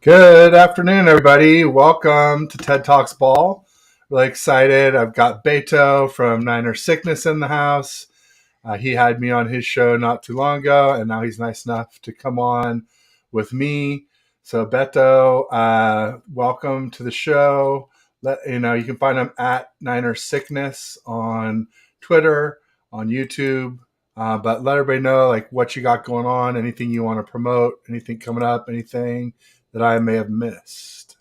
Good afternoon, everybody. Welcome to TED Talks Ball. Really excited. I've got Beto from Niner Sickness in the house. He had me on his show not too long ago, and now he's nice enough to come on with me. So, Beto, welcome to the show. You can find him at Niner Sickness on Twitter, on YouTube. But let everybody know like what you got going on, anything you want to promote, anything coming up, anything that I may have missed.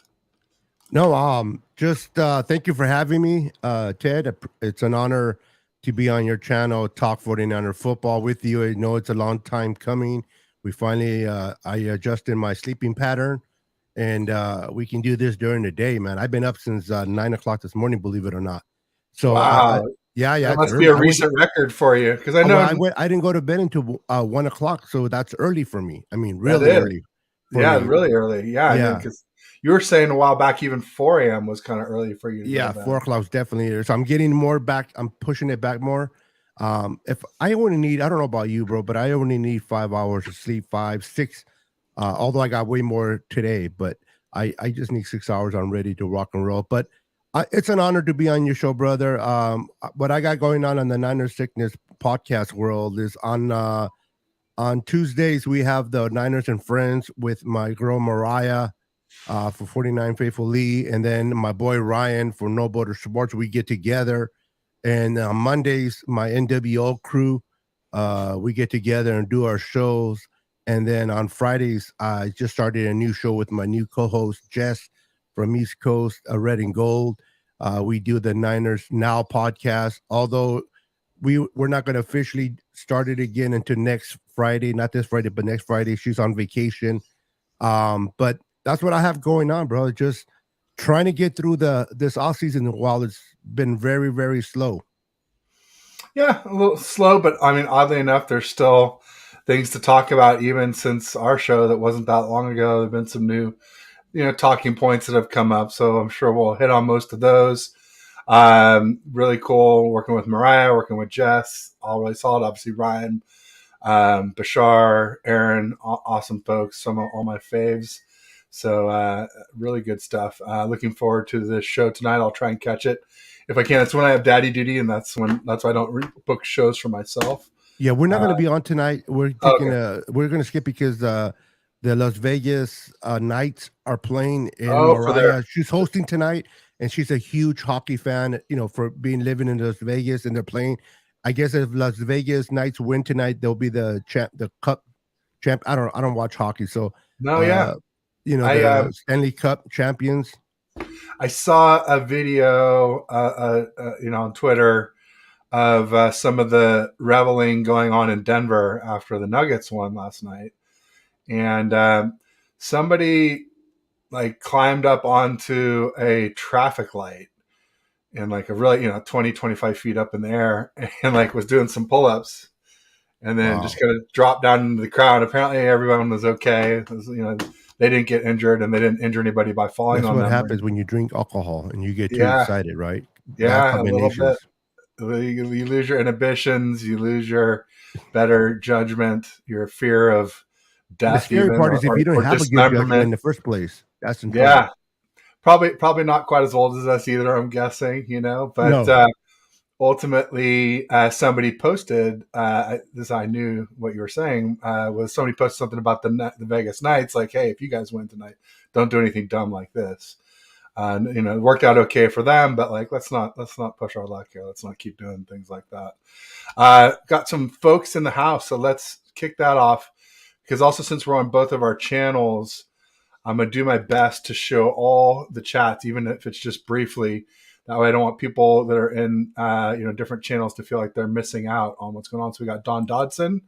No, just thank you for having me, Ted. It's an honor to be on your channel, Talk 49er Football with you. I know it's a long time coming. We finally, I adjusted my sleeping pattern, and we can do this during the day, man. I've been up since 9 o'clock this morning, believe it or not. So, Wow. yeah, That must it's be a early. recent record for you because I know I didn't go to bed until 1 o'clock, so that's early for me. I mean, really early. Yeah, Me. really early. Yeah, because you were saying a while back, even 4 a.m. was kind of early for you. To yeah, 4 o'clock was definitely there. So I'm getting more back. I'm pushing it back more. If I only need, I don't know about you, bro, but I only need 5 hours of sleep, 5, 6. Although I got way more today, but I just need 6 hours. I'm ready to rock and roll. But it's an honor to be on your show, brother. What I got going on the Niner Sickness podcast world is on Tuesdays, we have the Niners and Friends with my girl Mariah for 49 Faithful Lee, and then my boy Ryan for No Border Sports. We get together, and on Mondays, my NWO crew, we get together and do our shows. And then on Fridays, I just started a new show with my new co-host Jess from East Coast, Red and Gold. We do the Niners Now podcast, although we're not going to officially start it again until next Friday, not this Friday, but next Friday. She's on vacation. But that's what I have going on, bro. Just trying to get through this off season while it's been very, very slow. Yeah, a little slow, but I mean, oddly enough, there's still things to talk about, even since our show that wasn't that long ago. There've been some new, talking points that have come up. So I'm sure we'll hit on most of those. Really cool working with Mariah, working with Jess, all really solid. Obviously, Ryan, Bashar, Aaron, awesome folks. Some of all my faves. So really good stuff. Looking forward to this show tonight. I'll try and catch it if I can. It's when I have daddy duty, and that's why I don't book shows for myself. Yeah, we're not going to be on tonight. We're taking we're going to skip because the Las Vegas Knights are playing, and Mariah, she's hosting tonight, and she's a huge hockey fan, for being living in Las Vegas, and they're playing. I guess if Las Vegas Knights win tonight, they'll be the cup champ. I don't watch hockey, so the Stanley Cup champions. I saw a video, on Twitter of some of the reveling going on in Denver after the Nuggets won last night, and somebody like climbed up onto a traffic light and like a really 20 25 feet up in the air and like was doing some pull-ups and then just kind of dropped down into the crowd. Apparently everyone was okay. It was, they didn't get injured and they didn't injure anybody by falling on them. That's what happens when you drink alcohol and you get too excited, right? Yeah, a little bit. You lose your inhibitions, you lose your better judgment, your fear of death. The scary part is if you don't have a good judgment in the first place. That's important. Yeah. Probably not quite as old as us either, I'm guessing, but no. Ultimately, somebody posted this. I knew what you were saying was somebody posted something about the Vegas Knights, like, "Hey, if you guys win tonight, don't do anything dumb like this." It worked out okay for them, but like, let's not push our luck here. Let's not keep doing things like that. Got some folks in the house, so let's kick that off because also since we're on both of our channels, I'm going to do my best to show all the chats, even if it's just briefly. That way I don't want people that are in different channels to feel like they're missing out on what's going on. So we got Don Dodson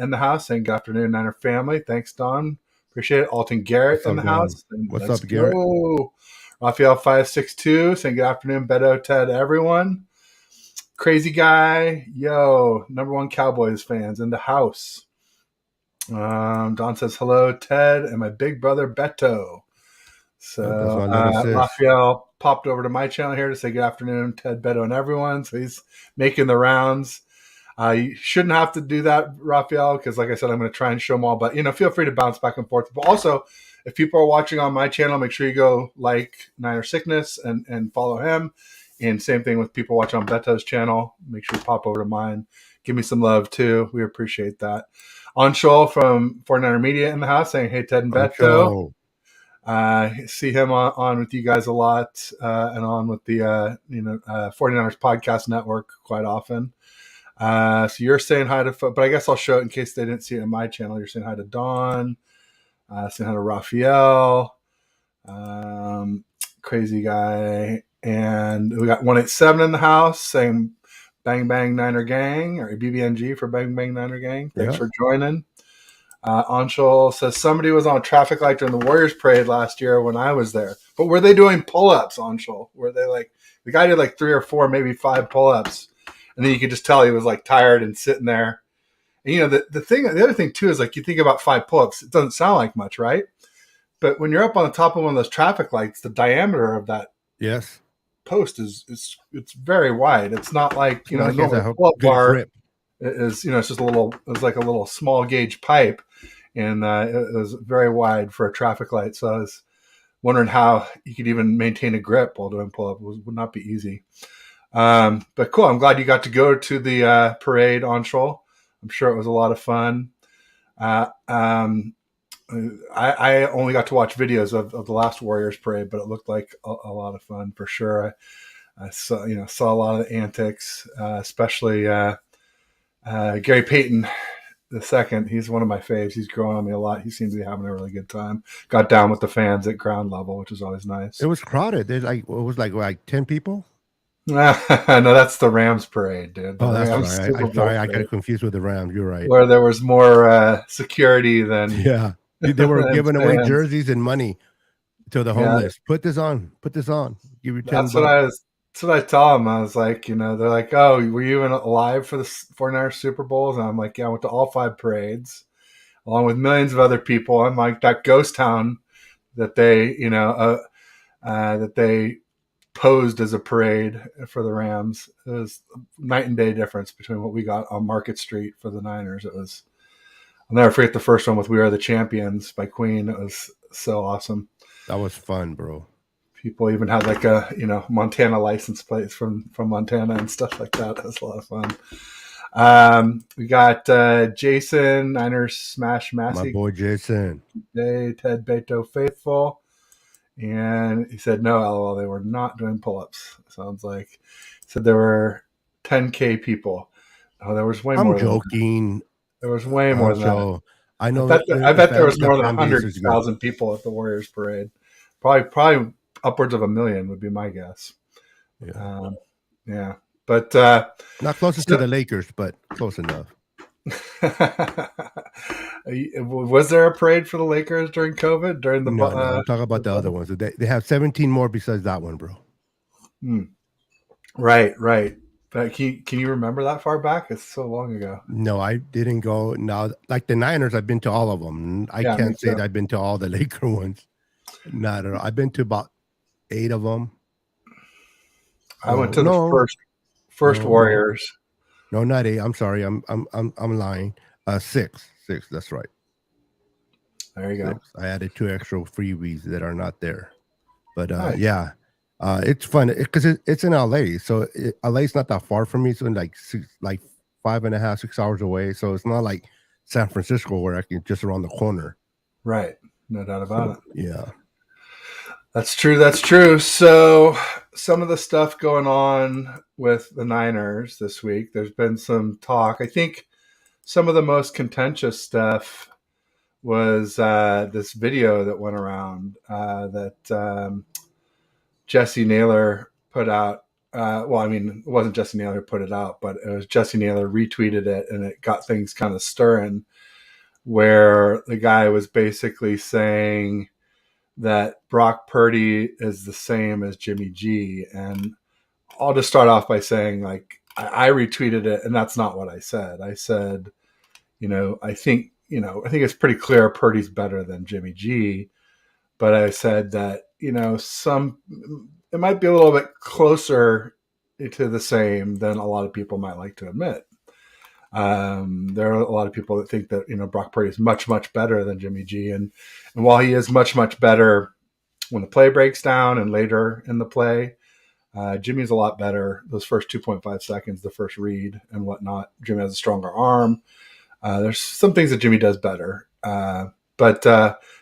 in the house saying, "Good afternoon, Niner family." Thanks, Don. Appreciate it. Alton Garrett in the house. What's up, Garrett? Raphael 562 saying, "Good afternoon, Beto, Ted, everyone." Crazy guy. Yo, #1 Cowboys fans in the house. Don says, "Hello, Ted, and my big brother, Beto." So Raphael popped over to my channel here to say good afternoon, Ted, Beto, and everyone. So he's making the rounds. You shouldn't have to do that, Raphael, because like I said, I'm going to try and show them all. But, feel free to bounce back and forth. But also, if people are watching on my channel, make sure you go like Niner Sickness and follow him. And same thing with people watching on Beto's channel. Make sure you pop over to mine. Give me some love too. We appreciate that. Anshul from 49er Media in the house saying, hey, Ted and Beto. See him on with you guys a lot and on with the 49ers Podcast Network quite often. So you're saying hi to, but I guess I'll show it in case they didn't see it on my channel. You're saying hi to Dawn, saying hi to Raphael, crazy guy. And we got 187 in the house saying Bang Bang Niner Gang, or BBNG for Bang Bang Niner Gang. Thanks for joining. Anshul says somebody was on a traffic light during the Warriors parade last year when I was there. But were they doing pull-ups, Anshul? Were they like, the guy did like 3 or 4, maybe 5 pull-ups. And then you could just tell he was like tired and sitting there. And you know, the other thing too is like you think about 5 pull-ups, it doesn't sound like much, right? But when you're up on the top of one of those traffic lights, the diameter of that post is it's very wide. It's not like, you know, a pull-up bar grip. Is, you know, it's just it's like a little small gauge pipe, and it was very wide for a traffic light. So I was wondering how you could even maintain a grip while doing pull-up. Would not be easy. But cool. I'm glad you got to go to the parade, Anshul. I'm sure it was a lot of fun. I only got to watch videos of the last Warriors parade, but it looked like a lot of fun for sure. I saw a lot of the antics, especially Gary Payton the second. He's one of my faves. He's growing on me a lot. He seems to be having a really good time. Got down with the fans at ground level, which is always nice. It was crowded. There's it was like 10 people. No, that's the Rams parade, dude. Oh, that's right. I'm sorry, I got confused with the Rams. You're right. Where there was more security than they were giving away jerseys and money to the homeless. Put this on. Give you $10. That's what I tell them. I was like, you know, they're like, oh, were you alive for the 49ers Super Bowls? And I'm like, yeah, I went to all 5 parades along with millions of other people. I'm like, that ghost town that they, you know, that they posed as a parade for the Rams. It was night and day difference between what we got on Market Street for the Niners. It was, I'll never forget the first one with We Are the Champions by Queen. It was so awesome. That was fun, bro. People even had like a, you know, Montana license plates from Montana and stuff like that. That was a lot of fun. We got Jason, Niners Smash Massey. My boy Jason. Hey, Ted Beto Faithful. And he said, no, LOL, they were not doing pull-ups. Sounds like. He said there were 10K people. Oh, there was way more. I'm joking. There was way more than that. I know. I bet there was more than 100,000 people at the Warriors parade. Probably upwards of 1 million would be my guess. Yeah. But not closest to the Lakers, but close enough. Was there a parade for the Lakers during COVID? No, I'm talking about the other ones. They have 17 more besides that one, bro. Right. But can you remember that far back? It's so long ago. No, I didn't go. Now, like the Niners, I've been to all of them. I can't say that I've been to all the Laker ones. Not at all. I've been to about 8 of them. I went to the first Warriors. No, not 8. I'm sorry. I'm lying. 6. That's right. There you go. 6. I added 2 extra freebies that are not there. But nice. It's fun because it's in LA. So LA's not that far from me. So like 5.5, 6 hours away. So it's not like San Francisco where I can just around the corner. Right. No doubt about it. Yeah. That's true. So some of the stuff going on with the Niners this week, there's been some talk. I think some of the most contentious stuff was this video that went around that Jesse Naylor put out. It wasn't Jesse Naylor who put it out, but it was Jesse Naylor retweeted it, and it got things kind of stirring, where the guy was basically saying that Brock Purdy is the same as Jimmy G. And I'll just start off by saying, like, I retweeted it, and that's not what I said. I said, I think it's pretty clear Purdy's better than Jimmy G. But I said that, it might be a little bit closer to the same than a lot of people might like to admit. There are a lot of people that think that Brock Purdy is much better than Jimmy G, and while he is much better when the play breaks down and later in the play, Jimmy's a lot better. Those first 2.5 seconds, the first read and whatnot. Jimmy has a stronger arm. There's some things that Jimmy does better. But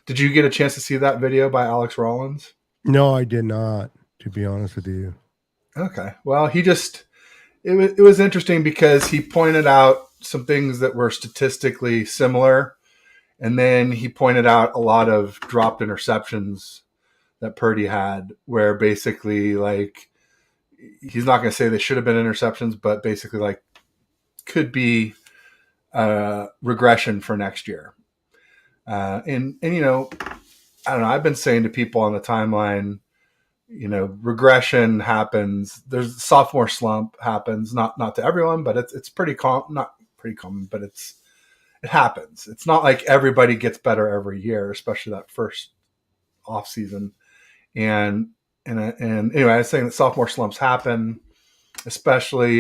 did you get a chance to see that video by Alex Rollins? No, I did not, to be honest with you. Okay. Well, it was interesting because he pointed out some things that were statistically similar, and then he pointed out a lot of dropped interceptions that Purdy had, where basically like he's not going to say they should have been interceptions, but basically like could be regression for next year. And I don't know. I've been saying to people on the timeline, regression happens. There's sophomore slump happens, not to everyone, but it's pretty not pretty common, but it happens. It's not like everybody gets better every year, especially that first off season. And anyway, I was saying that sophomore slumps happen, especially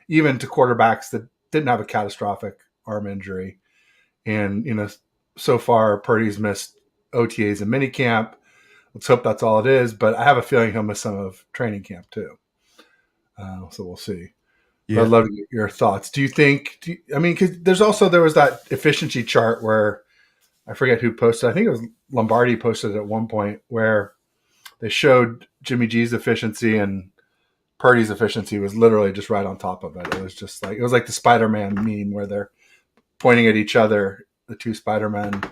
even to quarterbacks that didn't have a catastrophic arm injury. And so far Purdy's missed OTAs and minicamp. Let's hope that's all it is, but I have a feeling he'll miss some of training camp too. So we'll see. Yeah. I'd love to get your thoughts. Do you think? Because there was that efficiency chart where I forget who posted. I think it was Lombardi posted it at one point where they showed Jimmy G's efficiency and Purdy's efficiency was literally just right on top of it. It was like the Spider-Man meme where they're pointing at each other, the two Spider-Men,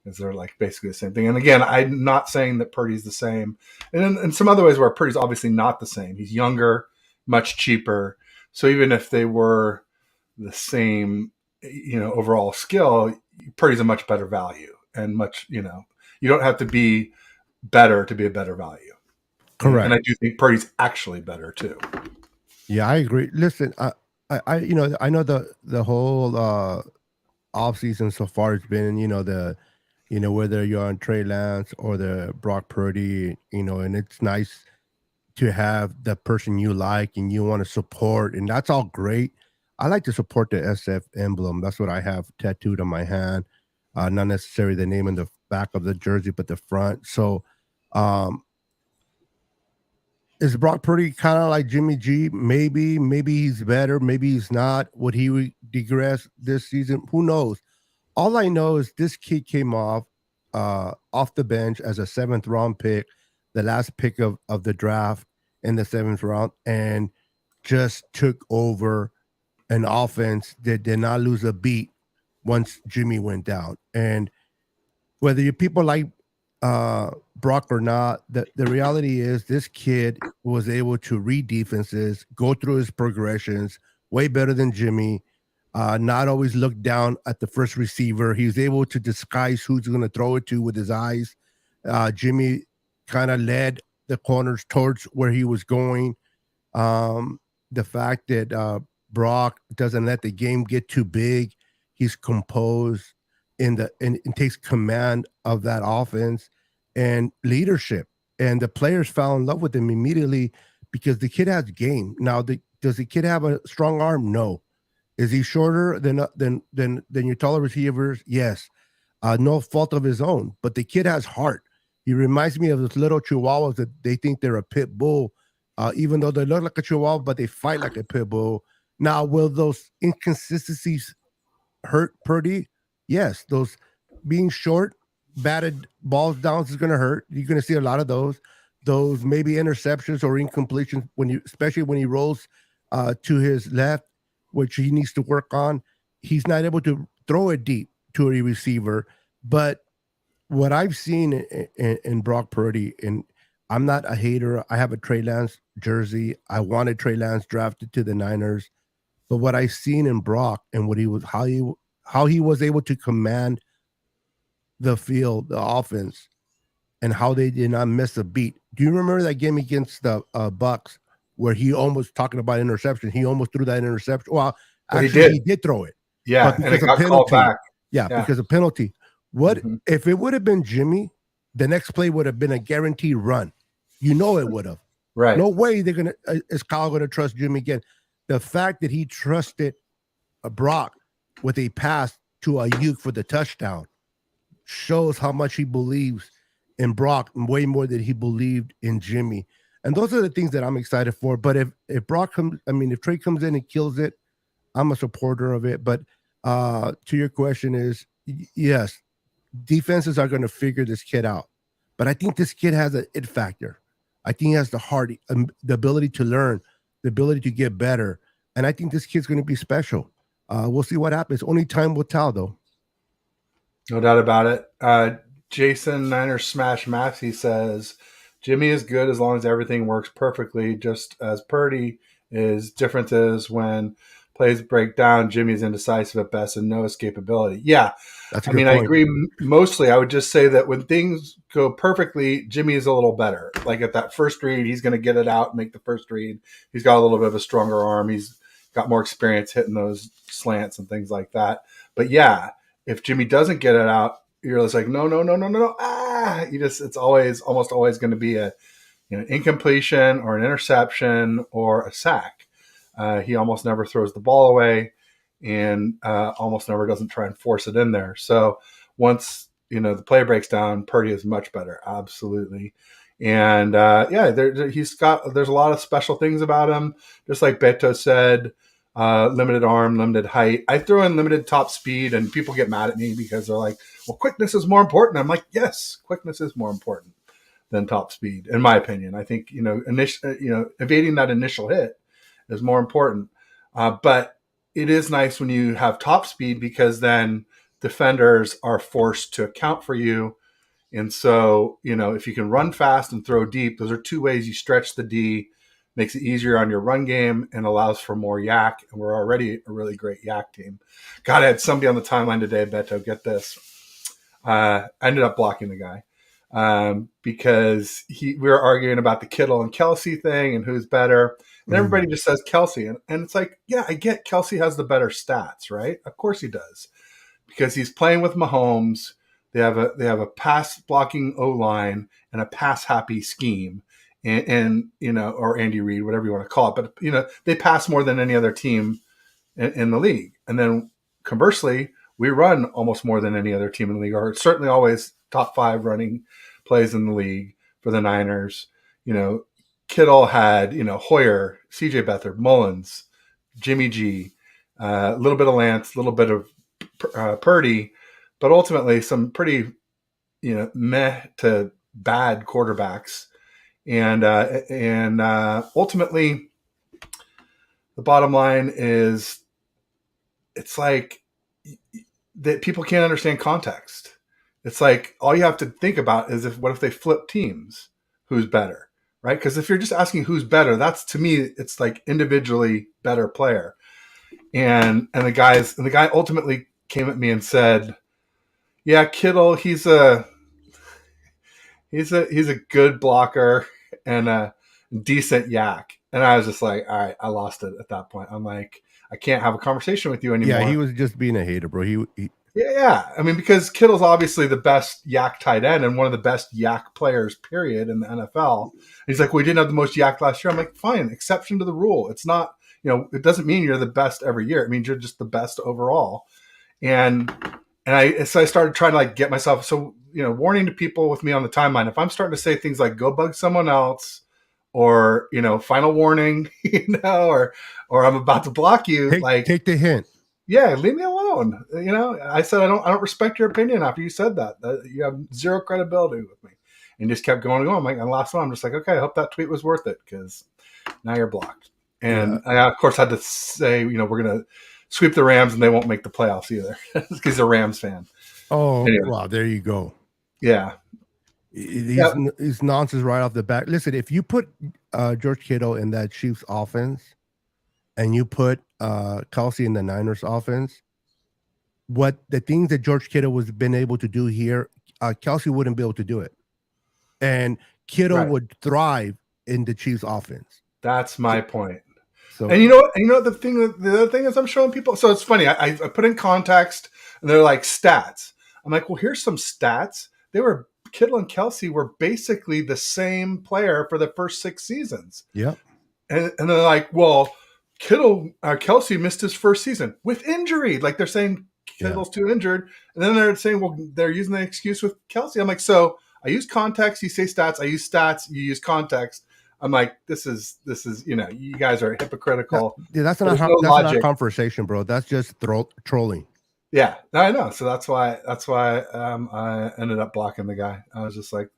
because they're like basically the same thing. And again, I'm not saying that Purdy's the same. And in some other ways where Purdy's obviously not the same. He's younger, much cheaper. So even if they were the same, overall skill, Purdy's a much better value and much, you don't have to be better to be a better value. Correct. And I do think Purdy's actually better too. Yeah, I agree. Listen, I know the whole off season so far has been, whether you're on Trey Lance or the Brock Purdy, and it's nice to have the person you like and you want to support, and that's all great. I like to support the SF emblem. That's what I have tattooed on my hand. Not necessarily the name in the back of the jersey, but the front. So, is Brock Purdy kind of like Jimmy G? Maybe he's better. Maybe he's not. Would he digress this season? Who knows? All I know is this kid came off the bench as a 7th round pick, the last pick of the draft in the 7th round, and just took over an offense that did not lose a beat once Jimmy went down. And whether you people like Brock or not, the reality is this kid was able to read defenses, go through his progressions way better than Jimmy. Not always look down at the first receiver. He was able to disguise who's going to throw it to with his eyes. Jimmy kind of led the corners towards where he was going. The fact that Brock doesn't let the game get too big. He's composed and takes command of that offense and leadership. And the players fell in love with him immediately because the kid has game. Now, does the kid have a strong arm? No. Is he shorter than your taller receivers? Yes. No fault of his own. But the kid has heart. He reminds me of those little chihuahuas that they think they're a pit bull, even though they look like a chihuahua, but they fight like a pit bull. Now, will those inconsistencies hurt Purdy? Yes. Those being short, batted balls down is going to hurt. You're going to see a lot of those. Those maybe interceptions or incompletions especially when he rolls to his left, which he needs to work on. He's not able to throw it deep to a receiver. But what I've seen in Brock Purdy, and I'm not a hater. I have a Trey Lance jersey. I wanted Trey Lance drafted to the Niners. But what I've seen in Brock and how he was able to command the field, the offense, and how they did not miss a beat. Do you remember that game against the Bucks where he almost, talking about interception, he almost threw that interception? Well, actually, he did throw it. Yeah, and it got called back. Yeah, because of penalty. If it would have been Jimmy, the next play would have been a guaranteed run. It would have. Right. No way is Kyle going to trust Jimmy again. The fact that he trusted Brock with a pass to Ayuk for the touchdown shows how much he believes in Brock way more than he believed in Jimmy. And those are the things that I'm excited for. But if Brock comes, I mean, if Trey comes in and kills it, I'm a supporter of it. But to your question is, yes, defenses are going to figure this kid out. But I think this kid has an it factor. I think he has the heart, the ability to learn, the ability to get better. And I think this kid's going to be special. We'll see what happens. Only time will tell, though. No doubt about it. Jason Niners Smash Maxi says, Jimmy is good as long as everything works perfectly, just as Purdy is. Difference is when plays break down, Jimmy is indecisive at best and no escapability. Yeah, That's a I good mean, point. I agree mostly. I would just say that when things go perfectly, Jimmy is a little better. Like at that first read, he's going to get it out and make the first read. He's got a little bit of a stronger arm. He's got more experience hitting those slants and things like that. But yeah, if Jimmy doesn't get it out, you're just like, no. It's almost always going to be a incompletion or an interception or a sack. He almost never throws the ball away and almost never doesn't try and force it in there. So once, the play breaks down, Purdy is much better. Absolutely. And there's a lot of special things about him. Just like Beto said, limited arm, limited height. I throw in limited top speed and people get mad at me because they're like, well, quickness is more important. I'm like, yes, quickness is more important than top speed, in my opinion. I think, evading that initial hit is more important. But it is nice when you have top speed because then defenders are forced to account for you. And so, if you can run fast and throw deep, those are two ways you stretch the D, makes it easier on your run game and allows for more yak. And we're already a really great yak team. God, I had somebody on the timeline today, Beto, get this. I ended up blocking the guy because we were arguing about the Kittle and Kelsey thing and who's better. And everybody just says Kelsey. And it's like, yeah, I get Kelsey has the better stats, right? Of course he does. Because he's playing with Mahomes. They have a pass blocking O-line and a pass happy scheme. And or Andy Reid, whatever you want to call it. But, they pass more than any other team in the league. And then conversely, we run almost more than any other team in the league, or certainly always top 5 running plays in the league for the Niners. Kittle had, Hoyer, CJ Beathard, Mullins, Jimmy G, a little bit of Lance, a little bit of Purdy, but ultimately some pretty, meh to bad quarterbacks. And ultimately the bottom line is it's like that people can't understand context. It's like all you have to think about is what if they flip teams, who's better, right? Because if you're just asking who's better, that's, to me, it's like individually better player. And the guy ultimately came at me and said, yeah, Kittle, he's a good blocker and a decent yak. And I was just like, all right, I lost it at that point. I'm like, I can't have a conversation with you anymore. Yeah, he was just being a hater, bro. Yeah. I mean, because Kittle's obviously the best yak tight end and one of the best yak players, period, in the NFL. And he's like, we didn't have the most yak last year. I'm like, fine, exception to the rule. It's not, it doesn't mean you're the best every year. It means you're just the best overall. And I started trying to like get myself. So, warning to people with me on the timeline, if I'm starting to say things like go bug someone else or, final warning, or I'm about to block you, take the hint. Yeah, leave me alone. I said I don't respect your opinion after you said that. You have zero credibility with me, and just kept going and going. Like, and the last one, I'm just like, okay, I hope that tweet was worth it because now you're blocked. And I, of course, had to say, we're gonna sweep the Rams and they won't make the playoffs either because he's a Rams fan. Oh, anyway. Wow, there you go. Yeah, he's nonsense right off the bat. Listen, if you put George Kittle in that Chiefs offense and you put Kelsey in the Niners offense, what the things that George Kittle was been able to do here, Kelsey wouldn't be able to do it, and Kittle would thrive in the Chiefs offense. That's my point. So, and you know what? The other thing is I'm showing people. So it's funny. I put in context, and they're like stats. I'm like, well, here's some stats. Kittle and Kelsey were basically the same player for the first 6 seasons. Yeah. And they're like, well, Kelsey missed his first season with injury. Like they're saying Kittle's too injured. And then they're saying, well, they're using the excuse with Kelsey. I'm like, so I use context. You say stats. I use stats. You use context. I'm like, this is, you guys are hypocritical. That's not a conversation, bro. That's just trolling. Yeah, I know. So that's why I ended up blocking the guy. I was just like,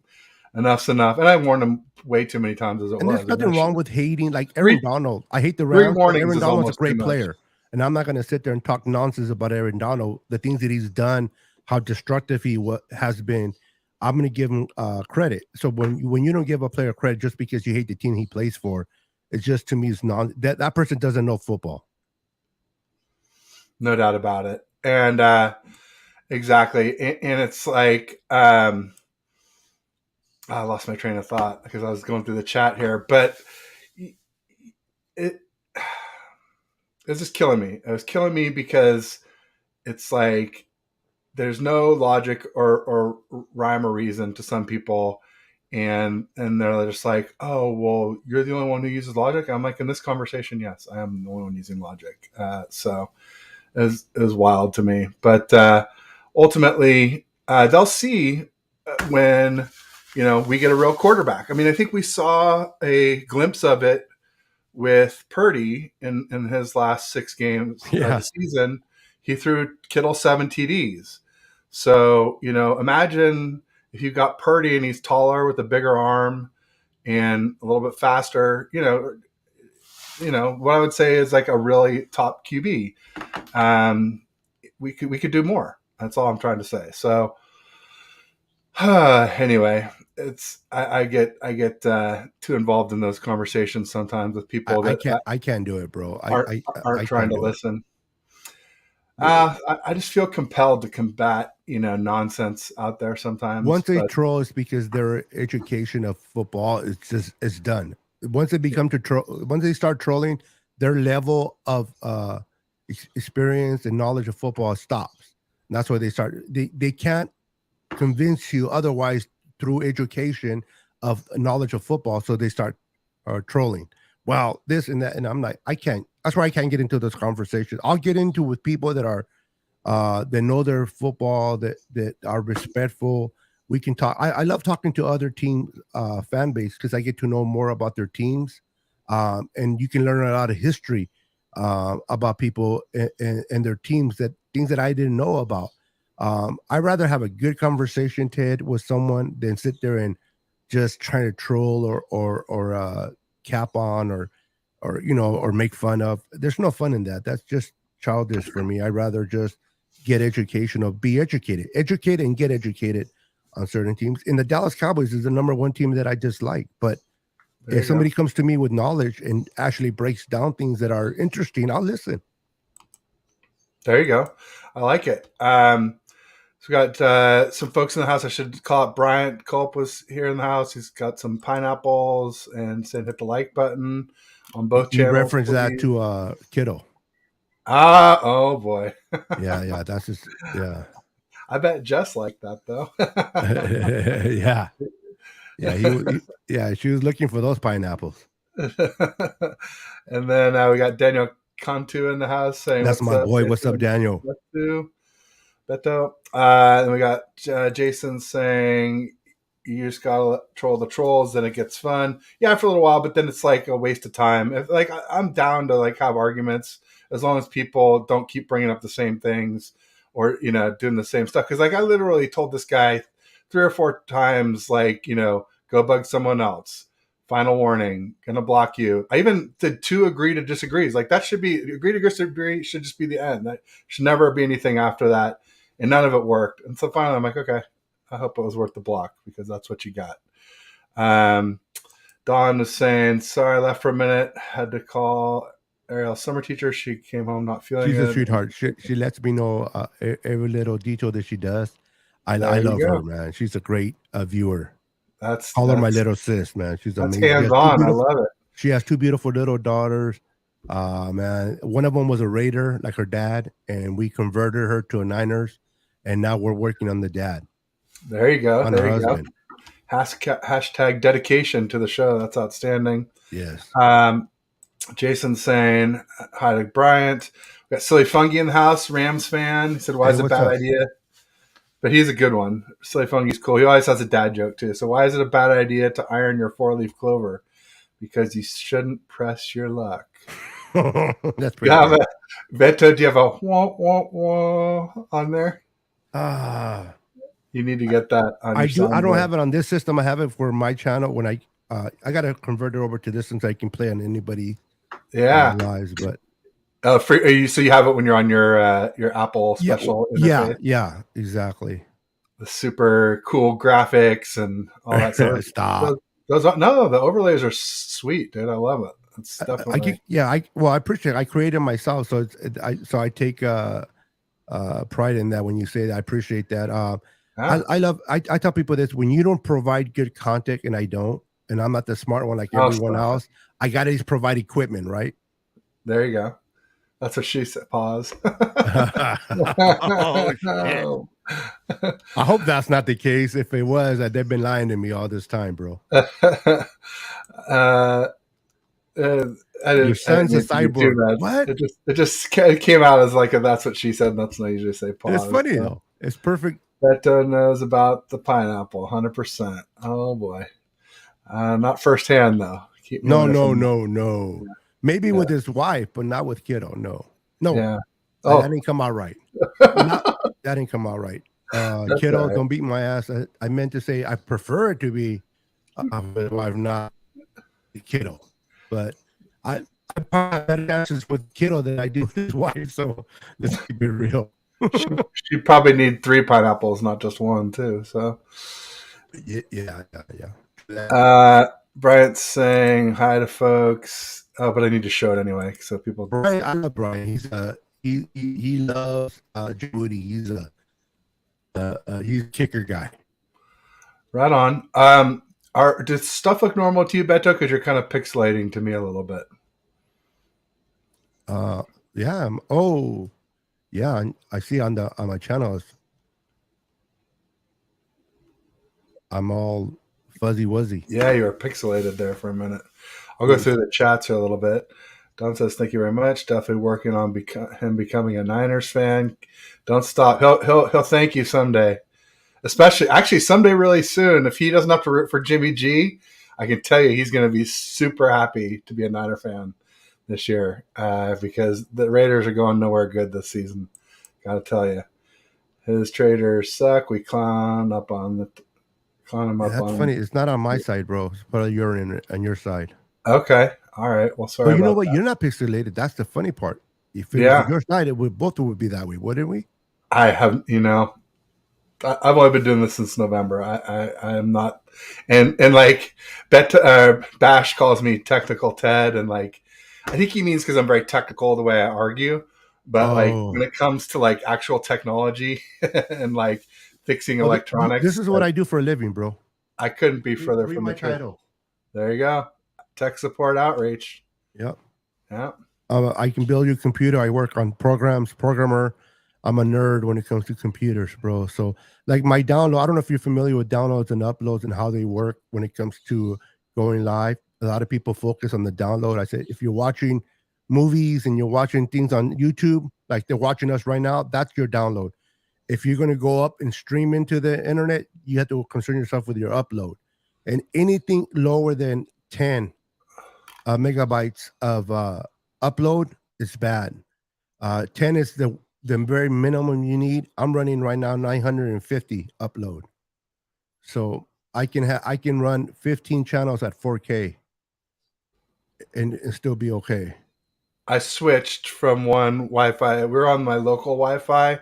enough's enough. And I warned him way too many times as it was. And there's nothing wrong with hating. Like Aaron Donald. I hate the Rams. Aaron Donald's a great player. And I'm not going to sit there and talk nonsense about Aaron Donald, the things that he's done, how destructive he has been. I'm going to give him credit. So when you don't give a player credit just because you hate the team he plays for, it's just, to me, it's that person doesn't know football. No doubt about it. And exactly. And it's like, I lost my train of thought because I was going through the chat here, but it's just killing me. It was killing me because it's like there's no logic or rhyme or reason to some people, and they're just like, oh, well, you're the only one who uses logic. I'm like, in this conversation, yes, I am the only one using logic. So it was wild to me. But ultimately, they'll see when we get a real quarterback. I mean, I think we saw a glimpse of it with Purdy in his last 6 games of the season. He threw Kittle 7 TDs. So, imagine if you got Purdy and he's taller with a bigger arm and a little bit faster, what I would say is like a really top QB. We could do more. That's all I'm trying to say. So anyway, I get too involved in those conversations sometimes with people I can't do it, bro. Aren't trying to listen. I just feel compelled to combat, nonsense out there sometimes. Once they troll, it's because their education of football is done. Once they become once they start trolling, their level of experience and knowledge of football stops. And that's why they start. They can't convince you otherwise through education of knowledge of football. So they start trolling. Well, this and that, and I'm like, I can't. That's why I can't get into those conversations. I'll get into with people that are that know their football, that are respectful. We can talk. I love talking to other team fan base because I get to know more about their teams, and you can learn a lot of history about people and their teams, things that I didn't know about. I'd rather have a good conversation, Ted, with someone than sit there and just trying to troll or cap on or make fun of. There's no fun in that. That's just childish for me. I'd rather just get educational, be educated and get educated on certain teams. And the Dallas Cowboys is the number one team that I dislike. But if somebody comes to me with knowledge and actually breaks down things that are interesting, I'll listen. There you go. I like it. So we got some folks in the house. I should call it Bryant Culp was here in the house. He's got some pineapples and said hit the like button on both channels. You reference that to Kittle. Oh boy. Yeah. That's just, yeah. I bet Jess liked that though. Yeah. She was looking for those pineapples. And then we got Daniel Cantu in the house saying, "That's my boy. What's up, Daniel?" Beto. And we got Jason saying, "You just gotta troll the trolls, then it gets fun." Yeah, for a little while, but then it's like a waste of time. I'm down to have arguments as long as people don't keep bringing up the same things or doing the same stuff. Because I literally told this guy 3 or 4 times, go bug someone else. Final warning, gonna block you. I even did 2 agree to disagrees. That should be agree to disagree should just be the end. That should never be anything after that. And none of it worked. And so finally I'm like, okay, I hope it was worth the block because that's what you got. Dawn was saying, sorry, I left for a minute. Had to call Ariel's summer teacher. She came home not feeling She's good. A sweetheart. She lets me know every little detail that she does. I love her, man. She's a great viewer. Call her my little sis, man. She's amazing. Hands-on. I love it. She has 2 beautiful little daughters. Man, one of them was a Raider like her dad, and we converted her to a Niners, and now we're working on the dad. There you go. There you go. Hashtag dedication to the show. That's outstanding. Yes. Jason's saying hi to Bryant. We got Silly Fungi in the house, Rams fan. He said, "Why is it a what's bad up? idea?" But he's a good one. Silly Fungi's cool. He always has a dad joke too. So why is it a bad idea to iron your 4-leaf clover? Because you shouldn't press your luck. That's pretty good. Beto, do you have a wah wah wah on there? You need to get that on I your do. I don't soundboard. have it on this system. I have it for my channel. When I got to convert it over to this since I can play on anybody. Yeah. Lives, but so you have it when you're on your Apple special interface. Yeah, exactly. The super cool graphics and all that stuff. Stop. No, the overlays are sweet, dude. I love it. It's definitely. I appreciate it. I created myself, so I take pride in that when you say that. I appreciate that. I tell people this: when you don't provide good content, and I don't, and I'm not the smart one like everyone else, I got to provide equipment, right? There you go. That's what she said. Pause. Oh, shit. I hope that's not the case. If it was, they've been lying to me all this time, bro. Your son's a cyborg. What? It just came out as like that's what she said. That's not usually say pause. It's funny though. It's perfect. Beto knows about the pineapple, 100%. Oh boy, not firsthand though. No. Maybe with his wife, but not with kiddo. No. Yeah. That didn't come out right. That didn't come out right. Kiddo, right. Don't beat my ass. I meant to say I prefer it to be with wife, not the kiddo. But I have better chances with kiddo than I do with his wife. So let's keep it real. she probably need 3 pineapples, not just 1 too. So yeah. Bryant's saying hi to folks. Oh, but I need to show it anyway, so people. Brian, I love Brian. He's he loves Woody. He's a kicker guy. Right on. Does stuff look normal to you, Beto? Because you're kind of pixelating to me a little bit. Yeah. Yeah. I see on my channels. I'm all fuzzy wuzzy. Yeah, you were pixelated there for a minute. I'll go through the chats here a little bit. Don says, "Thank you very much. Definitely working on him becoming a Niners fan. Don't stop. He'll thank you someday. Actually, someday really soon. If he doesn't have to root for Jimmy G, I can tell you he's going to be super happy to be a Niner fan this year because the Raiders are going nowhere good this season. Got to tell you, his traders suck. We climb him up on. That's funny. It's not on my side, bro. But you're on your side. Okay. All right. Well, sorry. But you know what? You're not pixelated. That's the funny part. If it was on your side, both would be that way, wouldn't we? I have, I've only been doing this since November. I am not, and like Bash calls me technical Ted, and like I think he means because I'm very technical the way I argue. But like when it comes to like actual technology and like fixing electronics, this is what I do for a living, bro. I couldn't be further from the truth. There you go. Tech support outreach. Yep. Yeah. I can build your computer. I work on programmer. I'm a nerd when it comes to computers, bro. So like my download, I don't know if you're familiar with downloads and uploads and how they work when it comes to going live. A lot of people focus on the download. I said, if you're watching movies and you're watching things on YouTube, like they're watching us right now, that's your download. If you're going to go up and stream into the internet, you have to concern yourself with your upload. And anything lower than 10 megabytes of upload is bad. 10 is the very minimum you need. I'm running right now 950 upload. So I can run 15 channels at 4K and still be okay. I switched from one Wi-Fi. We're on my local Wi-Fi,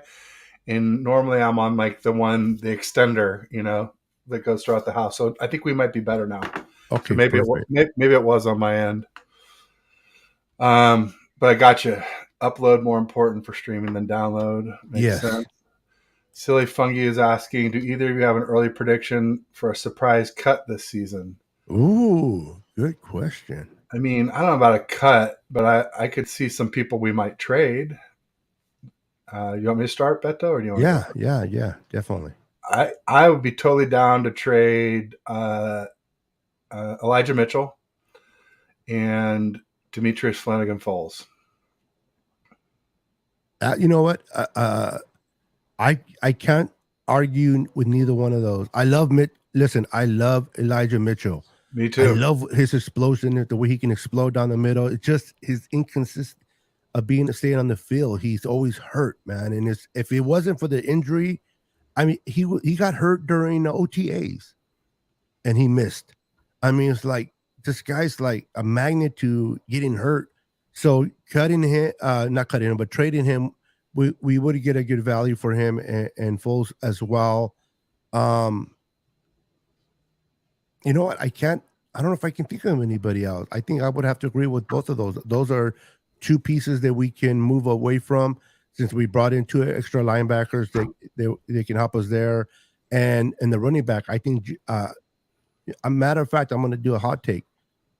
and normally I'm on like the extender, that goes throughout the house. So I think we might be better now. Okay, so maybe it was on my end. But I got you. Upload more important for streaming than download. Makes sense. Silly Fungi is asking, do either of you have an early prediction for a surprise cut this season? Ooh, good question. I mean, I don't know about a cut, but I could see some people we might trade. You want me to start, Beto, or do you want to? Yeah, definitely. I would be totally down to trade Elijah Mitchell and Demetrius Flanagan Falls. You know what? I can't argue with neither one of those. I love Listen, I love Elijah Mitchell. Me I too. love his explosion, the way he can explode down the middle. It's just his inconsistent of staying on the field. He's always hurt, man. And if it wasn't for the injury, I mean, he got hurt during the OTAs, and he missed. I mean, it's like this guy's like a magnet to getting hurt. So cutting him, not cutting him, but trading him, we would get a good value for him and Foles as well. You know what? I don't know if I can think of anybody else. I think I would have to agree with both of those. Those are two pieces that we can move away from since we brought in two extra linebackers. They can help us there, and the running back. I think, a matter of fact, I'm going to do a hot take.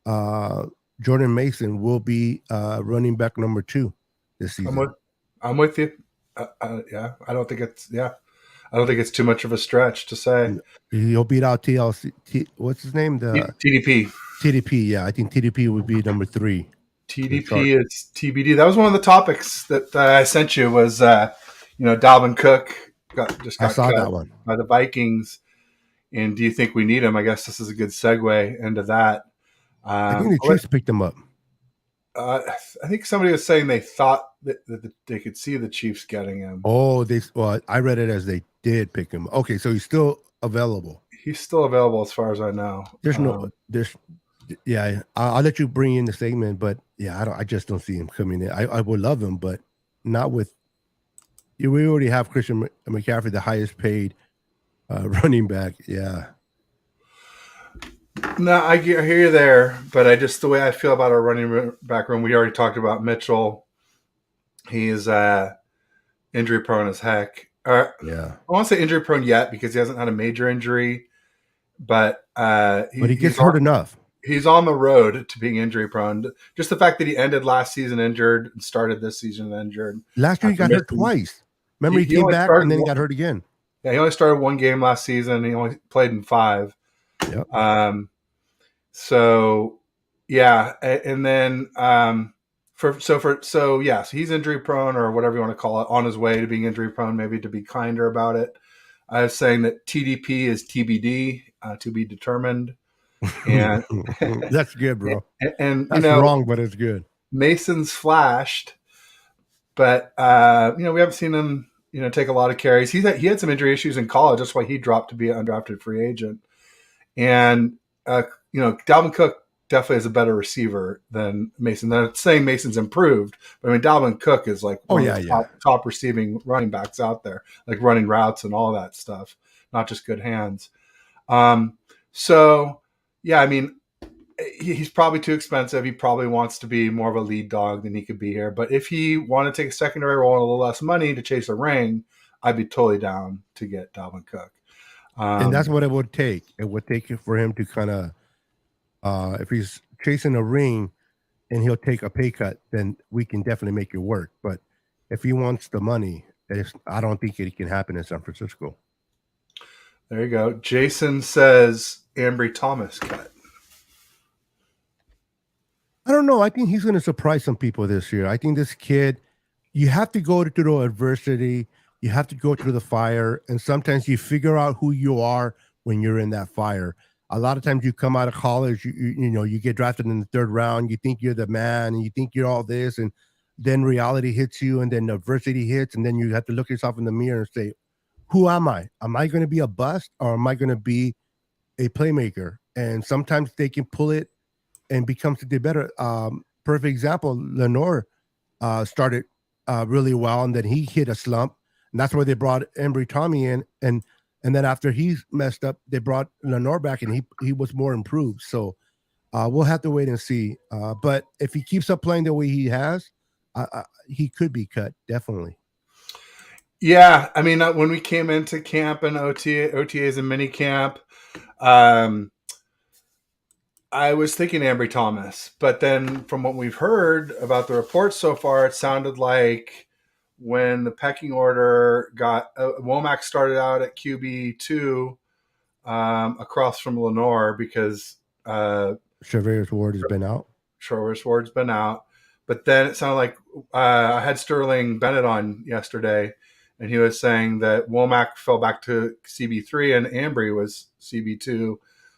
Jordan Mason will be running back number 2 this season. I'm with you. Yeah, I don't think it's too much of a stretch to say. He'll beat out TLC. What's his name? The TDP. TDP. Yeah, I think TDP would be number 3. TDP is TBD. That was one of the topics that I sent you. Was Dalvin Cook got I saw cut that one by the Vikings. And do you think we need him? I guess this is a good segue into that. I think the Chiefs picked him up. I think somebody was saying they thought that they could see the Chiefs getting him. Oh, I read it as they did pick him. Okay, so he's still available. He's still available as far as I know. I'll let you bring in the segment, but yeah, I just don't see him coming in. I would love him, but not with. We already have Christian McCaffrey, the highest paid running back. Yeah. No, I hear you there, but the way I feel about our running back room, we already talked about Mitchell. He's injury prone as heck. Yeah. I won't say injury prone yet because he hasn't had a major injury, but he gets hurt enough. He's on the road to being injury prone. Just the fact that he ended last season injured and started this season injured. Last year he got hurt twice. Remember, he came back and then he got hurt again. Yeah, he only started one game last season. He only played in 5. Yep. So yeah, and then so he's injury prone or whatever you want to call it, on his way to being injury prone. Maybe to be kinder about it. I was saying that TDP is TBD, to be determined. And that's good, bro. And that's wrong, but it's good. Mason's flashed, but we haven't seen him take a lot of carries. He had some injury issues in college. That's why he dropped to be an undrafted free agent. And Dalvin Cook definitely is a better receiver than Mason. They're saying Mason's improved, but I mean Dalvin Cook is like one of the top receiving running backs out there, like running routes and all that stuff, not just good hands. So yeah, I mean he's probably too expensive. He probably wants to be more of a lead dog than he could be here. But if he wanted to take a secondary role and a little less money to chase a ring, I'd be totally down to get Dalvin Cook. And that's what it would take. It would take for him to kind of, if he's chasing a ring and he'll take a pay cut, then we can definitely make it work. But if he wants the money, I don't think it can happen in San Francisco. There you go. Jason says Ambry Thomas cut. I don't know. I think he's going to surprise some people this year. I think this kid, you have to go through the adversity. You have to go through the fire. And sometimes you figure out who you are when you're in that fire. A lot of times you come out of college, you get drafted in the 3rd round. You think you're the man and you think you're all this. And then reality hits you and then adversity hits. And then you have to look yourself in the mirror and say, who am I? Am I going to be a bust or am I going to be a playmaker? And sometimes they can pull it and become something better. Perfect example, Lenore started really well, and then he hit a slump. And that's why they brought Ambry Tommy in. And then after he messed up, they brought Lenore back, and he was more improved. So we'll have to wait and see. But if he keeps up playing the way he has, he could be cut, definitely. Yeah, I mean, when we came into camp and OTAs and mini camp, I was thinking Ambry Thomas, but then from what we've heard about the reports so far, it sounded like when the pecking order got Womack started out at QB2 across from Lenore because Charvarius Ward has been out. Ward's been out. But then it sounded like I had Sterling Bennett on yesterday, and he was saying that Womack fell back to CB3 and Ambry was CB2.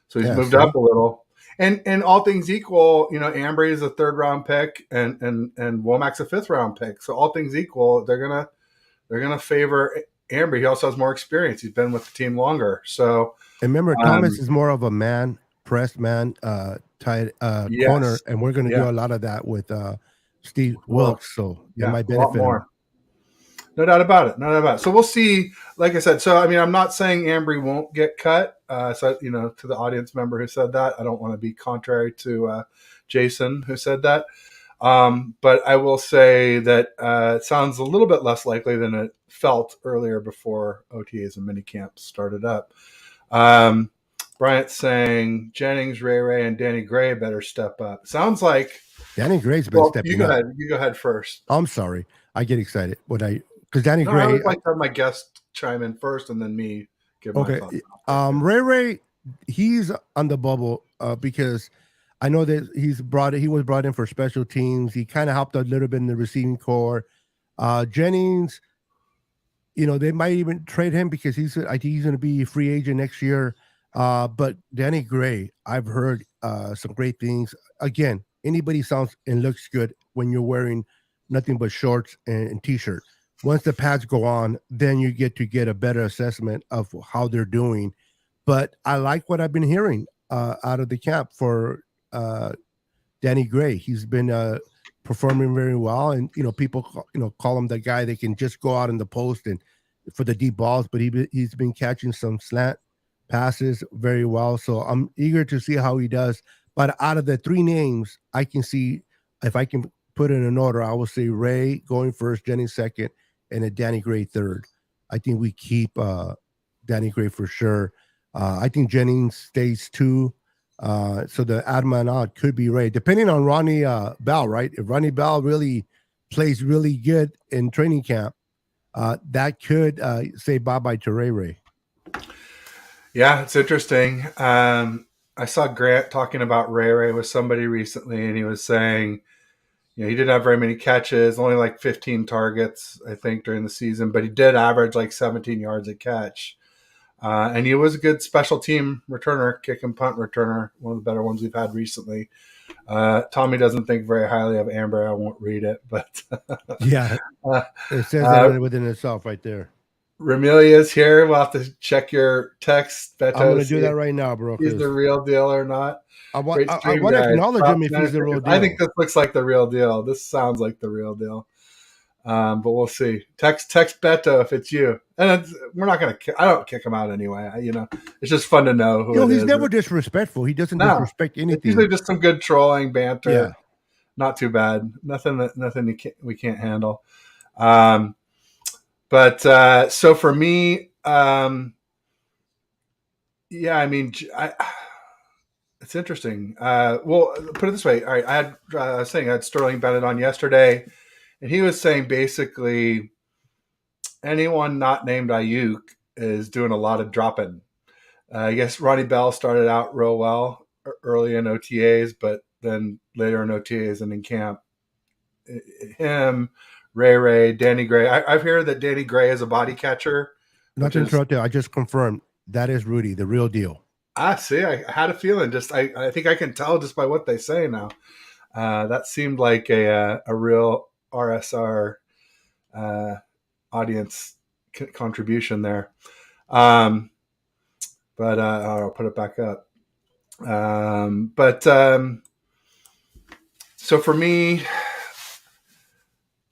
So he's moved up a little. And all things equal, Ambry is a 3rd round pick and Womack's a 5th round pick. So all things equal, they're gonna favor Ambry. He also has more experience. He's been with the team longer. So and remember, Thomas is more of a man, pressed man, tight corner, and we're gonna do a lot of that with Steve Wilkes. So it might benefit him. No doubt about it. So we'll see. Like I said, so I mean, I'm not saying Ambry won't get cut. So to the audience member who said that, I don't want to be contrary to Jason who said that. But I will say that it sounds a little bit less likely than it felt earlier before OTAs and minicamps started up. Bryant's saying Jennings, Ray, and Danny Gray better step up. Sounds like Danny Gray's been stepping up. You go ahead first. I'm sorry. I get excited because Danny Gray. I would like to have my guest chime in first and then me give my thoughts. Ray, he's on the bubble because I know that he was brought in for special teams. He kind of helped a little bit in the receiving core. Jennings, they might even trade him because I think he's going to be a free agent next year. But Danny Gray, I've heard some great things. Again, anybody sounds and looks good when you're wearing nothing but shorts and t-shirt. Once the pads go on, then you get a better assessment of how they're doing. But I like what I've been hearing out of the camp for Danny Gray. He's been performing very well, and people call him the guy that can just go out in the post and for the deep balls. But he's been catching some slant passes very well. So I'm eager to see how he does. But out of the 3 names, I can see if I can put it in an order, I will say Ray going first, Jennings second, and then Danny Gray third. I think we keep Danny Gray for sure. I think Jennings stays 2. So the odd man out could be Ray, depending on Ronnie Bell, right? If Ronnie Bell really plays really good in training camp, that could say bye-bye to Ray. Yeah, it's interesting. I saw Grant talking about Ray with somebody recently, and he was saying, he didn't have very many catches, only like 15 targets, I think, during the season, but he did average like 17 yards a catch. And he was a good special team returner, kick and punt returner, one of the better ones we've had recently. Tommy doesn't think very highly of Amber. I won't read it, but yeah, it says that within itself right there. Ramelia's here. We'll have to check your text, Beto. I'm going to do that right now, bro. He's the real deal or not. I want to acknowledge him if he's the real deal. I think this looks like the real deal. This sounds like the real deal. But we'll see. Text Beto if it's you. And we're not going to. I don't kick him out anyway. It's just fun to know who. He's never disrespectful. He doesn't disrespect anything. It's usually just some good trolling banter. Yeah. Not too bad. Nothing we can't handle. But so for me, it's interesting. Well, put it this way. All right, I was saying I had Sterling Bennett on yesterday, and he was saying basically anyone not named Ayuk is doing a lot of dropping. I guess Ronnie Bell started out real well early in OTAs, but then later in OTAs and in camp, him, Ray, Danny Gray. I've heard that Danny Gray is a body catcher. Not to interrupt there. I just confirmed that is Rudy, the real deal. See. I had a feeling. I think I can tell just by what they say now. That seemed like a real RSR audience contribution there. But I'll put it back up. So for me.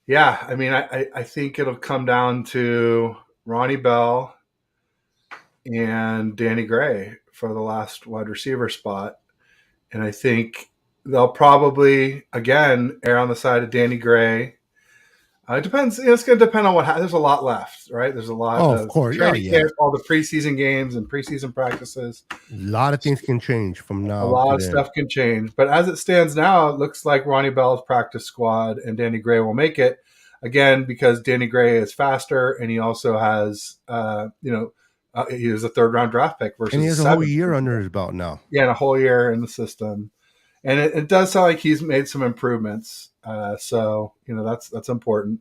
Yeah, I mean, I think it'll come down to Ronnie Bell and Danny Gray for the last wide receiver spot. And I think they'll probably, again, err on the side of Danny Gray. It depends. It's going to depend on there's a lot left, right? There's a lot of course. Camp, all the preseason games and preseason practices. A lot of things can change from now. A lot of stuff can change. But as it stands now, it looks like Ronnie Bell's practice squad and Danny Gray will make it. Again, because Danny Gray is faster and he also has, he was a 3rd round draft pick versus and he has a whole year under his belt now. Yeah, and a whole year in the system. and it does sound like he's made some improvements. So that's important.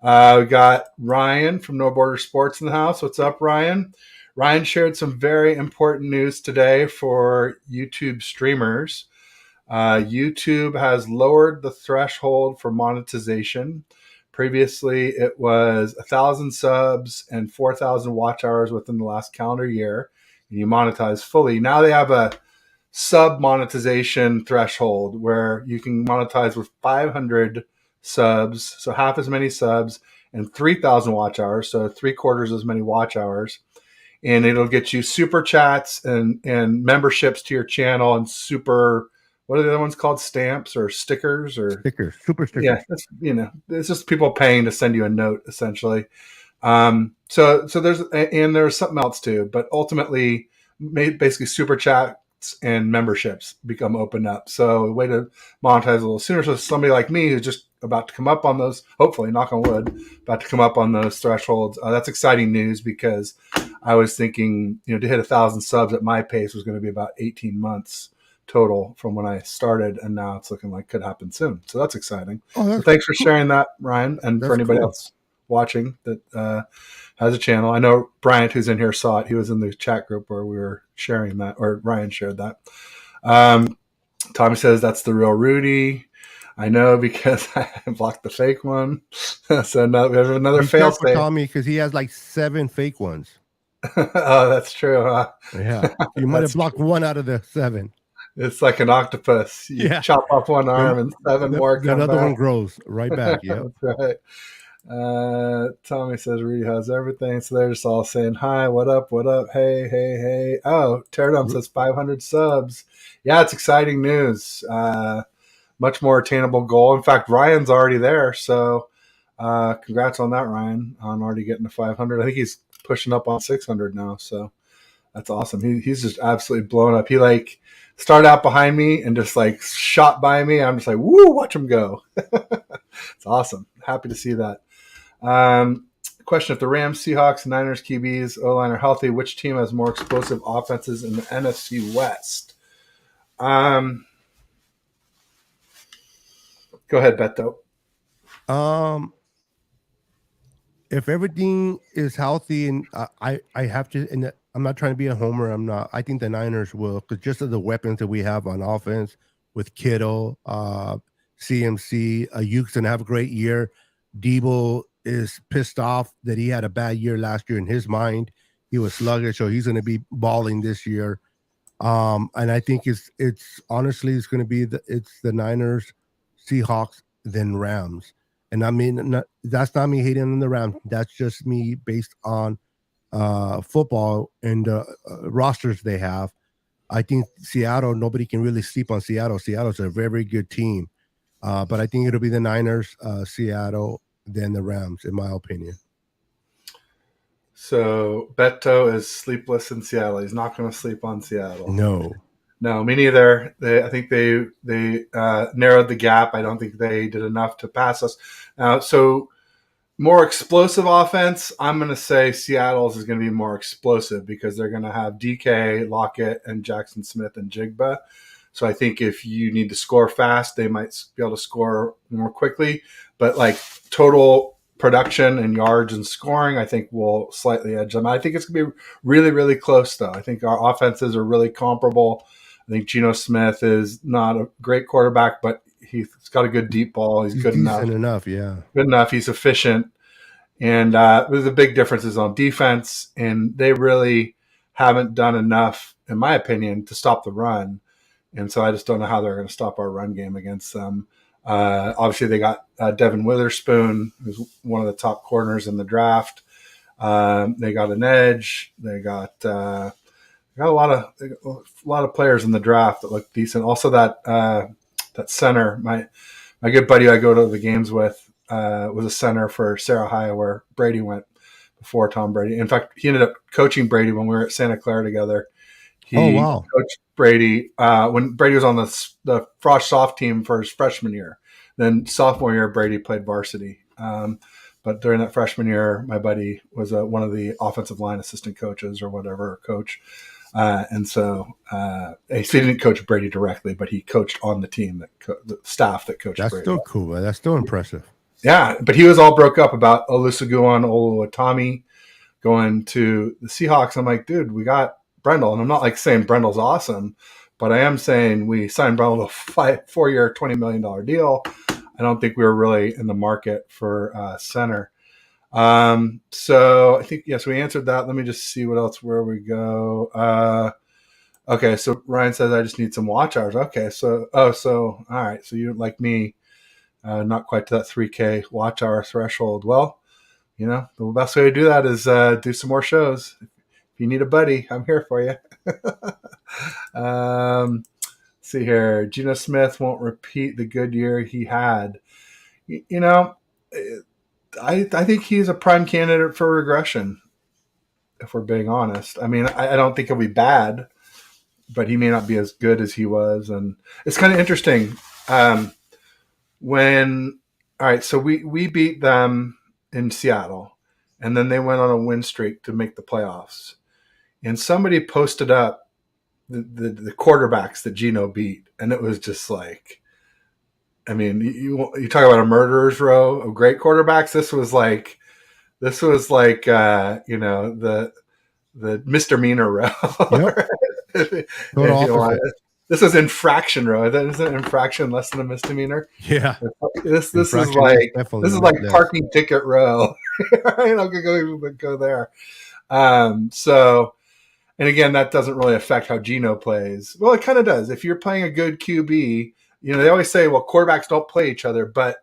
We got Ryan from No Border Sports in the house. What's up, Ryan? Ryan shared some very important news today for YouTube streamers. YouTube has lowered the threshold for monetization. Previously, it was 1,000 subs and 4,000 watch hours within the last calendar year, and you monetize fully. Now they have a sub monetization threshold where you can monetize with 500 subs, so half as many subs, and 3,000 watch hours, so three-quarters as many watch hours. And it'll get you super chats and memberships to your channel and super, what are the other ones called? Stamps or stickers or super stickers. Yeah, it's just people paying to send you a note essentially. So there's something else too, but ultimately, basically super chats and memberships become opened up. So a way to monetize a little sooner. So somebody like me who's just about to come up on those, hopefully, knock on wood, about to come up on those thresholds. That's exciting news because I was thinking, to hit 1,000 subs at my pace was going to be about 18 months total from when I started, and now it's looking like could happen soon. So that's exciting. So thanks for sharing that, Ryan, and for anybody else watching that has a channel. I know Bryant, who's in here, saw it. He was in the chat group where we were sharing that, or Ryan shared that. Tommy says that's the real Rudy. I know because I blocked the fake one. So now we have another fail state. Tommy, because he has like 7 fake ones. Oh, that's true, huh? Yeah, you might have blocked one out of the 7. It's like an octopus. You chop off one arm and 7 more come another back. one grows right back. Yeah, that's right. Tommy says Rudy has everything. So they're just all saying hi, what up, hey. Oh, Teardom says 500 subs. Yeah, it's exciting news. Much more attainable goal. In fact, Ryan's already there. So congrats on that, Ryan, on already getting to 500. I think he's pushing up on 600 now. So that's awesome. He's just absolutely blown up. He started out behind me and just shot by me. I'm just like, woo, watch him go. It's awesome. Happy to see that. Question: if the Rams, Seahawks, Niners, QBs, O-line are healthy, which team has more explosive offenses in the NFC West? Go ahead, Beto. If everything is healthy, and I have to, and I'm not trying to be a homer. I'm not. I think the Niners will, because just of the weapons that we have on offense with Kittle, CMC, Ayuk's gonna have a great year. Debo is pissed off that he had a bad year last year in his mind. He was sluggish, so he's gonna be balling this year. And I think it's honestly it's gonna be the Niners, Seahawks, then Rams. And I mean, that's not me hating on the Rams. That's just me based on football and rosters they have. I think Seattle, nobody can really sleep on Seattle. Seattle's a very, very good team. But I think it'll be the Niners, Seattle, then the Rams, in my opinion. So Beto is sleepless in Seattle. He's not going to sleep on Seattle. No, me neither. I think they narrowed the gap. I don't think they did enough to pass us. So more explosive offense, I'm going to say Seattle's is going to be more explosive because they're going to have DK, Lockett, and Jackson Smith and Jigba. So I think if you need to score fast, they might be able to score more quickly. But total production and yards and scoring, I think will slightly edge them. I think it's going to be really, really close, though. I think our offenses are really comparable. I think Geno Smith is not a great quarterback, but he's got a good deep ball. He's good enough. Yeah. Good enough. He's efficient. And the big difference is on defense, and they really haven't done enough, in my opinion, to stop the run. And so I just don't know how they're going to stop our run game against them. Obviously, they got Devin Witherspoon, who's one of the top corners in the draft. They got an edge. They got a lot of players in the draft that look decent. Also, that center, my good buddy I go to the games with, was a center for Sarah High, where Brady went before Tom Brady. In fact, he ended up coaching Brady when we were at Santa Clara together. He coached Brady when Brady was on the Frost Soft team for his freshman year. Then sophomore year, Brady played varsity. But during that freshman year, my buddy was one of the offensive line assistant coaches or whatever coach. And so he didn't coach Brady directly, but he coached on the team the staff that coached That's Brady. still cool, man. That's still impressive. Yeah, but he was all broke up about Olusegun Oluwatimi going to the Seahawks. I'm like, dude, we got Brendel, and I'm not like saying Brendel's awesome, but I am saying we signed Brendel to a 4-year, $20 million deal. I don't think we were really in the market for center. So I think, yes, we answered that. Let me just see what else, where we go. Okay. So Ryan says, I just need some watch hours. Okay. So all right. So you, like me, not quite to that 3K watch hour threshold. Well, the best way to do that is do some more shows. If you need a buddy, I'm here for you. See here. Geno Smith won't repeat the good year he had. I think he's a prime candidate for regression, if we're being honest. I mean, I don't think he'll be bad, but he may not be as good as he was. And it's kind of interesting. All right, so we beat them in Seattle, and then they went on a win streak to make the playoffs. And somebody posted up the quarterbacks that Geno beat, and it was just like, I mean, you talk about a murderer's row of great quarterbacks. This was like the misdemeanor row. Yep. This is infraction row. Isn't infraction less than a misdemeanor? Yeah. This is like parking ticket row. I'm gonna go there. So, and again, that doesn't really affect how Geno plays. Well, it kind of does. If you're playing a good QB, they always say, well, quarterbacks don't play each other, but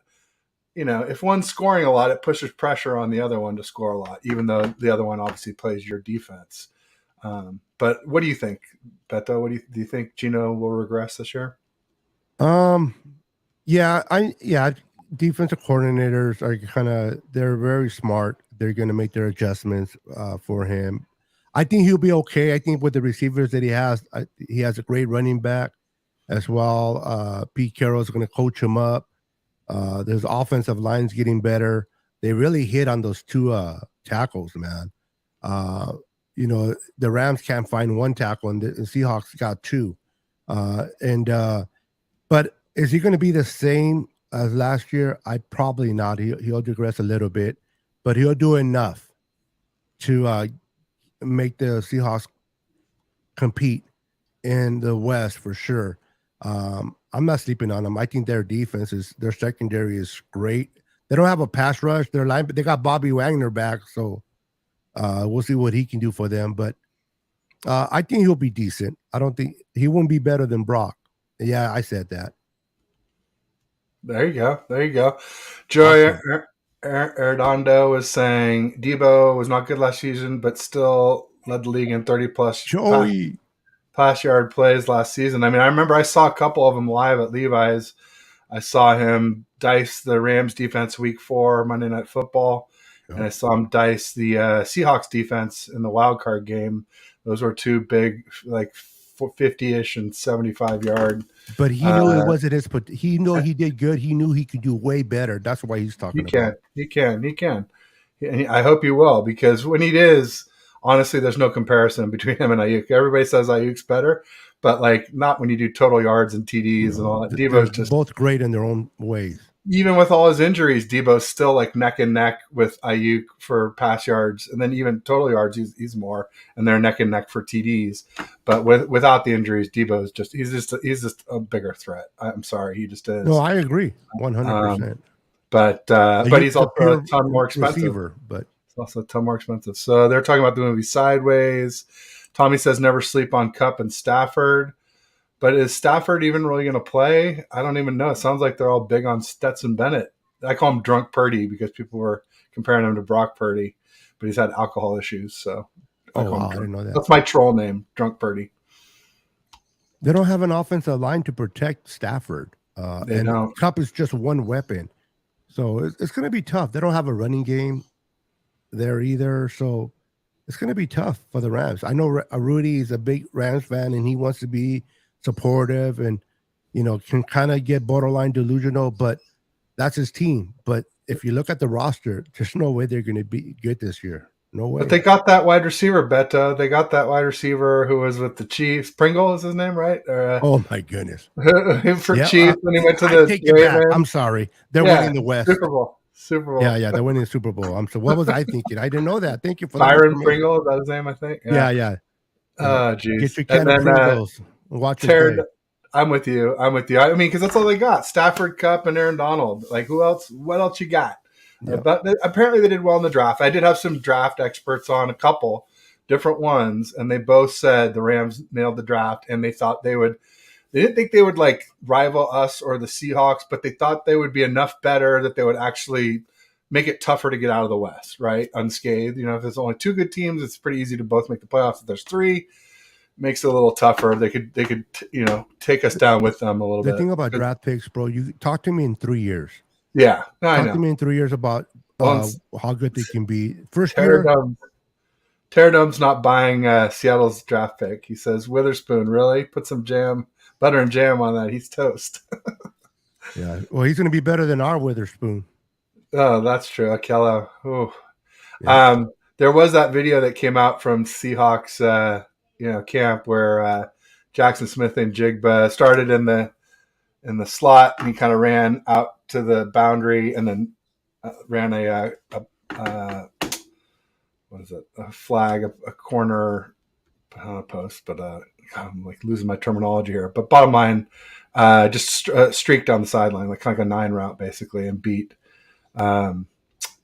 if one's scoring a lot, it pushes pressure on the other one to score a lot, even though the other one obviously plays your defense. But what do you think, Beto? Do you think Geno will regress this year? Defensive coordinators are they're very smart. They're going to make their adjustments for him. I think he'll be okay. I think with the receivers that he has a great running back as well. Pete Carroll's going to coach him up. There's offensive lines getting better. They really hit on those two tackles, man. The Rams can't find one tackle, and the Seahawks got two. But is he going to be the same as last year? Probably not. He'll digress a little bit, but he'll do enough to make the Seahawks compete in the West for sure. I'm not sleeping on them. I think their secondary is great. They don't have a pass rush. They got Bobby Wagner back, so we'll see what he can do for them. But I think he'll be decent. I don't think he won't be better than Brock. Yeah, I said that. There you go. Joey Arredondo was saying Debo was not good last season, but still led the league in 30-plus pass yard plays last season. I mean, I remember I saw a couple of them live at Levi's. I saw him dice the Rams defense week 4 Monday Night Football, and I saw him dice the Seahawks defense in the wild card game. Those were two big, like 50-ish and 75-yard. But he knew it wasn't his. But he knew he did good. He knew he could do way better. That's why he's talking about. He can. And I hope he will, because when he is, honestly, there's no comparison between him and Ayuk. Everybody says Ayuk's better, but not when you do total yards and TDs and all that. Debo's just both great in their own ways. Even with all his injuries, Debo's still like neck and neck with Ayuk for pass yards, and then even total yards, he's more, and they're neck and neck for TDs. But without the injuries, Debo's he's just a bigger threat. I'm sorry, he just is. No, I agree, 100%. But he's also a ton more expensive. But it's also a ton more expensive. So they're talking about the movie Sideways. Tommy says never sleep on Kupp and Stafford. But is Stafford even really going to play? I don't even know. It sounds like they're all big on Stetson Bennett. I call him Drunk Purdy because people were comparing him to Brock Purdy, but he's had alcohol issues. So I didn't know that. That's my troll name, Drunk Purdy. They don't have an offensive line to protect Stafford. And Kupp is just one weapon. So it's going to be tough. They don't have a running game there either. So it's going to be tough for the Rams. I know Rudy is a big Rams fan, and he wants to be supportive and can kind of get borderline delusional, but that's his team. But if you look at the roster, there's no way they're going to be good this year. No But way. they got that wide receiver, Beto. They got that wide receiver who was with the Chiefs. Pringle is his name, right? Or, Oh my goodness. for Yeah, Chiefs when he went to I the take it back. I'm Ravens. sorry. They're Yeah, winning the Super West. Bowl. Super Yeah, Bowl. yeah, they're winning the Super Bowl. I'm so. What was I thinking? I didn't know that. Thank you for that Byron information. Pringle, is that his name, I think? Yeah. Yeah, yeah, yeah. Oh, Get geez. your And can of then Pringles and watch them Terry, play. I'm with you. I'm with you. I mean, because that's all they got: Stafford, Cup, and Aaron Donald. Like, who else? What else you got? Yeah, But apparently, they did well in the draft. I did have some draft experts on, a couple different ones, and they both said the Rams nailed the draft, and they thought they would. They didn't think they would like rival us or the Seahawks, but they thought they would be enough better that they would actually make it tougher to get out of the West, right? Unscathed. If there's only two good teams, it's pretty easy to both make the playoffs. If there's three, makes it a little tougher. They could take us down with them a little the bit. thing about draft picks, bro, you talk to me in 3 years. Yeah, I Talk to know. me in 3 years about Once how good they can be. First year, Terradome's not buying Seattle's draft pick. He says Witherspoon, really? Put some butter and jam on that. He's toast. yeah. Well, he's going to be better than our Witherspoon. Oh, that's true. Akello. Oh. Yeah. There was that video that came out from Seahawks, camp where Jackson Smith and Jigba started in the slot, and he kind of ran out to the boundary, and then ran what is it? A flag, a corner post. But I'm like losing my terminology here. But bottom line, just streaked down the sideline, like kind of a 9 route basically, and beat Devin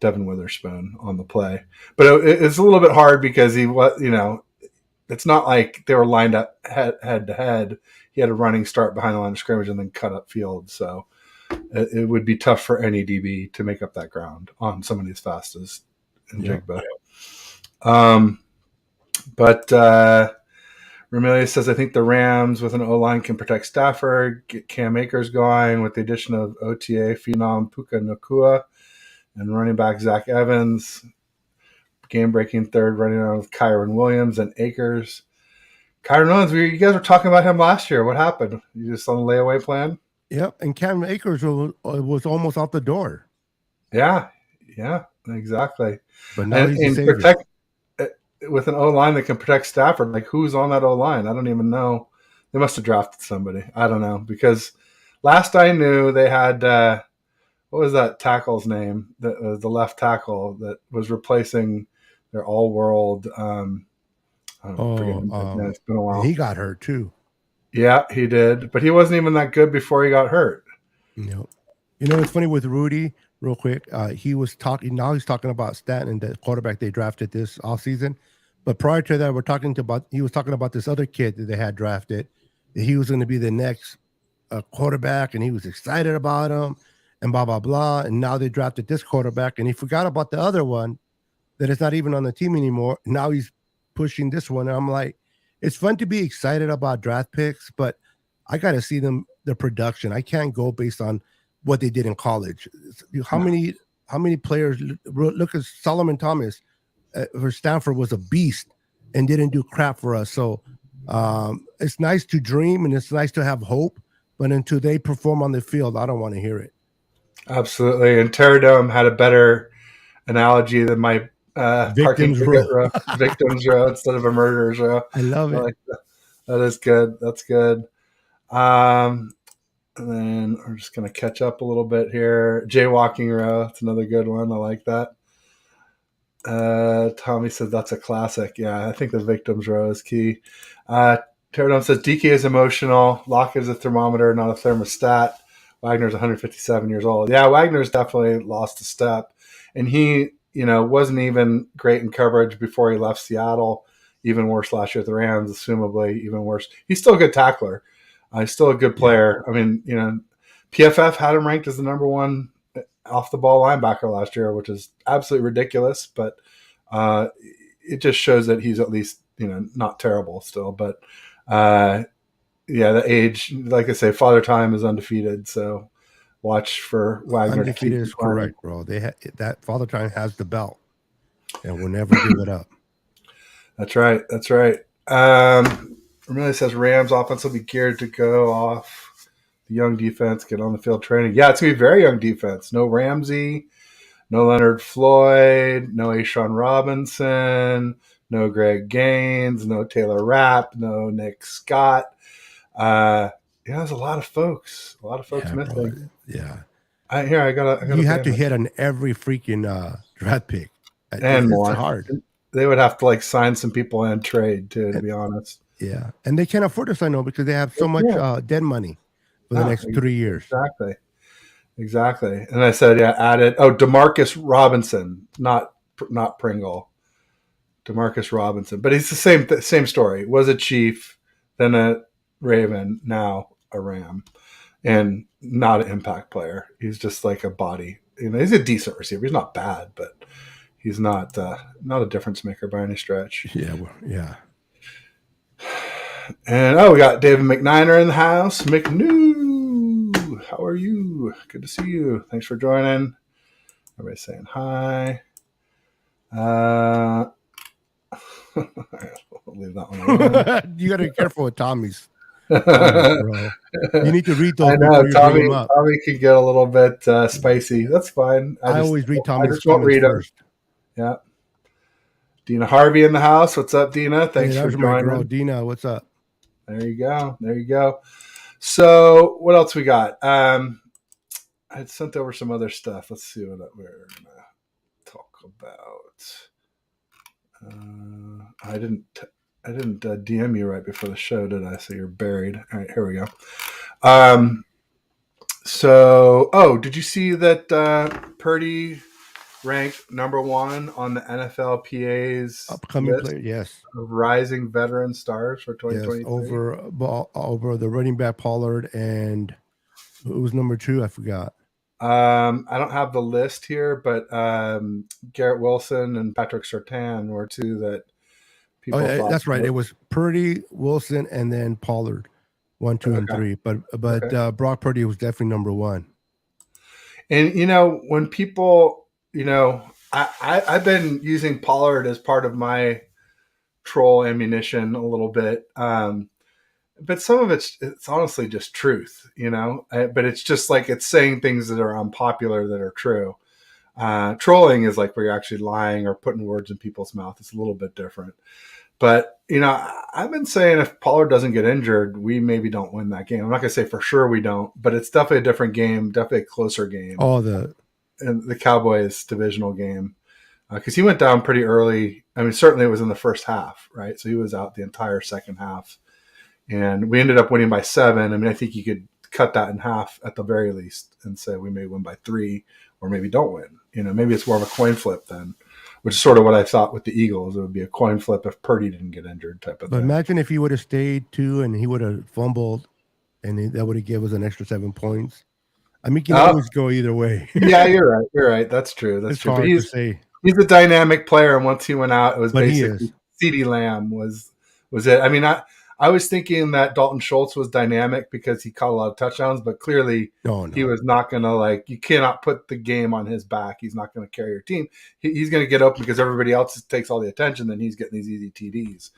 Witherspoon on the play. But it's a little bit hard because it's not like they were lined up head to head. He had a running start behind the line of scrimmage and then cut up field. So it would be tough for any DB to make up that ground on somebody as fast as Njigba. But Ramirez says, I think the Rams with an O-line can protect Stafford, get Cam Akers going with the addition of OTA phenom Puka Nacua and running back Zach Evans. Game-breaking third running on with Kyron Williams and Akers. Kyron Williams, you guys were talking about him last year. What happened? You just on the layaway plan? Yep, and Cam Akers was almost out the door. Yeah, exactly. But now he's a protect with an O-line that can protect Stafford. Like, who's on that O-line? I don't even know. They must have drafted somebody. I don't know, because last I knew they had what was that tackle's name? The left tackle that was replacing their all-world. It's been a while. He got hurt too. Yeah, he did, but he wasn't even that good before he got hurt. No. It's funny with Rudy, real quick. He was talking. Now he's talking about Stanton, the quarterback they drafted this offseason. But prior to that, he was talking about this other kid that they had drafted. That he was going to be the next quarterback, and he was excited about him, and blah blah blah. And now they drafted this quarterback, and he forgot about the other one that is not even on the team anymore. Now he's pushing this one, and I'm like, it's fun to be excited about draft picks, but I got to see the production. I can't go based on what they did in college. How many players look at Solomon Thomas for Stanford was a beast and didn't do crap for us. So it's nice to dream and it's nice to have hope, but until they perform on the field, I don't want to hear it. Absolutely. And Terradome had a better analogy than my victims row. Victims row instead of a murderer's row. I love it. Like that is good. That's good. And then we're just going to catch up a little bit here. Jaywalking row. It's another good one. I like that. Tommy said that's a classic. Yeah, I think the victims row is key. Terradome says DK is emotional. Locke is a thermometer, not a thermostat. Wagner's 157 years old. Yeah, Wagner's definitely lost a step. And he, wasn't even great in coverage before he left Seattle. Even worse last year at the Rams, assumably even worse. He's still a good tackler. He's still a good player. I mean, PFF had him ranked as the number one off-the-ball linebacker last year, which is absolutely ridiculous. But it just shows that he's at least, not terrible still. But, the age, like I say, Father Time is undefeated. So watch for Wagner. Undefeated is correct, bro. That Father Time has the belt and will never give it up. That's right. Really says Rams offense will be geared to go off the young defense, get on the field training. Yeah, it's going to be very young defense. No Ramsey, No Leonard Floyd, no Ashawn Robinson, no Greg Gaines, no Taylor Rapp, no Nick Scott. There's a lot of folks. A lot of folks missing. Bro, yeah. I got. You have to hit on every freaking draft pick, and more. It's hard. They would have to like sign some people and trade too, to be honest. Yeah, and they can't afford to sign them because they have so much dead money for the next 3 years. Exactly. And I said, added. Oh, Demarcus Robinson, not Pringle. Demarcus Robinson, but he's the same story. Was a Chief, then a Raven, now a Ram, and not an impact player. He's just like a body. He's a decent receiver. He's not bad, but he's not a difference maker by any stretch. Yeah, yeah. And we got David McNiner in the house. McNew, how are you? Good to see you. Thanks for joining. Everybody saying hi. I'll leave that one alone. You got to be careful with Tommy's. Bro. You need to read those. I know Tommy can get a little bit spicy. That's fine. I always read Tommy's. I just won't read first. Yeah. Dina Harvey in the house. What's up, Dina? Thanks for joining. Girl, Dina, what's up? There you go. So what else we got? I had sent over some other stuff. Let's see what we're gonna talk about. I didn't DM you right before the show, did I? So you're buried. All right, here we go. Did you see that Purdy ranked number 1 on the NFLPA's upcoming player? Yes, of rising veteran stars for 2023. Yes, over the running back Pollard, and who was number 2? I forgot. I don't have the list here, but Garrett Wilson and Patrick Surtain were 2 that people thought. That's right. It was Purdy, Wilson, and then Pollard, 1, 2, and 3. But Brock Purdy was definitely number 1. And when people, I've been using Pollard as part of my troll ammunition a little bit. But some of it's honestly just truth, but it's just like it's saying things that are unpopular that are true. Trolling is like where you're actually lying or putting words in people's mouth. It's a little bit different. But, I've been saying if Pollard doesn't get injured, we maybe don't win that game. I'm not going to say for sure we don't, but it's definitely a different game, definitely a closer game. And the Cowboys divisional game. Because he went down pretty early. I mean, certainly it was in the first half, right? So he was out the entire second half. And we ended up winning by 7. I mean, I think you could cut that in half at the very least and say we may win by 3 or maybe don't win. Maybe it's more of a coin flip then, which is sort of what I thought with the Eagles. It would be a coin flip if Purdy didn't get injured type of thing. But imagine if he would have stayed 2 and he would have fumbled and that would have given us an extra 7 points. I mean, you can always go either way. Yeah, you're right. That's true. That's true. But he's a dynamic player, and once he went out, it was basically CeeDee Lamb was it. I mean, I was thinking that Dalton Schultz was dynamic because he caught a lot of touchdowns, but clearly he was not going to you cannot put the game on his back. He's not going to carry your team. He's going to get open because everybody else takes all the attention. Then he's getting these easy TDs,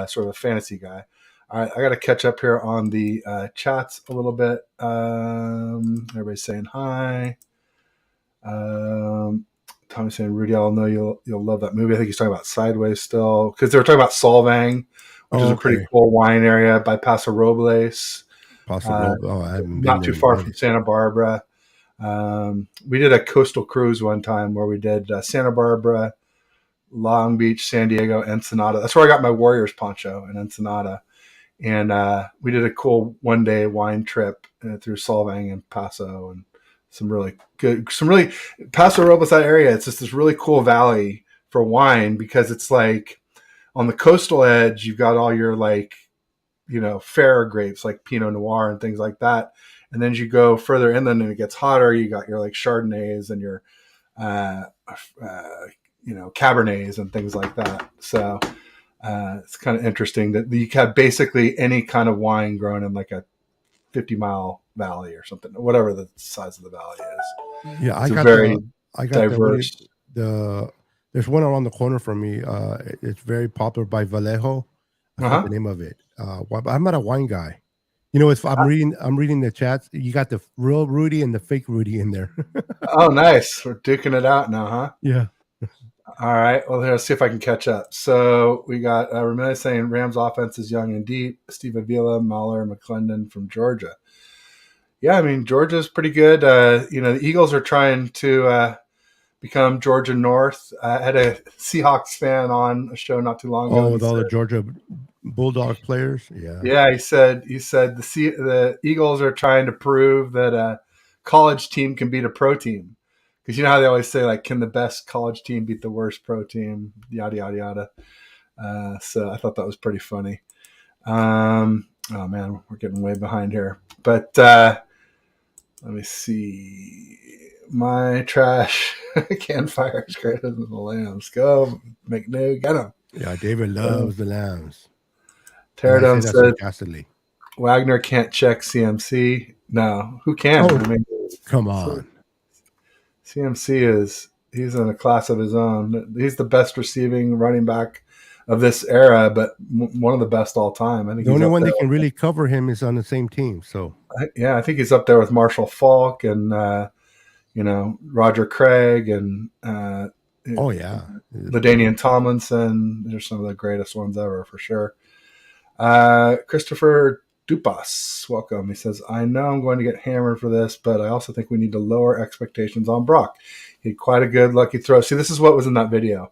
sort of a fantasy guy. All right, I got to catch up here on the chats a little bit. Everybody's saying hi. Tommy's saying, Rudy, I'll know you'll love that movie. I think he's talking about Sideways still because they were talking about Solvang, which is a pretty cool wine area by Paso Robles. I haven't been not too far from Santa Barbara. We did a coastal cruise one time where we did Santa Barbara, Long Beach, San Diego, Ensenada. That's where I got my Warriors poncho in Ensenada. And we did a cool one-day wine trip through Solvang and Paso, and Paso Robles, that area. It's just this really cool valley for wine because it's like on the coastal edge, you've got all your fair grapes like Pinot Noir and things like that. And then as you go further inland and it gets hotter, you got your Chardonnays and your Cabernets and things like that. So it's kind of interesting that you have basically any kind of wine grown in like a 50-mile valley or something, whatever the size of the valley is. Yeah, I got diverse. There's one around the corner from me. It's very popular by Vallejo. I forgot the name of it. I'm not a wine guy, You know, if I'm reading the chats, you got the real Rudy and the fake Rudy in there. Oh, nice. We're duking it out now, huh? Yeah. All right. Well, let's see if I can catch up. So we got Ramirez saying Rams offense is young and deep. Steve Avila, Mahler, McClendon from Georgia. Yeah, I mean, Georgia's pretty good. The Eagles are trying to become Georgia North. I had a Seahawks fan on a show not too long ago. Oh, with all the Georgia Bulldog players. Yeah. Yeah, he said the Eagles are trying to prove that a college team can beat a pro team. Because you know how they always say, like, can the best college team beat the worst pro team? Yada, yada, yada. So I thought that was pretty funny. Oh, man, we're getting way behind here. But let me see. My trash campfire is greater than the lambs. Go, McNew, get them. Yeah, David loves the lambs. Pterodome said Wagner can't check CMC. No, who can? Oh, I mean, come on. CMC he's in a class of his own. He's the best receiving running back of this era, but one of the best all time. I think the only one that can really cover him is on the same team. So I think he's up there with Marshall Faulk and Roger Craig and LaDainian Tomlinson. They're some of the greatest ones ever for sure. Christopher Dupas, welcome. He says, I know I'm going to get hammered for this, but I also think we need to lower expectations on Brock. He had quite a good lucky throw. See, this is what was in that video.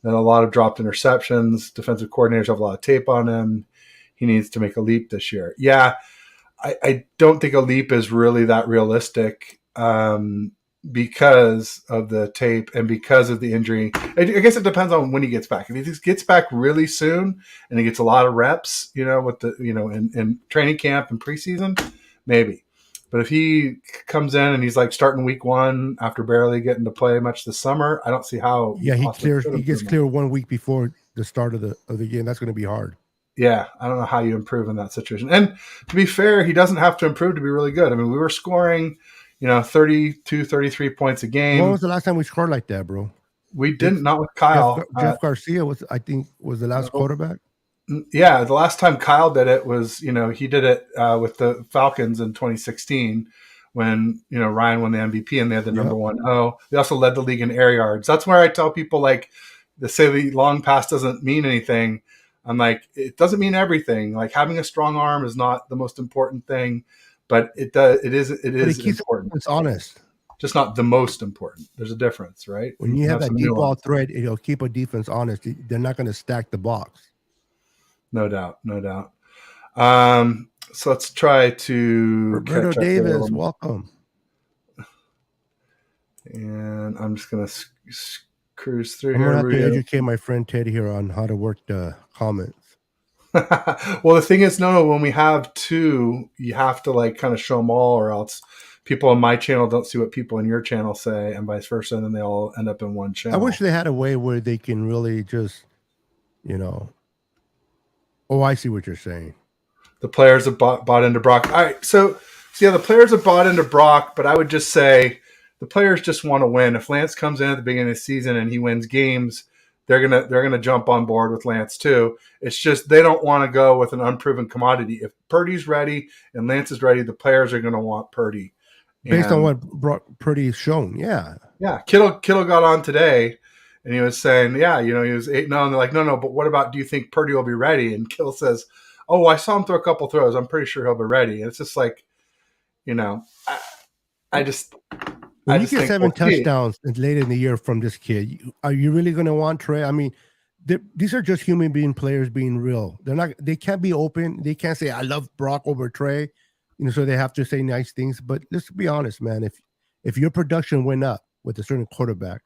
Then a lot of dropped interceptions. Defensive coordinators have a lot of tape on him. He needs to make a leap this year. Yeah, I don't think a leap is really that realistic because of the tape and because of the injury. I guess it depends on when he gets back. If he gets back really soon and he gets a lot of reps, with the in training camp and preseason, maybe. But if he comes in and he's like starting week 1 after barely getting to play much this summer, I don't see how. Yeah, he gets clear 1 week before the start of the game. That's going to be hard. Yeah, I don't know how you improve in that situation. And to be fair, he doesn't have to improve to be really good. I mean, we were scoring 32, 33 points a game. When was the last time we scored like that, bro? We didn't, not with Kyle. Jeff Garcia was the last quarterback. Yeah, the last time Kyle did it was, he did it with the Falcons in 2016 when, Ryan won the MVP and they had the number 1. They also led the league in air yards. That's where I tell people, like, they say the long pass doesn't mean anything. I'm like, it doesn't mean everything. Like, having a strong arm is not the most important thing. But it does. It is important. It's honest. Just not the most important. There's a difference, right? When you have that deep ball threat, it'll keep a defense honest. They're not going to stack the box. No doubt. So let's try to Roberto Davis, welcome. And I'm just going to cruise through I'm here. going to have to educate my friend Ted here on how to work the comments. Well, the thing is, no, when we have 2, you have to like kind of show them all, or else people on my channel don't see what people in your channel say, and vice versa, and then they all end up in one channel. I wish they had a way where they can really just, Oh, I see what you're saying. The players have bought into Brock. All right, so yeah, the players have bought into Brock, but I would just say the players just want to win. If Lance comes in at the beginning of the season and he wins games, they're gonna jump on board with Lance too. It's just they don't want to go with an unproven commodity. If Purdy's ready and Lance is ready, the players are gonna want Purdy. Based on what Purdy's shown, yeah. Kittle got on today, and he was saying, he was 8-0, and they're like, no, but what about? Do you think Purdy will be ready? And Kittle says, oh, I saw him throw a couple throws. I'm pretty sure he'll be ready. And it's just like, I just. When you get 7 touchdowns late in the year from this kid, are you really going to want Trey? I mean, these are just human being players being real. They can't be open. They can't say, I love Brock over Trey, so they have to say nice things. But let's be honest, man. If your production went up with a certain quarterback,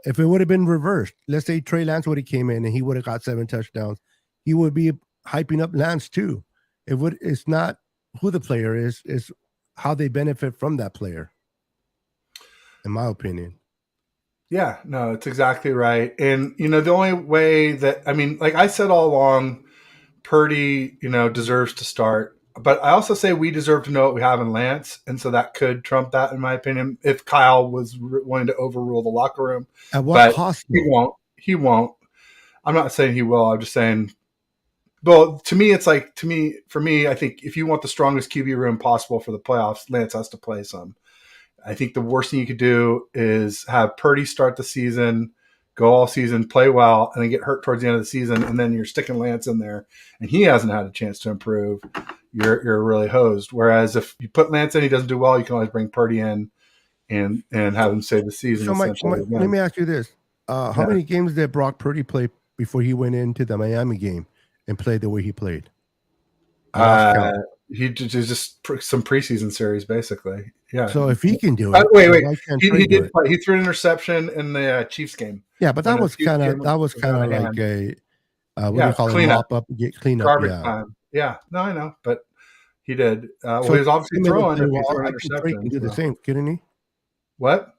if it would have been reversed, let's say Trey Lance would have came in and he would have got 7 touchdowns, he would be hyping up Lance too. It's not who the player is, it's how they benefit from that player. In my opinion. Yeah, no, it's exactly right. And, the only way that, like I said all along, Purdy, deserves to start. But I also say we deserve to know what we have in Lance. And so that could trump that, in my opinion, if Kyle was wanting to overrule the locker room. At what cost? He won't. I'm not saying he will. I'm just saying well, to me, it's like for me, I think if you want the strongest QB room possible for the playoffs, Lance has to play some. I think the worst thing you could do is have Purdy start the season, go all season, play well, and then get hurt towards the end of the season, and then you're sticking Lance in there, and he hasn't had a chance to improve. You're really hosed. Whereas if you put Lance in, he doesn't do well, you can always bring Purdy in and have him save the season So, essentially let again. me ask you this: how many games did Brock Purdy play before he went into the Miami game and played the way he played? I lost count. He just some preseason series, basically. Yeah. So if he can do it, wait. why can't Trey He do did it? play. He threw an interception in the Chiefs game. Yeah, but that was kind of out of like hand. a what do you call it? Cleanup. Mop up, get clean up. Garbage Yeah. time. Yeah. No, I know, but he did. Well, So he was obviously throwing if he well, threw an I think Trey can interception. do the same, couldn't he? What?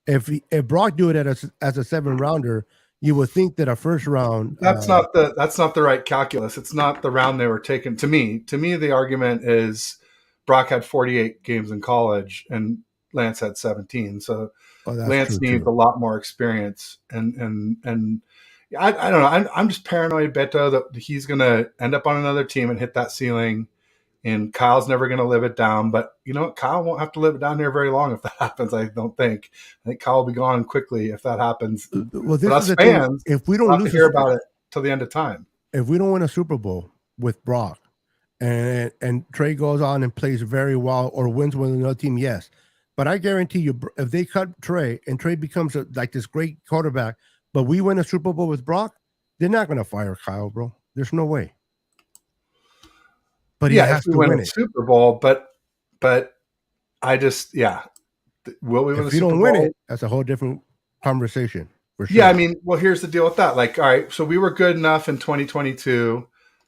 If Brock do it as a 7-rounder, you would think that a first round. That's not the right calculus. It's not the round they were taking. To me, the argument is Brock had 48 games in college and Lance had 17. So Lance needs a lot more experience. And I don't know. I'm just paranoid, Beto, that he's going to end up on another team and hit that ceiling. And Kyle's never going to live it down. But you know what? Kyle won't have to live it down there very long if that happens, I don't think. I think Kyle will be gone quickly if that happens. Well, this but is us fans, if we don't we'll have to hear about it till the end of time. If we don't win a Super Bowl with Brock and Trey goes on and plays very well or wins with another team, yes. But I guarantee you, if they cut Trey and Trey becomes like this great quarterback, but we win a Super Bowl with Brock, they're not going to fire Kyle, bro. There's no way. But he has to win a Super Bowl. But I just will we win the Super Bowl? If you don't win it, that's a whole different conversation. For sure. Yeah, I mean, well, here's the deal with that. Like, all right, so we were good enough in 2022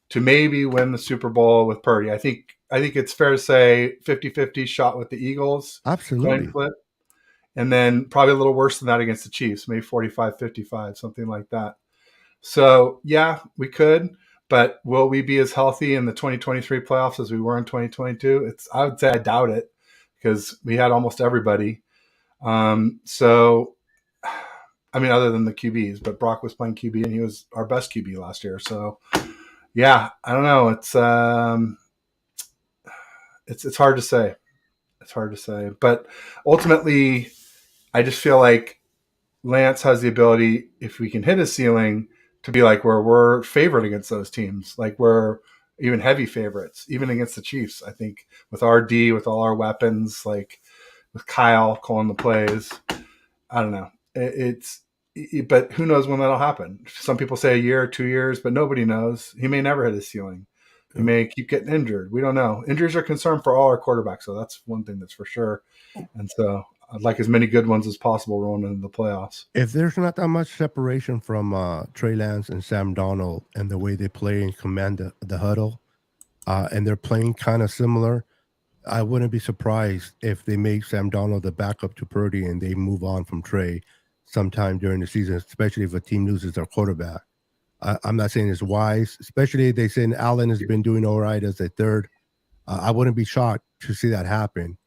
to maybe win the Super Bowl with Purdy. I think it's fair to say 50-50 shot with the Eagles. Absolutely. Flip, and then probably a little worse than that against the Chiefs, maybe 45-55, something like that. So, yeah, we could. But will we be as healthy in the 2023 playoffs as we were in 2022? I would say I doubt it because we had almost everybody. So, I mean, other than the QBs, but Brock was playing QB and he was our best QB last year. So, yeah, I don't know. It's hard to say. It's hard to say. But ultimately, I just feel like Lance has the ability, if we can hit his ceiling, to be like where we're favored against those teams. Like we're even heavy favorites, even against the Chiefs. I think with our D, with all our weapons, like with Kyle calling the plays. I don't know. But who knows when that'll happen? Some people say a year or 2 years, but nobody knows. He may never hit his ceiling. He may keep getting injured. We don't know. Injuries are a concern for all our quarterbacks, so that's one thing that's for sure. And so I'd like as many good ones as possible rolling into the playoffs. If there's not that much separation from Trey Lance and Sam Darnold and the way they play and command the huddle, and they're playing kind of similar, I wouldn't be surprised if they make Sam Darnold the backup to Purdy and they move on from Trey sometime during the season, especially if a team loses their quarterback. I'm not saying it's wise, especially they saying Allen has been doing all right as a third. I wouldn't be shocked to see that happen.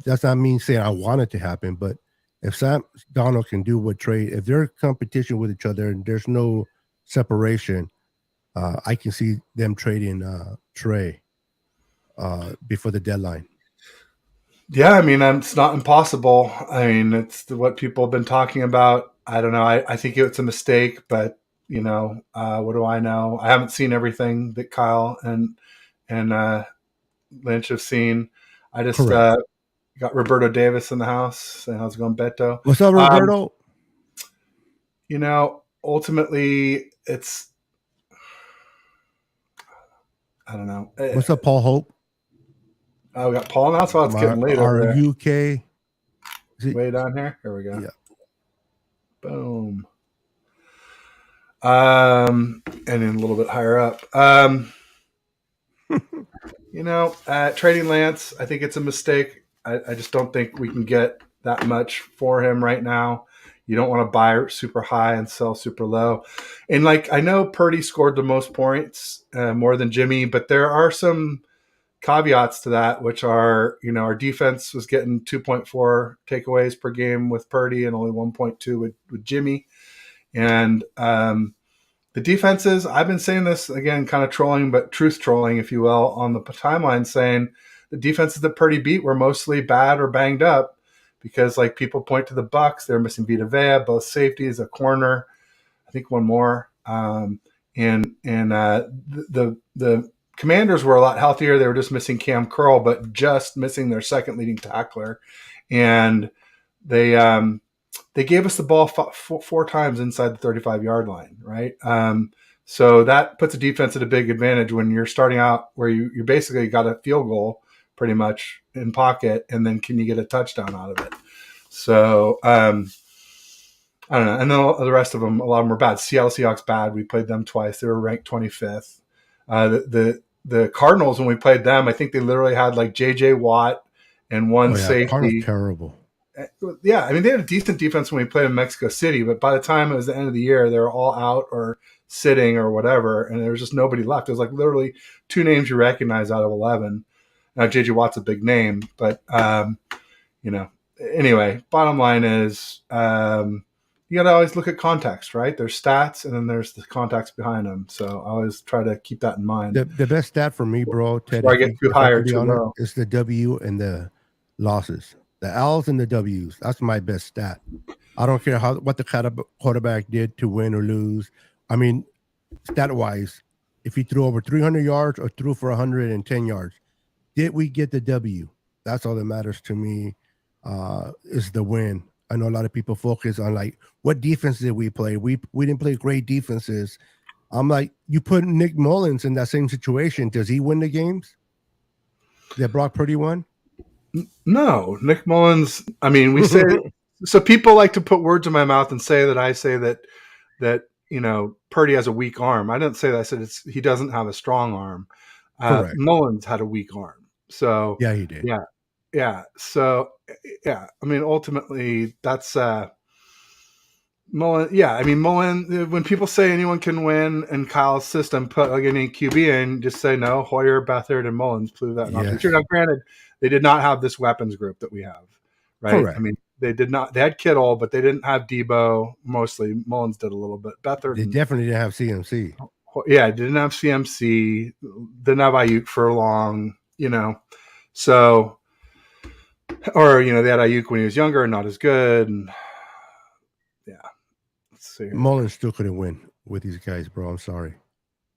That's not me saying I want it to happen, but if Sam Darnold can do what Trey, if they're competition with each other and there's no separation, I can see them trading Trey before the deadline. Yeah, I mean, it's not impossible. I mean, it's what people have been talking about. I don't know. I think it's a mistake, but you know, what do I know? I haven't seen everything that Kyle and Lynch have seen. I just got Roberto Davis in the house. And how's it going, Beto? What's up, Roberto? You know, ultimately, it's I don't know. What's up, Paul Hope? Oh, we got Paul now. So it's getting late over there. UK. Way down here. Here we go. Yeah. Boom. And then a little bit higher up. You know, trading Lance, I think it's a mistake. I just don't think we can get that much for him right now. You don't want to buy super high and sell super low. And like, I know Purdy scored the most points, more than Jimmy, but there are some caveats to that, which are, you know, our defense was getting 2.4 takeaways per game with Purdy and only 1.2 with Jimmy. And The defenses, I've been saying this again, kind of trolling, but truth trolling, if you will, on the timeline, saying the defenses that Purdy beat were mostly bad or banged up because, like, people point to the Bucks, they're missing Vita Vea, both safeties, a corner, I think one more, and the Commanders were a lot healthier. They were just missing Cam Curl, but just missing their second leading tackler, and they gave us the ball four times inside the 35-yard line, right? So that puts a defense at a big advantage when you're starting out where you basically got a field goal pretty much in pocket, and then can you get a touchdown out of it? So I don't know. And then the rest of them, a lot of them were bad. Seattle Seahawks bad. We played them twice. They were ranked 25th. The Cardinals, when we played them, I think they literally had like J.J. Watt and one safety. Cardinals terrible. Yeah, I mean, they had a decent defense when we played in Mexico City, but by the time it was the end of the year, they were all out or sitting or whatever, and there was just nobody left. It was like literally 2 names you recognize out of 11. Now, J.J. Watt's a big name, but, anyway, bottom line is you got to always look at context, right? There's stats, and then there's the context behind them. So I always try to keep that in mind. The best stat for me, bro, Ted, before I get too high or too low, is the W and the losses. The L's and the W's. That's my best stat. I don't care what the quarterback did to win or lose. I mean, stat-wise, if he threw over 300 yards or threw for 110 yards, did we get the W? That's all that matters to me, is the win. I know a lot of people focus on, like, what defense did we play? We didn't play great defenses. I'm like, you put Nick Mullins in that same situation. Does he win the games that Brock Purdy won? No, Nick Mullins. I mean, we say so. People like to put words in my mouth and say that I say that Purdy has a weak arm. I didn't say that. I said he doesn't have a strong arm. Mullins had a weak arm. So yeah, he did. Yeah. So yeah, I mean, ultimately, that's Mullen. Yeah, I mean, Mullen. When people say anyone can win in Kyle's system, put like any QB in, just say no. Hoyer, Beathard, and Mullins proved that not to be true. Now, granted, they did not have this weapons group that we have, right? Correct. I mean, they did not. They had Kittle, but they didn't have Debo. Mostly, Mullins did a little bit. Beathard. They definitely didn't have CMC. Yeah, didn't have CMC. Didn't have Ayuk for long. So, or they had Ayuk when he was younger and not as good. And yeah, let's see. Mullins still couldn't win with these guys, bro. I'm sorry.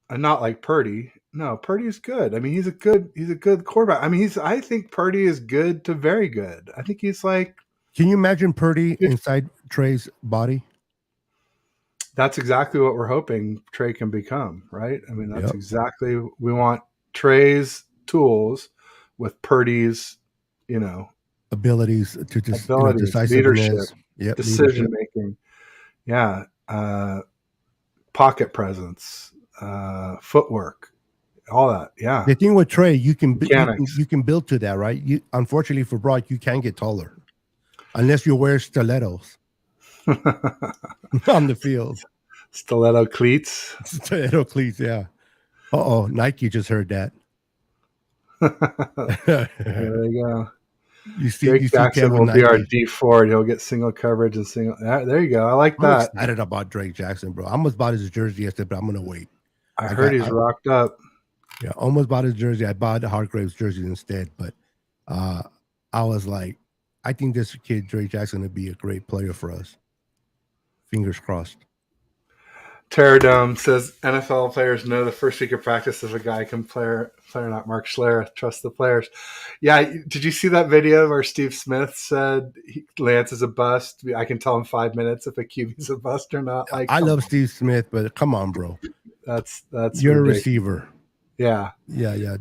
And not like Purdy. No, Purdy's good. I mean, he's a good quarterback. I mean, I think Purdy is good to very good. I think he's like. Can you imagine Purdy inside Trey's body? That's exactly what we're hoping Trey can become, right? I mean, that's exactly, we want Trey's tools with Purdy's, abilities to just leadership, decision making, pocket presence, footwork, all that. Yeah. The thing with Trey, you can build to that, right? Unfortunately for Brock, you can't get taller unless you wear stilettos on the field. Stiletto cleats. Yeah. Nike just heard that. There you go. You Jackson will be our D4. He'll get single coverage and single. There you go. I like that. I'm excited about Drake Jackson, bro. I almost bought his jersey yesterday, but I'm gonna wait. I heard he's rocked up. Yeah, almost bought his jersey. I bought the Hargraves jersey instead, but I was like, I think this kid Drake Jackson would be a great player for us. Fingers crossed. Terradome says NFL players know the first week of practice if a guy can play or not. Mark Schler, trust the players. Yeah, did you see that video where Steve Smith said Lance is a bust? I can tell in 5 minutes if a QB's a bust or not. Like, I love Steve Smith, but come on, bro. That's you're ridiculous. A receiver. Yeah.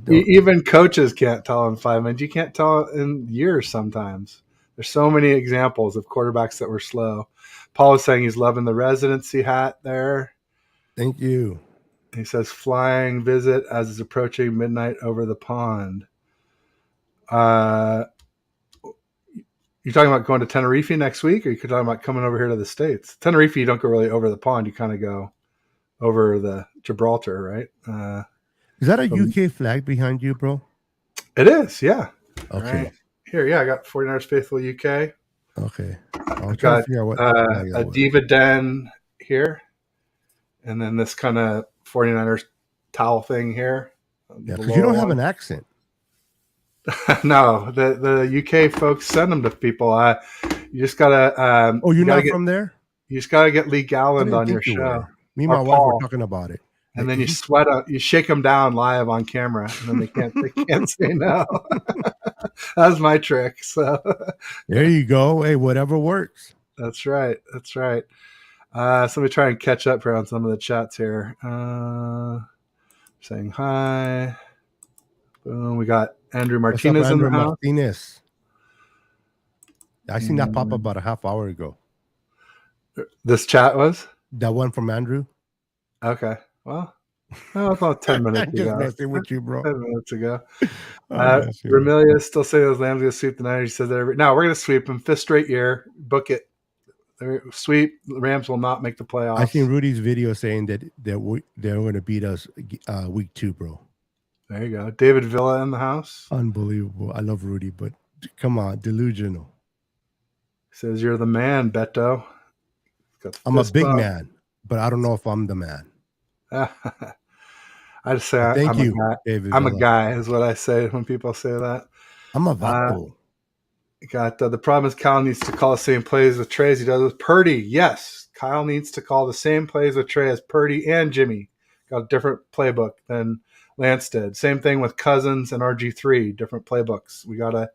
Even coaches can't tell in 5 minutes. You can't tell in years sometimes. There's so many examples of quarterbacks that were slow. Paul was saying he's loving the residency hat there. Thank you. He says flying visit as it's approaching midnight over the pond. You're talking about going to Tenerife next week, or you're talking about coming over here to the States? Tenerife, you don't go really over the pond. You kind of go over the Gibraltar, right? Is that a UK flag behind you, bro? It is, yeah. Okay. Right. Here, I got 49ers Faithful UK. Okay. I've got a Diva Den here. and then this kind of 49ers towel thing here. Yeah, because you don't have an accent. No, the UK folks send them to people. You just gotta. You're not from there? You just gotta get Lee Galland on your show. Were. Me and my wife were talking about it. And then you shake them down live on camera, and then they can't say no. That's my trick. So there you go. Hey, whatever works. That's right. So let me try and catch up here on some of the chats here. Saying hi. Boom. We got Andrew Martinez in the house. Martinez. I seen that pop up about a half hour ago. This chat was? That one from Andrew? Okay. Well, about 10 minutes ago. Just messing with you, bro. 10 minutes ago. Ramelia still saying those Lambs going to sweep the Niners. He says that no, we're going to sweep them. 5th straight year. Book it. Sweep. The Rams will not make the playoffs. I seen Rudy's video saying that they're going to beat us week 2, bro. There you go. David Villa in the house. Unbelievable. I love Rudy, but come on, delusional. He says you're the man, Beto. I'm a big man, but I don't know if I'm the man. I just say Thank you, David. I'm a guy, is what I say when people say that. I'm a vato. The problem is Kyle needs to call the same plays with Trey as he does with Purdy. Yes, Kyle needs to call the same plays with Trey as Purdy and Jimmy. Got a different playbook than Lance did. Same thing with Cousins and RG3. Different playbooks. We gotta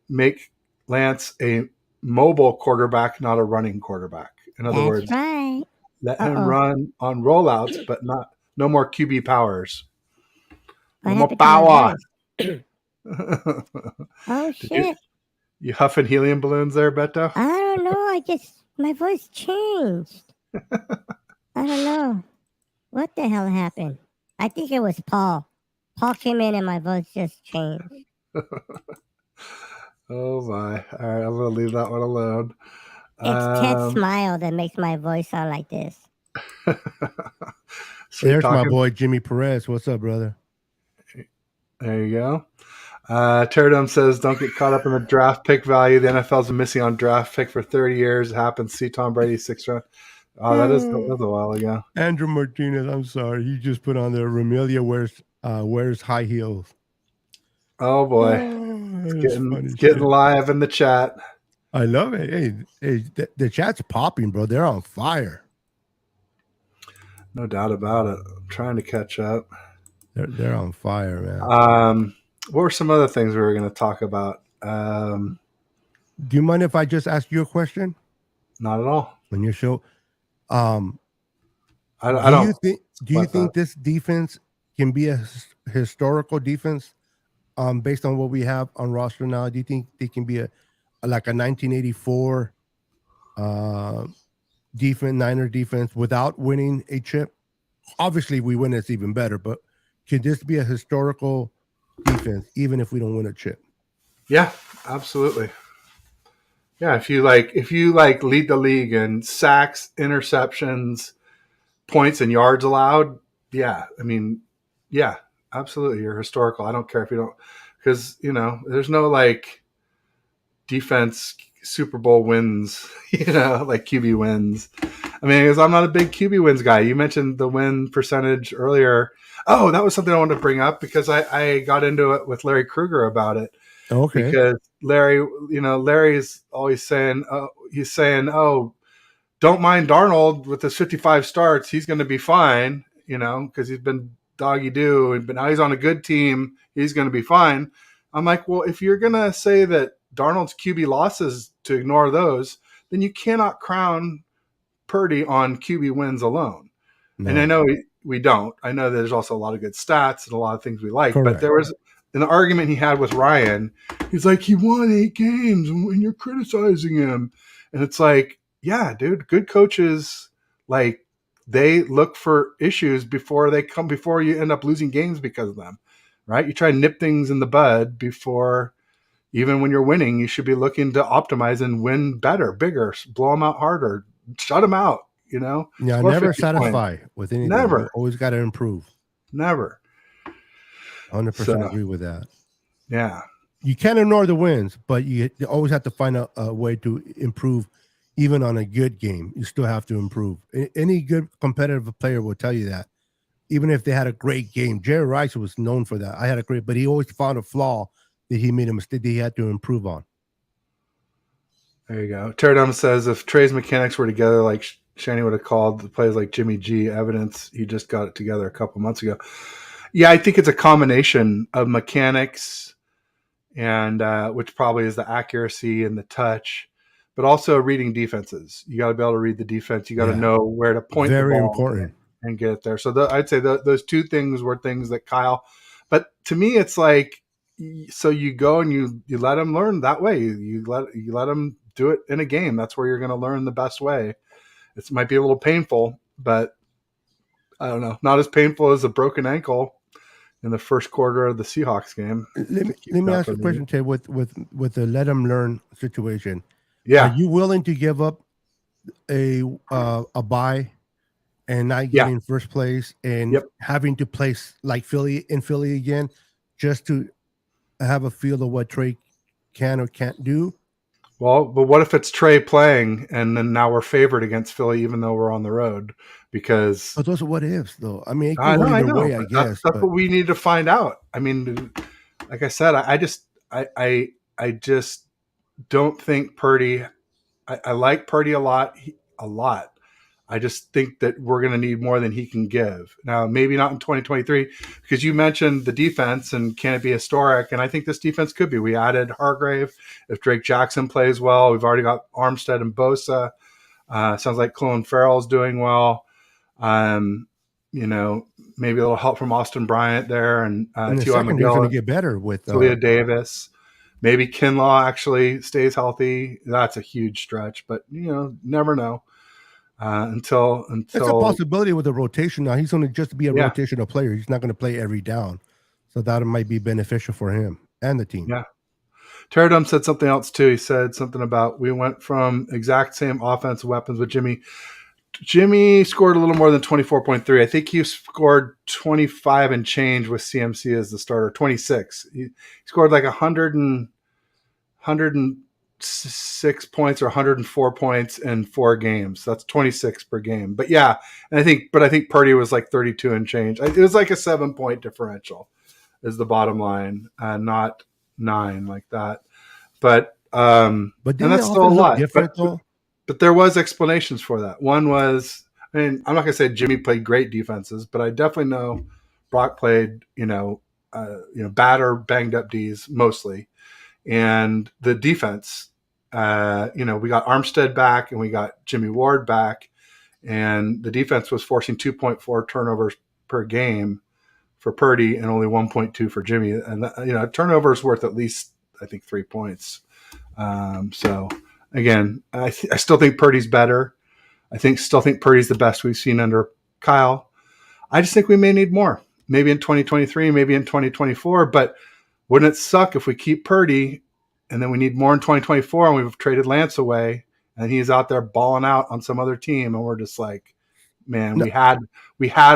make Lance a mobile quarterback, not a running quarterback. In other words, right. Let him run on rollouts, but no more QB powers. No more power. Oh shit! You huffing helium balloons there, Beto? I don't know. My voice changed. I don't know what the hell happened. I think it was Paul. Paul came in and my voice just changed. Oh my! All right, I'm gonna leave that one alone. It's Ted's smile that makes my voice sound like this. There's my boy Jimmy Perez. What's up, brother? There you go. Teradome says, don't get caught up in the draft pick value. The NFL's been missing on draft pick for 30 years. It happens. See Tom Brady 6th round. Oh, that was a while ago. Andrew Martinez, I'm sorry. He just put on there, Ramelia wears high heels. Oh, boy. It's getting live in the chat. I love it. Hey, the chat's popping, bro. They're on fire. No doubt about it. I'm trying to catch up. They're on fire, man. What were some other things we were going to talk about? Do you mind if I just ask you a question? Not at all. On your show, I don't. Do you think this defense can be a historical defense? Based on what we have on roster now, do you think they can be like a 1984 Niner defense without winning a chip? Obviously, if we win, it's even better. But could this be a historical defense, even if we don't win a chip? Yeah, absolutely. Yeah, if you lead the league in sacks, interceptions, points, and yards allowed, yeah, I mean, yeah, absolutely, you're historical. I don't care if you don't, because there's no defense Super Bowl wins, like QB wins. I mean, because I'm not a big QB wins guy. You mentioned the win percentage earlier. Oh, that was something I wanted to bring up because I got into it with Larry Krueger about it. Okay. Because Larry's always saying, don't mind Darnold with his 55 starts. He's going to be fine, because he's been doggy do, but now he's on a good team. He's going to be fine. I'm like, well, if you're going to say that Darnold's QB losses to ignore those, then you cannot crown Purdy on QB wins alone. No. And I know we don't. I know there's also a lot of good stats and a lot of things we like. Correct. But there was an argument he had with Ryan. He's like, he won 8 games and you're criticizing him. And it's like, yeah, dude, good coaches, they look for issues before you end up losing games because of them, right? You try to nip things in the bud before, even when you're winning, you should be looking to optimize and win better, bigger, blow them out harder, shut them out, Yeah, never satisfy with anything. Never. You always got to improve. Never. 100% agree with that. Yeah. You can't ignore the wins, but you always have to find a way to improve even on a good game, you still have to improve. Any good competitive player will tell you that. Even if they had a great game, Jerry Rice was known for that. I had a great, but he always found a flaw that he made a mistake that he had to improve on. There you go. Teradum says if Trey's mechanics were together, like Shanny would have called the plays like Jimmy G, evidence he just got it together a couple months ago. Yeah, I think it's a combination of mechanics and which probably is the accuracy and the touch, but also reading defenses. You got to be able to read the defense. You got to know where to point the ball. Very important. And get it there. So I'd say those two things were things that Kyle. But to me, it's like, so you go and you let him learn that way. You let him do it in a game. That's where you're going to learn the best way. It might be a little painful, but I don't know, not as painful as a broken ankle in the first quarter of the Seahawks game. Let me ask you a question, Ted. With the let him learn situation, yeah, are you willing to give up a bye and not getting first place and having to place like Philly again, just to have a feel of what Trey can or can't do? Well, but what if it's Trey playing and then now we're favored against Philly even though we're on the road? Because those are what ifs, though. I mean, it I can know, go either way, I guess. That's what we need to find out. I mean, like I said, I just don't think Purdy. I like Purdy a lot. I just think that we're going to need more than he can give. Now, maybe not in 2023, because you mentioned the defense and can it be historic? And I think this defense could be. We added Hargrave. If Drake Jackson plays well, we've already got Armstead and Bosa. Sounds like Clelin Ferrell's doing well. Maybe a little help from Austin Bryant there. And the second is going to get better with Talia Davis. Maybe Kinlaw actually stays healthy. That's a huge stretch, but, never know. Until it's a possibility with a rotation. Now he's going to just be a rotational player. He's not going to play every down, so that might be beneficial for him and the team. Yeah. Teradum said something else too. He said something about we went from exact same offensive weapons with Jimmy. Jimmy scored a little more than 24.3. I think he scored 25 and change with CMC as the starter. 26. He scored like 106 points or 104 points in 4 games. That's 26 per game. But yeah, and I think Purdy was like 32 and change. It was like a 7-point differential is the bottom line, not 9 like that. But and that's still a lot. But there was explanations for that. One was, I mean, I'm not going to say Jimmy played great defenses, but I definitely know Brock played, bad or banged up Ds mostly. And the defense, we got Armstead back and we got Jimmy Ward back, and the defense was forcing 2.4 turnovers per game for Purdy and only 1.2 for Jimmy. And, turnover is worth at least, I think, 3 points. So again, I still think Purdy's better. Still think Purdy's the best we've seen under Kyle. I just think we may need more, maybe in 2023, maybe in 2024, but wouldn't it suck if we keep Purdy and then we need more in 2024 and we've traded Lance away and he's out there balling out on some other team and we're just like, man, we had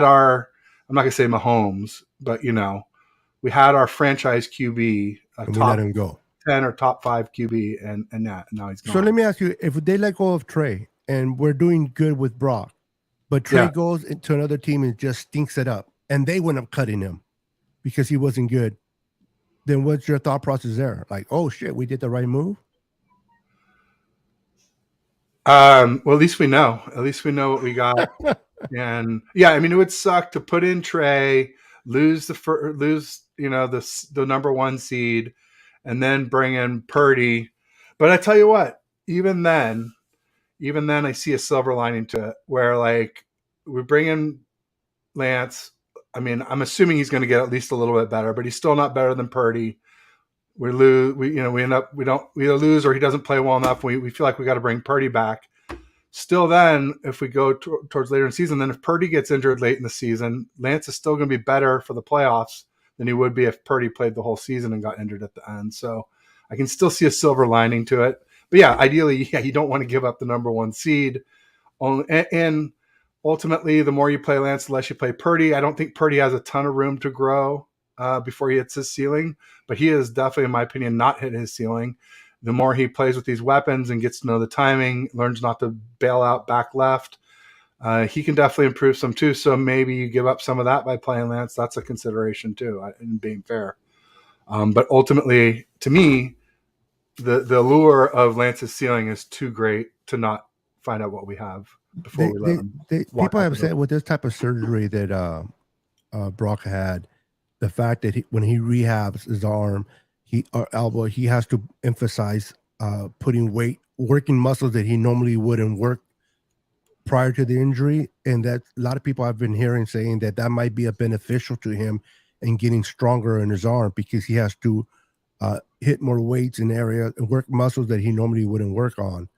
our, I'm not going to say Mahomes, but we had our franchise QB, and we let him go. 10 or top 5 QB and now he's gone. So let me ask you, if they let go of Trey and we're doing good with Brock, but Trey goes into another team and just stinks it up and they went up cutting him because he wasn't good, then what's your thought process there? Like, oh shit, we did the right move? Well, at least we know what we got. And yeah, I mean, it would suck to put in Trey, lose the number 1 seed, and then bring in Purdy. But I tell you what, even then I see a silver lining to it where like we bring in Lance. I mean, I'm assuming he's going to get at least a little bit better, but he's still not better than Purdy. We lose, we either lose or he doesn't play well enough. We feel like we got to bring Purdy back. Still, then if we go towards later in the season, then if Purdy gets injured late in the season, Lance is still going to be better for the playoffs than he would be if Purdy played the whole season and got injured at the end. So I can still see a silver lining to it. But yeah, ideally, you don't want to give up the number 1 seed. And ultimately, the more you play Lance, the less you play Purdy. I don't think Purdy has a ton of room to grow before he hits his ceiling, but he is definitely, in my opinion, not hit his ceiling. the more he plays with these weapons and gets to know the timing, learns not to bail out back left, he can definitely improve some too. So maybe you give up some of that by playing Lance. That's a consideration too, in being fair. But ultimately, to me, the allure of Lance's ceiling is too great to not find out what we have before we let him. People have said with this type of surgery that Brock had, the fact that when he rehabs his arm, elbow, he has to emphasize putting weight, working muscles that he normally wouldn't work prior to the injury, and that a lot of people I've been hearing saying that might be a beneficial to him in getting stronger in his arm, because he has to hit more weights in area and work muscles that he normally wouldn't work on.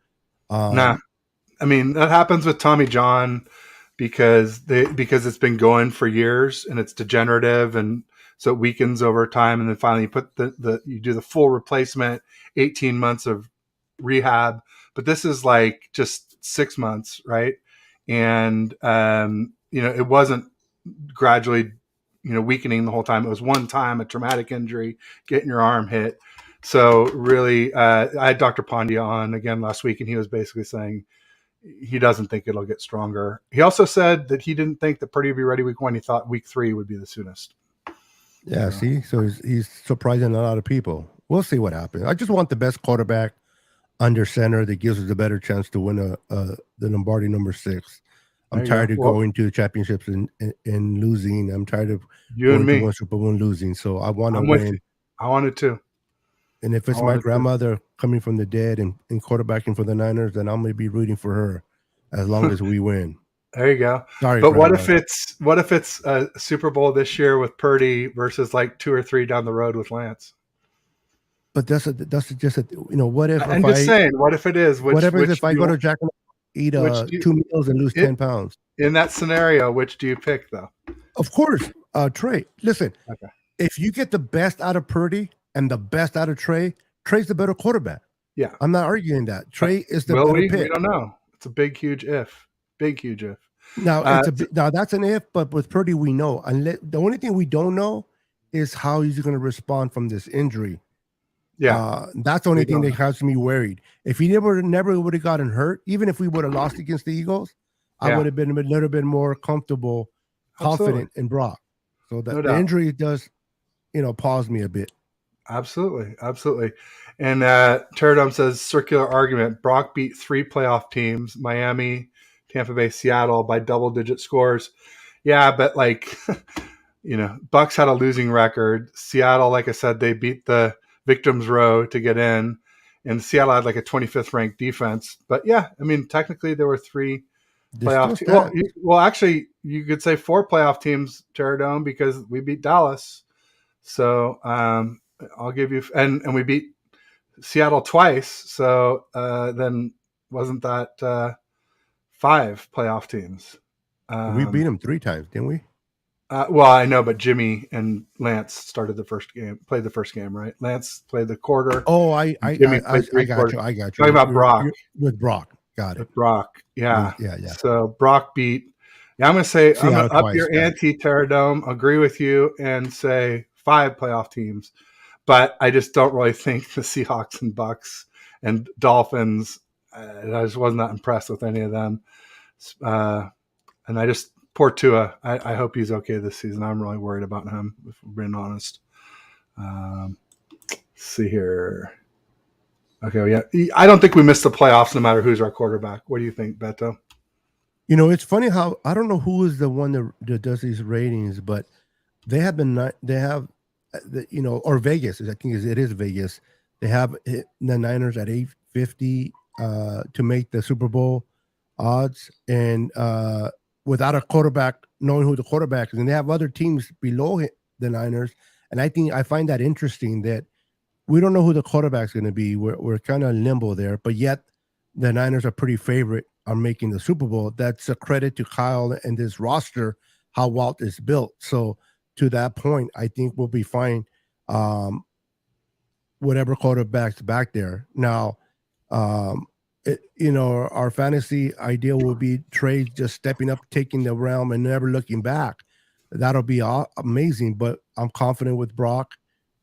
I mean, that happens with Tommy John because it's been going for years and it's degenerative, and so it weakens over time. And then finally you put you do the full replacement, 18 months of rehab, but this is like just 6 months. Right. And, it wasn't gradually, weakening the whole time. It was one time, a traumatic injury, getting your arm hit. So really, I had Dr. Pandya on again last week, and he was basically saying he doesn't think it'll get stronger. He also said that he didn't think that Purdy would be ready week 1. He thought week 3 would be the soonest. Yeah, see? So he's surprising a lot of people. We'll see what happens. I just want the best quarterback under center that gives us a better chance to win the Lombardi number 6. I'm tired of going to championships and losing. I'm tired of going to one Super Bowl and losing. So I want to win. I wanted to. And if it's my grandmother coming from the dead and quarterbacking for the Niners, then I'm going to be rooting for her as long as we win. There you go. Sorry, but what if it's a Super Bowl this year with Purdy versus like 2 or 3 down the road with Lance? But that's just what if? I'm just saying, what if it is? If I go to Jack and eat 2 meals and lose 10 pounds? In that scenario, which do you pick though? Of course, Trey. Listen, if you get the best out of Purdy and the best out of Trey's the better quarterback. Yeah, I'm not arguing that. Trey is the better pick. We don't know. It's a big, huge if. Big, huge if. Now now that's an if, but with Purdy we know. The only thing we don't know is how he's going to respond from this injury. Yeah, that's the only thing that has me worried. If he never would have gotten hurt, even if we would have lost against the Eagles, I would have been a little bit more comfortable, confident in Brock. So that the injury does, pause me a bit. Absolutely. And Pterodome says, circular argument. Brock beat 3 playoff teams, Miami, Tampa Bay, Seattle, by double-digit scores. Yeah, but Bucks had a losing record. Seattle, like I said, they beat the victims row to get in, and Seattle had like a 25th ranked defense. But yeah, I mean, technically there were 3 playoff teams. Well, actually, you could say 4 playoff teams, Pterodome, because we beat Dallas. So I'll give you, and we beat Seattle twice. So then wasn't that 5 playoff teams? We beat them 3 times, didn't we? Well, I know, but Jimmy and Lance played the first game, right? Lance played the quarter. Oh, I got you. Talking about Brock. With Brock. Got it. With Brock. Yeah. Yeah. So Brock beat, I'm going to say, I'm going to up your ante, Pterodome, agree with you, and say 5 playoff teams. But I just don't really think the Seahawks and Bucks and Dolphins, I just wasn't that impressed with any of them. And I just, poor Tua. I hope he's okay this season. I'm really worried about him, if we're being honest. Let's see here. Okay, yeah. I don't think we missed the playoffs no matter who's our quarterback. What do you think, Beto? It's funny how, I don't know who is the one that does these ratings, but they have or Vegas, I think it is Vegas. They have the Niners at 850 to make the Super Bowl odds, and without a quarterback, knowing who the quarterback is, and they have other teams below the Niners. And I find that interesting that we don't know who the quarterback's going to be. We're kind of limbo there, but yet the Niners are pretty favorite on making the Super Bowl. That's a credit to Kyle and this roster, how Walt is built. So to that point, I think we'll be fine. Whatever quarterback's back there now. Our fantasy ideal will be Trey just stepping up, taking the realm, and never looking back. That'll be amazing. But I'm confident with Brock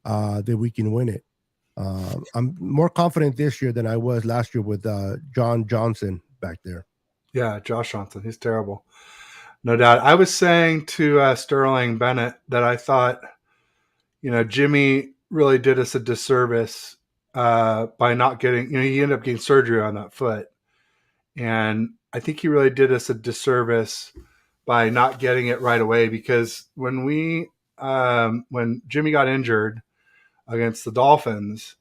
that we can win it. I'm more confident this year than I was last year with John Johnson back there. Yeah, Josh Johnson. He's terrible. No doubt. I was saying to Sterling Bennett that I thought, Jimmy really did us a disservice by not getting, he ended up getting surgery on that foot. And I think he really did us a disservice by not getting it right away, because when Jimmy got injured against the Dolphins,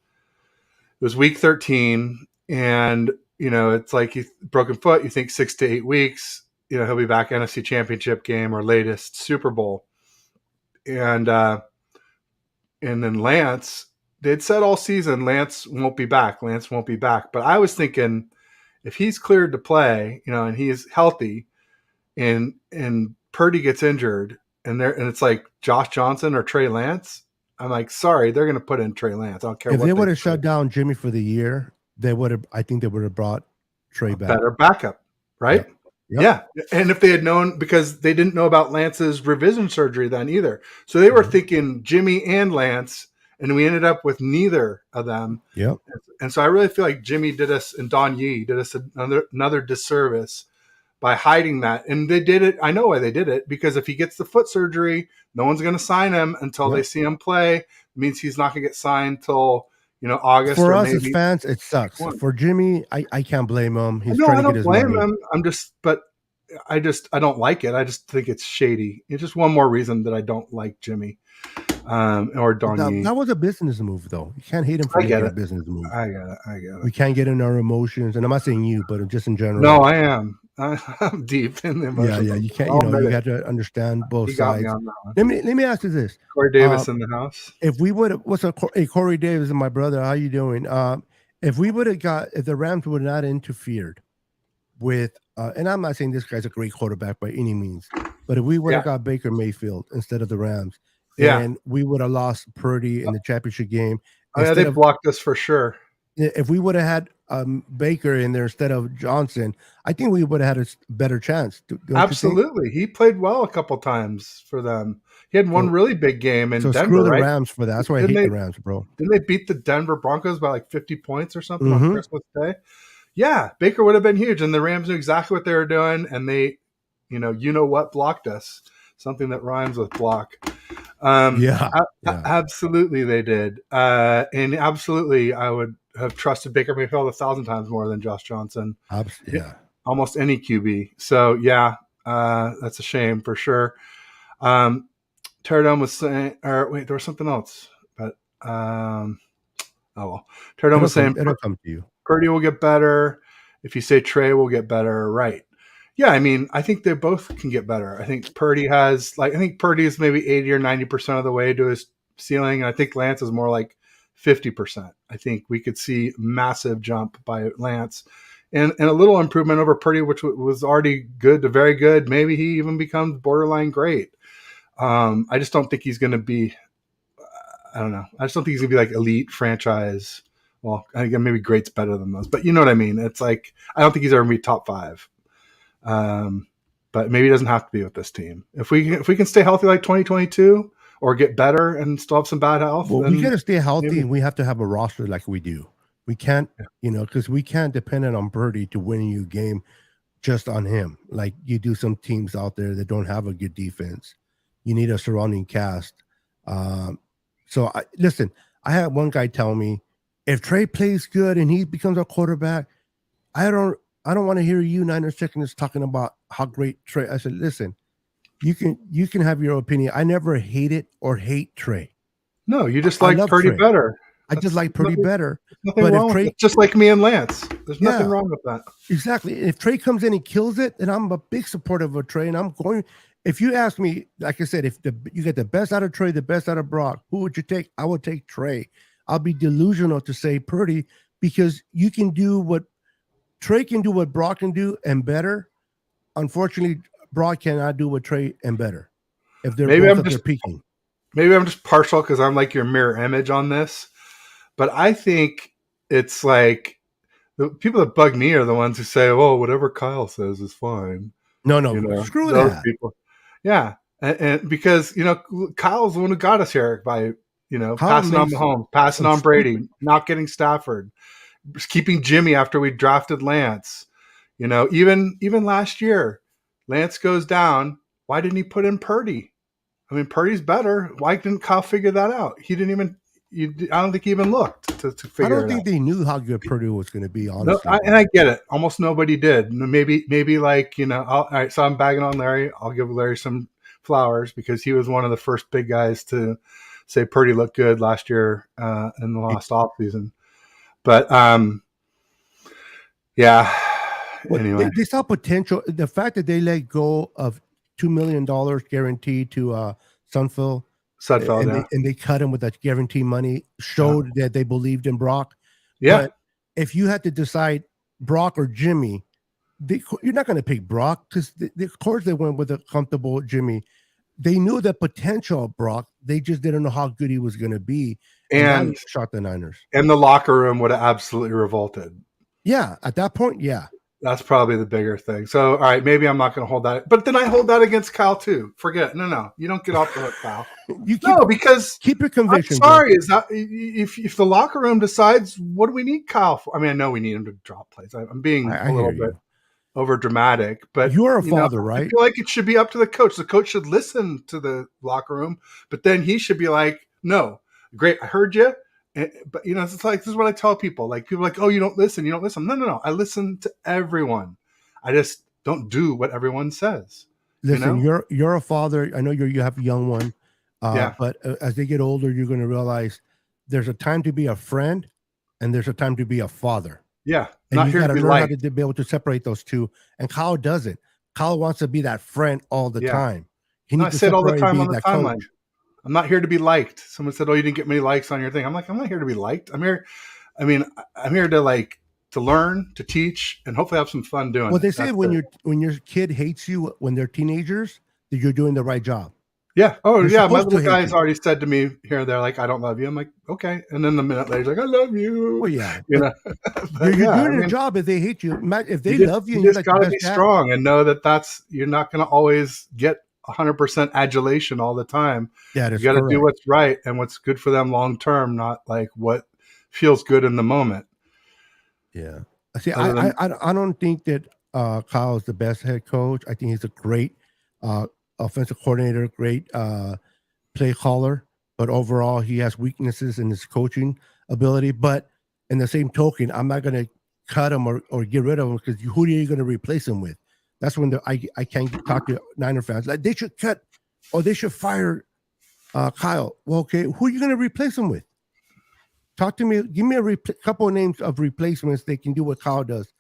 it was week 13, and it's like he broken foot. You think 6 to 8 weeks, he'll be back NFC Championship game or latest Super Bowl, and then Lance, they'd said all season Lance won't be back. But I was thinking, if he's cleared to play, and he is healthy, and Purdy gets injured, and it's like Josh Johnson or Trey Lance, I'm like, sorry, they're going to put in Trey Lance. I don't care. If they would have shut down Jimmy for the year, I think they would have brought Trey back. Better backup, right? Yep. Yeah. And if they had known, because they didn't know about Lance's revision surgery then either. So they were thinking Jimmy and Lance, and we ended up with neither of them. Yep. And so I really feel like Jimmy did us, and Don Yee did us another disservice by hiding that. And they did it. I know why they did it, because if he gets the foot surgery, no one's going to sign him until they see him play. It means he's not going to get signed till August. For us as fans, it sucks. For Jimmy, I can't blame him. He's trying to get his money. I don't blame him. I don't like it. I just think it's shady. It's just one more reason that I don't like Jimmy or Don Yee. That was a business move, though. You can't hate him for making a business move. I get it. We can't get in our emotions, and I'm not saying you, but just in general. No, I am. I'm deep in the emotions. Yeah. You can't. You have to understand both sides. Let me ask you this: Corey Davis in the house. If we would, Corey Davis and my brother, how you doing? If the Rams would not interfered with, and I'm not saying this guy's a great quarterback by any means, but if we would have got Baker Mayfield instead of the Rams, and we would have lost Purdy in the championship game. They blocked us for sure. If we would have had Baker in there instead of Johnson, I think we would have had a better chance. Absolutely. He played well a couple times for them. He had one really big game in Denver. Screw the Rams for that. That's why I hate the Rams, bro. Didn't they beat the Denver Broncos by like 50 points or something on Christmas Day? Yeah, Baker would have been huge, and the Rams knew exactly what they were doing, and they, what blocked us. Something that rhymes with block. Absolutely they did. And absolutely I would have trusted Baker Mayfield 1,000 times more than Josh Johnson. Almost any QB. So that's a shame for sure. Terradome was saying, or wait, there was something else, but Terradome was saying it'll come to you. Purdy will get better. If you say Trey will get better, right? Yeah, I mean, I think they both can get better. I think Purdy is maybe 80 or 90% of the way to his ceiling, and I think Lance is more like 50%. I think we could see massive jump by Lance, and a little improvement over Purdy, which was already good to very good. Maybe he even becomes borderline great. I just don't think he's going to be. I don't know. I just don't think he's going to be like elite franchise. Well, I think maybe great's better than those, but you know what I mean. It's like I don't think he's ever going to be top 5. But maybe it doesn't have to be with this team. If we can stay healthy like 2022 or get better and still have some bad health. Well, we got to stay healthy, and we have to have a roster like we do. We can't, because we can't depend on Purdy to win you a game just on him. Like you do some teams out there that don't have a good defense. You need a surrounding cast. Listen, I had one guy tell me, if Trey plays good and he becomes our quarterback, I don't want to hear you Niners chickens talking about how great Trey. I said, listen, you can have your opinion. I never hated or hate Trey. No, you just like Purdy better. I just like Purdy better. Nothing wrong with it. Just like me and Lance. There's nothing wrong with that. Exactly. If Trey comes in and kills it, then I'm a big supporter of Trey. And I'm going. If you ask me, like I said, if you get the best out of Trey, the best out of Brock, who would you take? I would take Trey. I'll be delusional to say Purdy, because you can do what Trey can do, what Brock can do, and better. Unfortunately, Brock cannot do what Trey and better. If they're both peaking. Maybe I'm just partial because I'm like your mirror image on this. But I think it's like the people that bug me are the ones who say, "Oh, whatever Kyle says is fine." No, screw those people. Yeah, and because Kyle's the one who got us here by Kyle passing on makes Mahomes, passing some on Brady, stupid. not getting Stafford, keeping Jimmy after we drafted Lance. Even last year, Lance goes down. Why didn't he put in Purdy? I mean, Purdy's better. Why didn't Kyle figure that out? He didn't even. I don't think he even looked to I figure don't it think out. they knew how good Purdue was going to be, No, honestly. and I get it. Almost nobody did. Maybe like all right. So I'm bagging on Larry. I'll give Larry some flowers because he was one of the first big guys to say Purdy looked good last year in the last offseason. But yeah. Well, Anyway, they saw potential. The fact that they let go of $2 million guaranteed to Sunfield, Sudfeld, yeah. and they cut him with that guarantee money showed that they believed in Brock. Yeah. But if you had to decide Brock or Jimmy, you're not going to pick Brock because of course they went with a comfortable Jimmy. They knew the potential of Brock. They just didn't know how good he was going to be. And that shot the Niners. And the locker room would have absolutely revolted. Yeah, at that point, yeah. That's probably the bigger thing. So, all right, maybe I'm not going to hold that. But then I hold that against Kyle too. Forget it. No. You don't get off the hook, Kyle. Because keep your conviction. I'm sorry. Is that if the locker room decides, what do we need Kyle for? I mean, I know we need him to drop plays. I'm being a little bit over dramatic, but you're a father, right? I feel like it should be up to the coach. The coach should listen to the locker room, but then he should be like, no, great. I heard you. But it's like, this is what I tell people. Like, people are like, oh, you don't listen. No. I listen to everyone. I just don't do what everyone says. Listen, you're a father. I know you have a young one. But as they get older, you're going to realize there's a time to be a friend and there's a time to be a father. Yeah. And you got to learn how to be able to separate those two. And Kyle doesn't. Kyle wants to be that friend all the time. He needs to sit all the time on the timeline. Coach. I'm not here to be liked. Someone said, oh, you didn't get many likes on your thing. I'm like, I'm not here to be liked. I'm here to learn, to teach, and hopefully have some fun doing it. Well, they say when your kid hates you when they're teenagers, that you're doing the right job. Yeah. Oh, yeah. My little guy's already said to me here and there, like, I don't love you. I'm like, okay. And then a minute later, he's like, I love you. Well, yeah. You're doing your job if they hate you. If they love you, you just got to be strong and know that you're not going to always get 100% adulation all the time. Yeah, you got to do what's right and what's good for them long term, not like what feels good in the moment. Yeah. See, I don't think that Kyle is the best head coach. I think he's a great offensive coordinator, great play caller, but overall he has weaknesses in his coaching ability. But in the same token, I'm not going to cut him or get rid of him because who are you going to replace him with? That's when I can't talk to Niner fans. Like, they should cut or they should fire Kyle. Well, okay, who are you going to replace him with? Talk to me. Give me a couple of names of replacements that can do what Kyle does.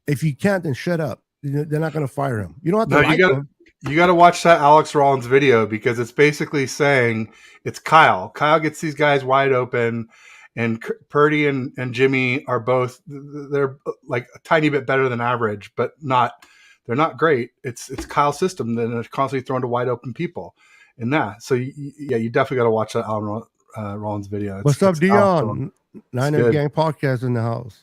If you can't, then shut up. They're not going to fire him. You don't have to him. You got to watch that Alex Rollins video because it's basically saying it's Kyle. Kyle gets these guys wide open, and Purdy and Jimmy are both, they're like a tiny bit better than average, but they're not great. It's Kyle's system that is constantly thrown to wide open people. And so you definitely got to watch that Alan Rollins video. What's up, Dion? Niner Gang Podcast in the house.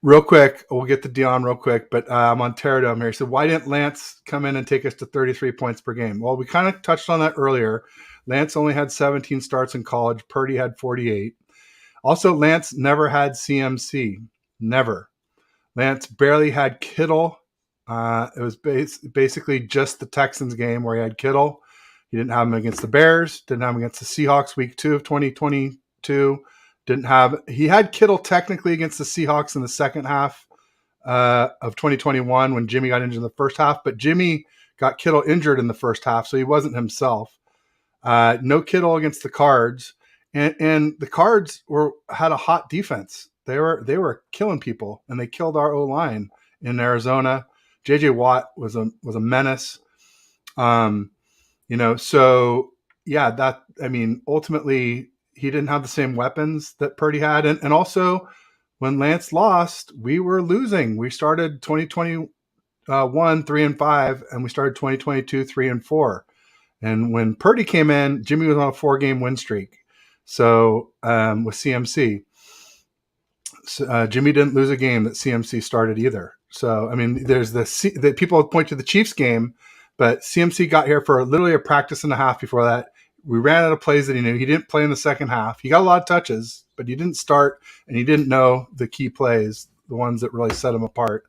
Real quick, we'll get to Dion real quick, but I'm on Pterodome here. So why didn't Lance come in and take us to 33 points per game? Well, we kind of touched on that earlier. Lance only had 17 starts in college. Purdy had 48. Also, Lance never had CMC. Never. Lance barely had Kittle. It was basically just the Texans game where he had Kittle. He didn't have him against the Bears. Didn't have him against the Seahawks week 2 of 2022. He had Kittle technically against the Seahawks in the second half of 2021 when Jimmy got injured in the first half, but Jimmy got Kittle injured in the first half, so he wasn't himself. No Kittle against the Cards, and the Cards had a hot defense. They were killing people, and they killed our O-line in Arizona. JJ Watt was a menace. So yeah, ultimately he didn't have the same weapons that Purdy had. And also when Lance lost, we were losing. We started 2021 3-5, and we started 2022 3-4. And when Purdy came in, Jimmy was on a 4-game win streak. So with CMC, Jimmy didn't lose a game that CMC started either. So, I mean, there's the people point to the Chiefs game, but CMC got here for literally a practice and a half before that, We ran out of plays that he knew. He didn't play in the second half. He got a lot of touches, but he didn't start, and he didn't know the key plays, the ones that really set him apart.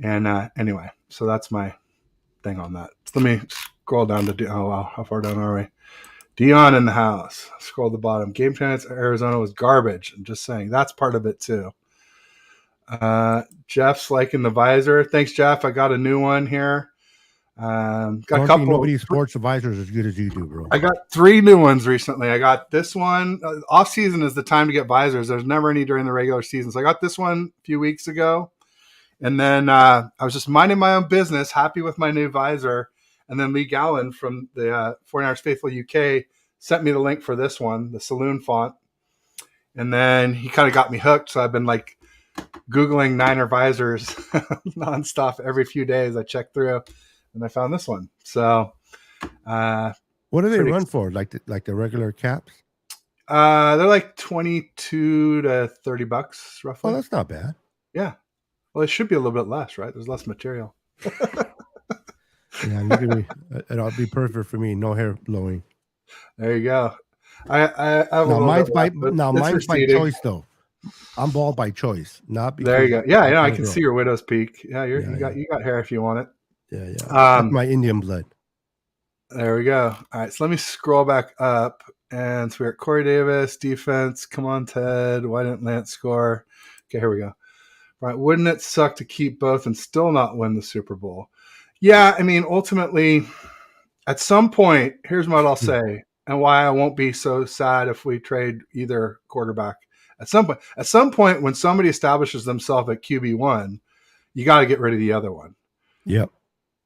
And anyway, so that's my thing on that. So let me scroll down to oh wow, how far down are we? Dion in the house. Scroll to the bottom. Game chance Arizona was garbage. I'm just saying that's part of it too. Jeff's liking the visor. Thanks, Jeff. I got a new one here. Got a couple. Nobody sports the visors as good as you do, bro. I got 3 new ones recently. I got this one. Off season is the time to get visors. There's never any during the regular season. So I got this one a few weeks ago. And then I was just minding my own business, happy with my new visor. And then Lee Gowan from the 49ers Faithful UK sent me the link for this one, the Saloon font. And then he kind of got me hooked. So I've been like Googling Niner visors nonstop every few days. I checked through and I found this one. So what do they run for? Like the regular caps? They're like $22 to $30 roughly. Oh, that's not bad. Yeah. Well, it should be a little bit less, right? There's less material. Yeah, it'll be perfect for me. No hair blowing. There you go. I mine's by choice though. I'm bald by choice, not because. There you go. Yeah, I can see your widow's peak. Yeah, you got hair if you want it. Yeah. That's my Indian blood. There we go. All right, so let me scroll back up, and so we're at Corey Davis defense. Come on, Ted. Why didn't Lance score? Okay, here we go. Right, wouldn't it suck to keep both and still not win the Super Bowl? Yeah, I mean, ultimately, at some point, here's what I'll say, and why I won't be so sad if we trade either quarterback. At some point, when somebody establishes themselves at QB1, you got to get rid of the other one. Yep.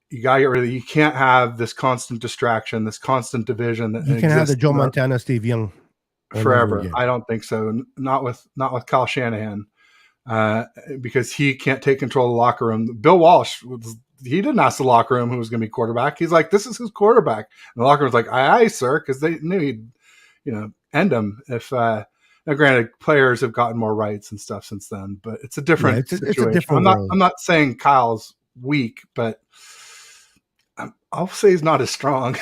You got to get rid of you can't have this constant distraction, this constant division that you can have the Joe Montana, Steve Young forever. I don't think so. Not with Kyle Shanahan. Because he can't take control of the locker room. Bill Walsh, he didn't ask the locker room who was going to be quarterback. He's like, this is his quarterback. And the locker room's like, aye, sir, because they knew he'd, end him. If now, granted, players have gotten more rights and stuff since then, but it's a different situation. It's a different I'm not saying Kyle's weak, but I'll say he's not as strong.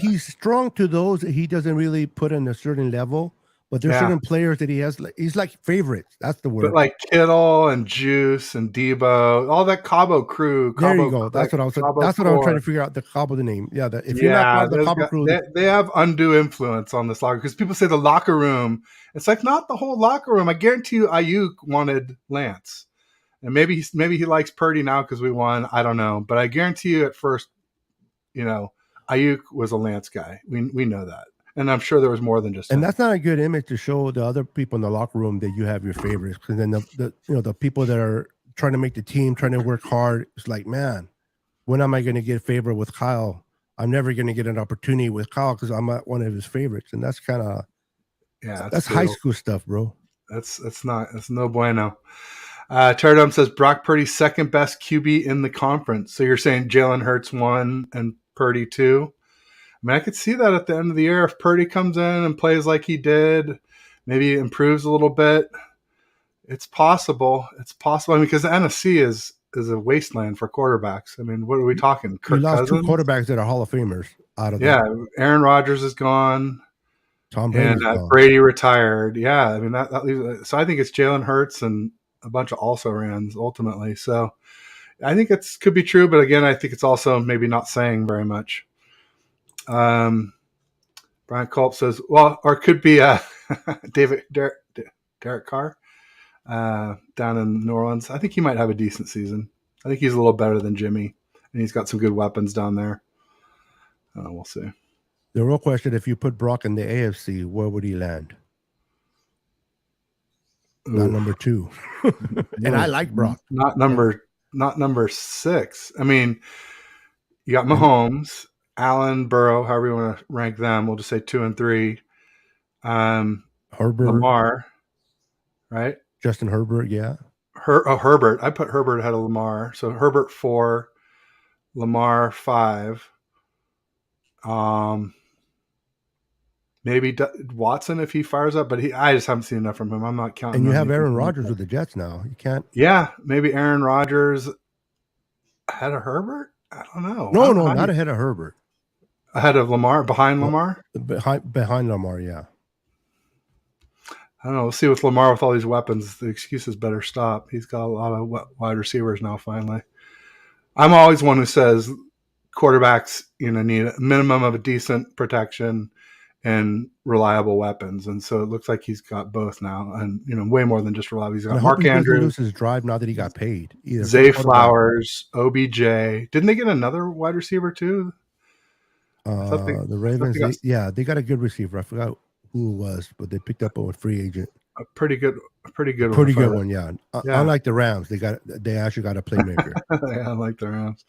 He's strong to those that he doesn't really put in a certain level. But there's certain players that he has. He's like favorites. That's the word. But like Kittle and Juice and Debo, all that Cabo crew. There you go. That's what I was. That's what I was trying to figure out. The Cabo, the name. Yeah. If you're not part of the Cabo crew, they have undue influence on this locker because people say the locker room. It's like not the whole locker room. I guarantee you, Ayuk wanted Lance, and maybe he likes Purdy now because we won. I don't know, but I guarantee you, at first, Ayuk was a Lance guy. We know that. And I'm sure there was more than just and that's not a good image to show the other people in the locker room that you have your favorites. Because then the people that are trying to make the team, trying to work hard, it's like, man, when am I going to get a favor with Kyle? I'm never going to get an opportunity with Kyle because I'm not one of his favorites. And that's kind of that's high school stuff, bro. That's no bueno. Turdum says Brock Purdy's second best QB in the conference. So you're saying Jalen Hurts 1 and Purdy 2? I mean, I could see that at the end of the year if Purdy comes in and plays like he did, maybe improves a little bit. It's possible. I mean, because the NFC is a wasteland for quarterbacks. I mean, what are we talking? We lost 2 quarterbacks that are Hall of Famers out of that. Aaron Rodgers is gone. Tom Brady and Brady retired. Yeah, I mean that leaves. So I think it's Jalen Hurts and a bunch of also-rans ultimately. So I think it could be true, but again, I think it's also maybe not saying very much. Brian Culp says, well, or it could be Derek Carr down in New Orleans. I think he might have a decent season. I think he's a little better than Jimmy, and he's got some good weapons down there. We'll see. The real question, if you put Brock in the AFC, where would he land? Not number 2. And I like Brock. Not number 6. I mean, you got Mahomes, Allen, Burrow, however you want to rank them. We'll just say 2 and 3. Herbert. Lamar, right? Justin Herbert, yeah. Herbert. I put Herbert ahead of Lamar. So Herbert 4, Lamar 5. Maybe Watson if he fires up, but I just haven't seen enough from him. I'm not counting. And you have Aaron Rodgers with the Jets now. You can't. Yeah, maybe Aaron Rodgers ahead of Herbert. I don't know. No, not ahead of Herbert. Ahead of Lamar, behind Lamar? Behind Lamar, yeah. I don't know. We'll see with Lamar with all these weapons. The excuses better stop. He's got a lot of wide receivers now, finally. I'm always one who says quarterbacks, need a minimum of a decent protection and reliable weapons. And so it looks like he's got both now, and way more than just reliable. He's got Mark Andrews, lose his drive now that he got paid. Either Zay Flowers, OBJ. Didn't they get another wide receiver too? The Ravens, they got a good receiver. I forgot who it was, but they picked up a free agent. A pretty good one, yeah. Unlike the Rams, they actually got a playmaker. Yeah, I like the Rams.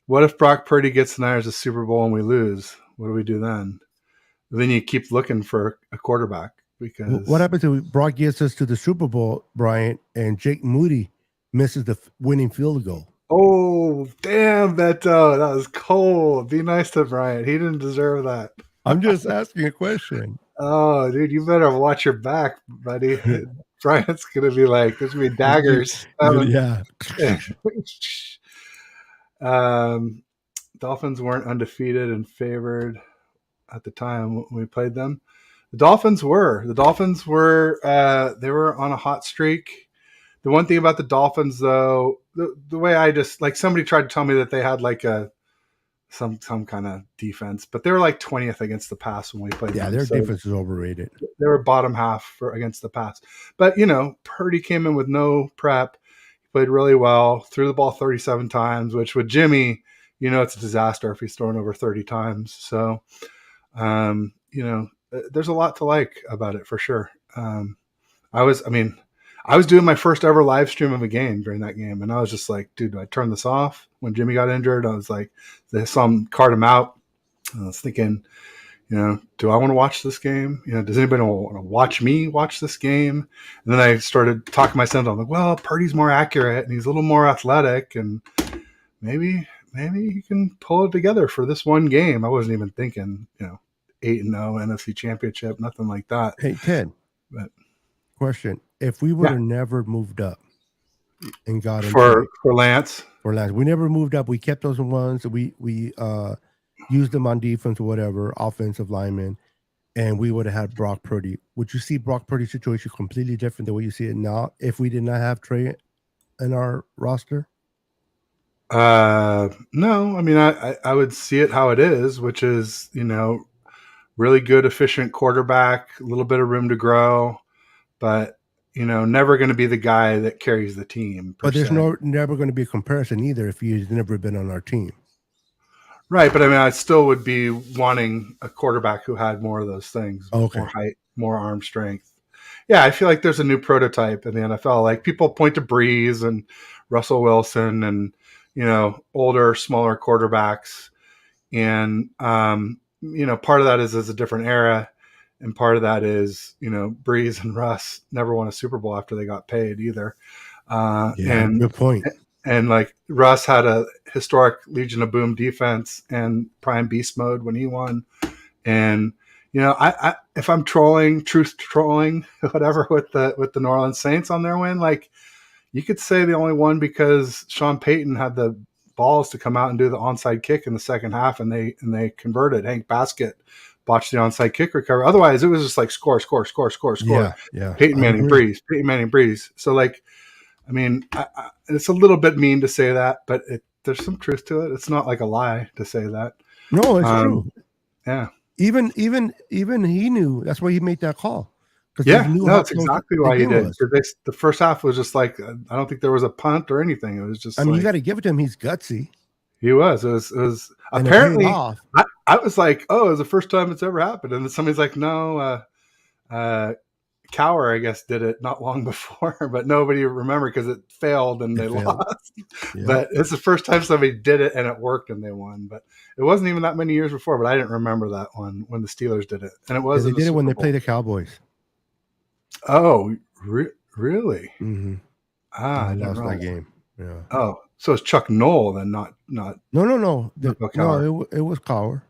What if Brock Purdy gets the Niners a Super Bowl and we lose? What do we do then? Then you keep looking for a quarterback, because what happens if Brock gets us to the Super Bowl, Bryant, and Jake Moody misses the winning field goal? Oh, damn, Beto. That was cold. Be nice to Bryant. He didn't deserve that. I'm just asking a question. Oh, dude, you better watch your back, buddy. Bryant's going to be like, there's going to be daggers. Yeah. Dolphins weren't undefeated and favored at the time when we played them. The Dolphins were. They were on a hot streak. The one thing about the Dolphins, though, the way I just, like, somebody tried to tell me that they had like some kind of defense, but they were like 20th against the pass when we played them. Yeah, their defense is overrated. They were bottom half against the pass. But, Purdy came in with no prep. He played really well, threw the ball 37 times, which with Jimmy, it's a disaster if he's thrown over 30 times. So, there's a lot to like about it for sure. I was doing my first ever live stream of a game during that game, and I was just like, dude, do I turn this off? When Jimmy got injured, I was like, they saw him cart him out. And I was thinking, do I want to watch this game? Does anybody want to watch me watch this game? And then I started talking myself. I'm like, well, Purdy's more accurate and he's a little more athletic, and maybe he can pull it together for this one game. I wasn't even thinking, 8-0 NFC Championship, nothing like that. Hey, Ted. Question: if we would have never moved up and got for Lance, we never moved up. We kept those ones. We used them on defense or whatever, offensive linemen, and we would have had Brock Purdy. Would you see Brock Purdy's situation completely different than what you see it now if we did not have Trey in our roster? No. I mean, I would see it how it is, which is, really good, efficient quarterback, a little bit of room to grow, but never going to be the guy that carries the team. But there's never going to be a comparison either if he's never been on our team. Right, but I mean, I still would be wanting a quarterback who had more of those things, more height, more arm strength. Yeah, I feel like there's a new prototype in the NFL. Like, people point to Breeze and Russell Wilson and, older, smaller quarterbacks. And, part of that is a different era. And part of that is, Breeze and Russ never won a Super Bowl after they got paid either. Good point. And like, Russ had a historic Legion of Boom defense and prime beast mode when he won. And, I if I'm truth trolling, whatever, with the New Orleans Saints on their win, like, you could say they only won because Sean Payton had the balls to come out and do the onside kick in the second half, and they converted. Hank Baskett botched the onside kick recovery. Otherwise, it was just like score. Yeah. Peyton Manning, Breeze. So, like, I mean, it's a little bit mean to say that, but there's some truth to it. It's not like a lie to say that. No, it's true. Yeah. Even he knew. That's why he made that call. Yeah, that's exactly why he did. The first half was just like, I don't think there was a punt or anything. It was just. I mean, you got to give it to him. He's gutsy. He was. It was apparently. I was like, oh, it was the first time it's ever happened, and then somebody's like, no, Cower, I guess, did it not long before, but nobody remembered because it failed and they lost. Yeah. But it's the first time somebody did it and it worked and they won. But it wasn't even that many years before. But I didn't remember that one when the Steelers did it, and it was. They did it when they played the Cowboys. Oh, really? Mm-hmm. I lost that game. Yeah. Oh, so it's Chuck Noll then, not. No. It was Cower.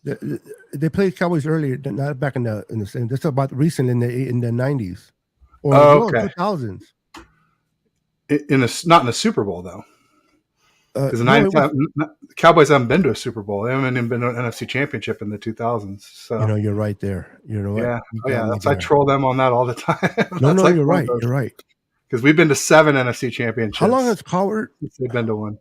They played Cowboys earlier, not back in the same. That's about recent in the 90s or 2000s. Not in the Super Bowl though. Because the Cowboys haven't been to a Super Bowl. They haven't even been to an NFC Championship in the 2000s. So you're right there. You know what? Yeah. I troll them on that all the time. No, you're right. You're right. Because we've been to 7 NFC Championships. How long has Coward? They've been to 1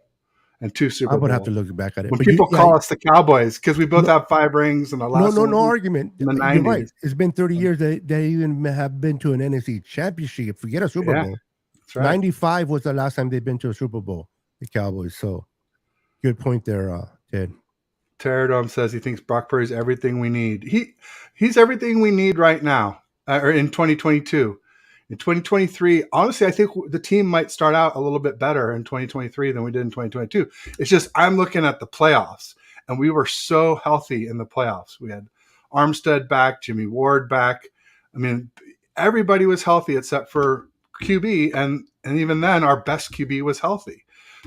and 2 Super Bowls. I would have to look back at it. When people call us the Cowboys, because we both have 5 rings and the last no argument. In the 90s. You're right. It's been 30 years. They even have been to an NFC Championship. Forget a Super Bowl. That's right. 95 was the last time they've been to a Super Bowl. The Cowboys. So, good point there, Ted. Pterodome says he thinks Brock Purdy's everything we need. He's everything we need right now, or in 2022. In 2023, honestly, I think the team might start out a little bit better in 2023 than we did in 2022. It's just I'm looking at the playoffs, and we were so healthy in the playoffs. We had Armstead back, Jimmy Ward back. I mean, everybody was healthy except for QB, and even then, our best QB was healthy.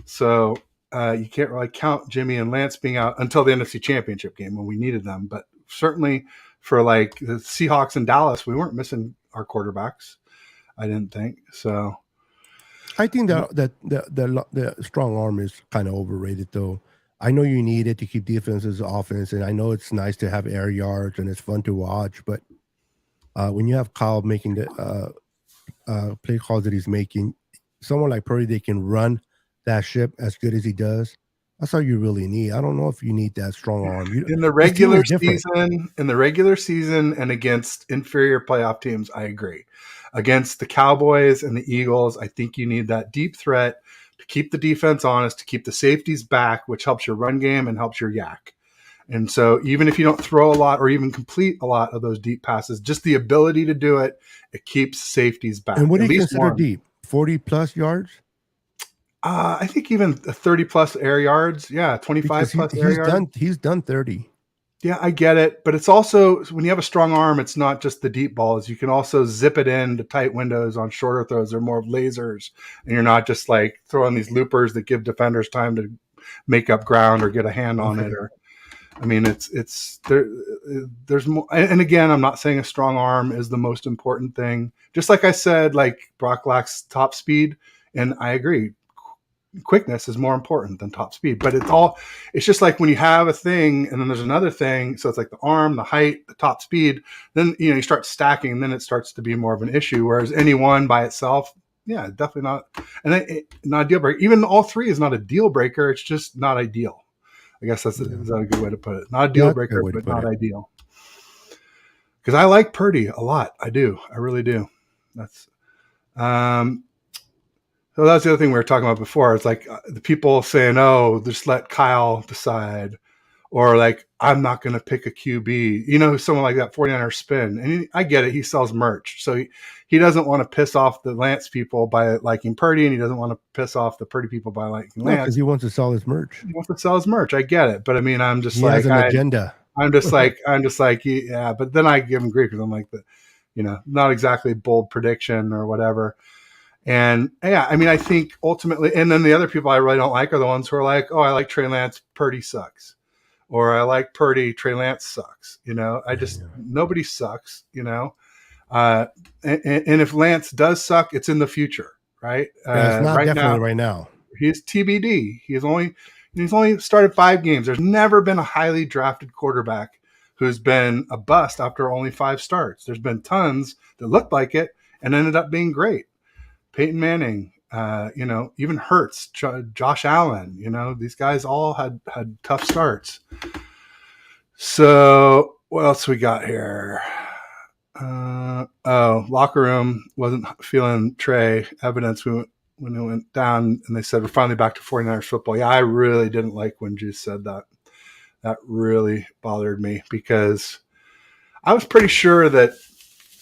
So you can't really count Jimmy and Lance being out until the NFC Championship game when we needed them. But certainly for like the Seahawks and Dallas, we weren't missing our quarterbacks. I didn't think so. I think that the strong arm is kind of overrated, though. I know you need it to keep defenses offense, and I know it's nice to have air yards and it's fun to watch. But when you have Kyle making the play calls that he's making, someone like Purdy, they can run that ship as good as he does. That's all you really need. I don't know if you need that strong arm. In the regular season and against inferior playoff teams, I agree. Against the Cowboys and the Eagles, I think you need that deep threat to keep the defense honest, to keep the safeties back, which helps your run game and helps your yak. And so even if you don't throw a lot or even complete a lot of those deep passes, just the ability to do it, it keeps safeties back. And what do you consider deep? 40-plus yards? I think even 30-plus air yards. Yeah, 25-plus air yards. He's done 30. Yeah, I get it. But it's also, when you have a strong arm, it's not just the deep balls. You can also zip it into tight windows on shorter throws. They're more lasers. And you're not just like throwing these loopers that give defenders time to make up ground or get a hand on it. Or, I mean, there's more. And again, I'm not saying a strong arm is the most important thing. Just like I said, like Brock lacks top speed. And I agree. Quickness is more important than top speed, but it's just like when you have a thing and then there's another thing. So it's like the arm, the height, the top speed, then, you start stacking and then it starts to be more of an issue. Whereas any one by itself, yeah, definitely not. And not a deal breaker. Even all 3 is not a deal breaker. It's just not ideal. I guess is that a good way to put it? Not a deal breaker, but not ideal. Because I like Purdy a lot. I do. I really do. That's, so that's the other thing we were talking about before. It's like the people saying, "Oh, just let Kyle decide," or like, "I'm not going to pick a QB." Someone like that 49er spin. And I get it. He sells merch. So he doesn't want to piss off the Lance people by liking Purdy, and he doesn't want to piss off the Purdy people by liking Lance. Because he wants to sell his merch. He wants to sell his merch. I get it. But I mean, I'm just he has an agenda. I'm just like, yeah. But then I give him grief because I'm like, not exactly bold prediction or whatever. And yeah, I mean, I think ultimately, and then the other people I really don't like are the ones who are like, "Oh, I like Trey Lance, Purdy sucks," or "I like Purdy, Trey Lance sucks." Nobody sucks. And if Lance does suck, it's in the future, right? It's not definitely right now. He's TBD. He's only started 5 games. There's never been a highly drafted quarterback who's been a bust after only 5 starts. There's been tons that looked like it and ended up being great. Peyton Manning, even Hurts, Josh Allen, these guys all had tough starts. So what else we got here? Locker room wasn't feeling Trey. Evidence when it went down and they said, "We're finally back to 49ers football." Yeah, I really didn't like when Juice said that. That really bothered me because I was pretty sure that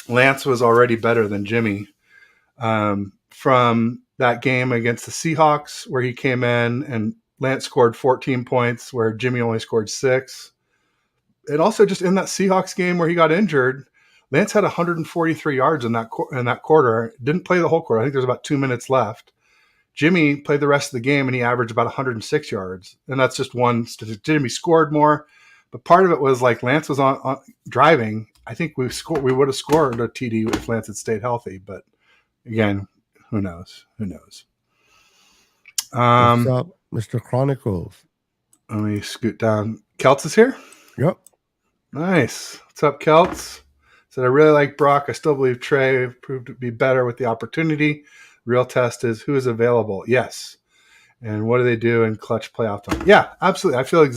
Lance was already better than Jimmy. From that game against the Seahawks where he came in and Lance scored 14 points where Jimmy only scored 6. And also just in that Seahawks game where he got injured, Lance had 143 yards in that quarter. Didn't play the whole quarter. I think there's about 2 minutes left. Jimmy played the rest of the game and he averaged about 106 yards. And that's just one statistic. Jimmy scored more, but part of it was like Lance was on driving. I think we would have scored a TD if Lance had stayed healthy, but again, who knows? Mr. Chronicles. Let me scoot down. Kelts is here? Yep. Nice. What's up, Kelts? Said, I really like Brock. I still believe Trey proved to be better with the opportunity. Real test is who is available. Yes. And what do they do in clutch playoff time? Yeah, absolutely. I feel you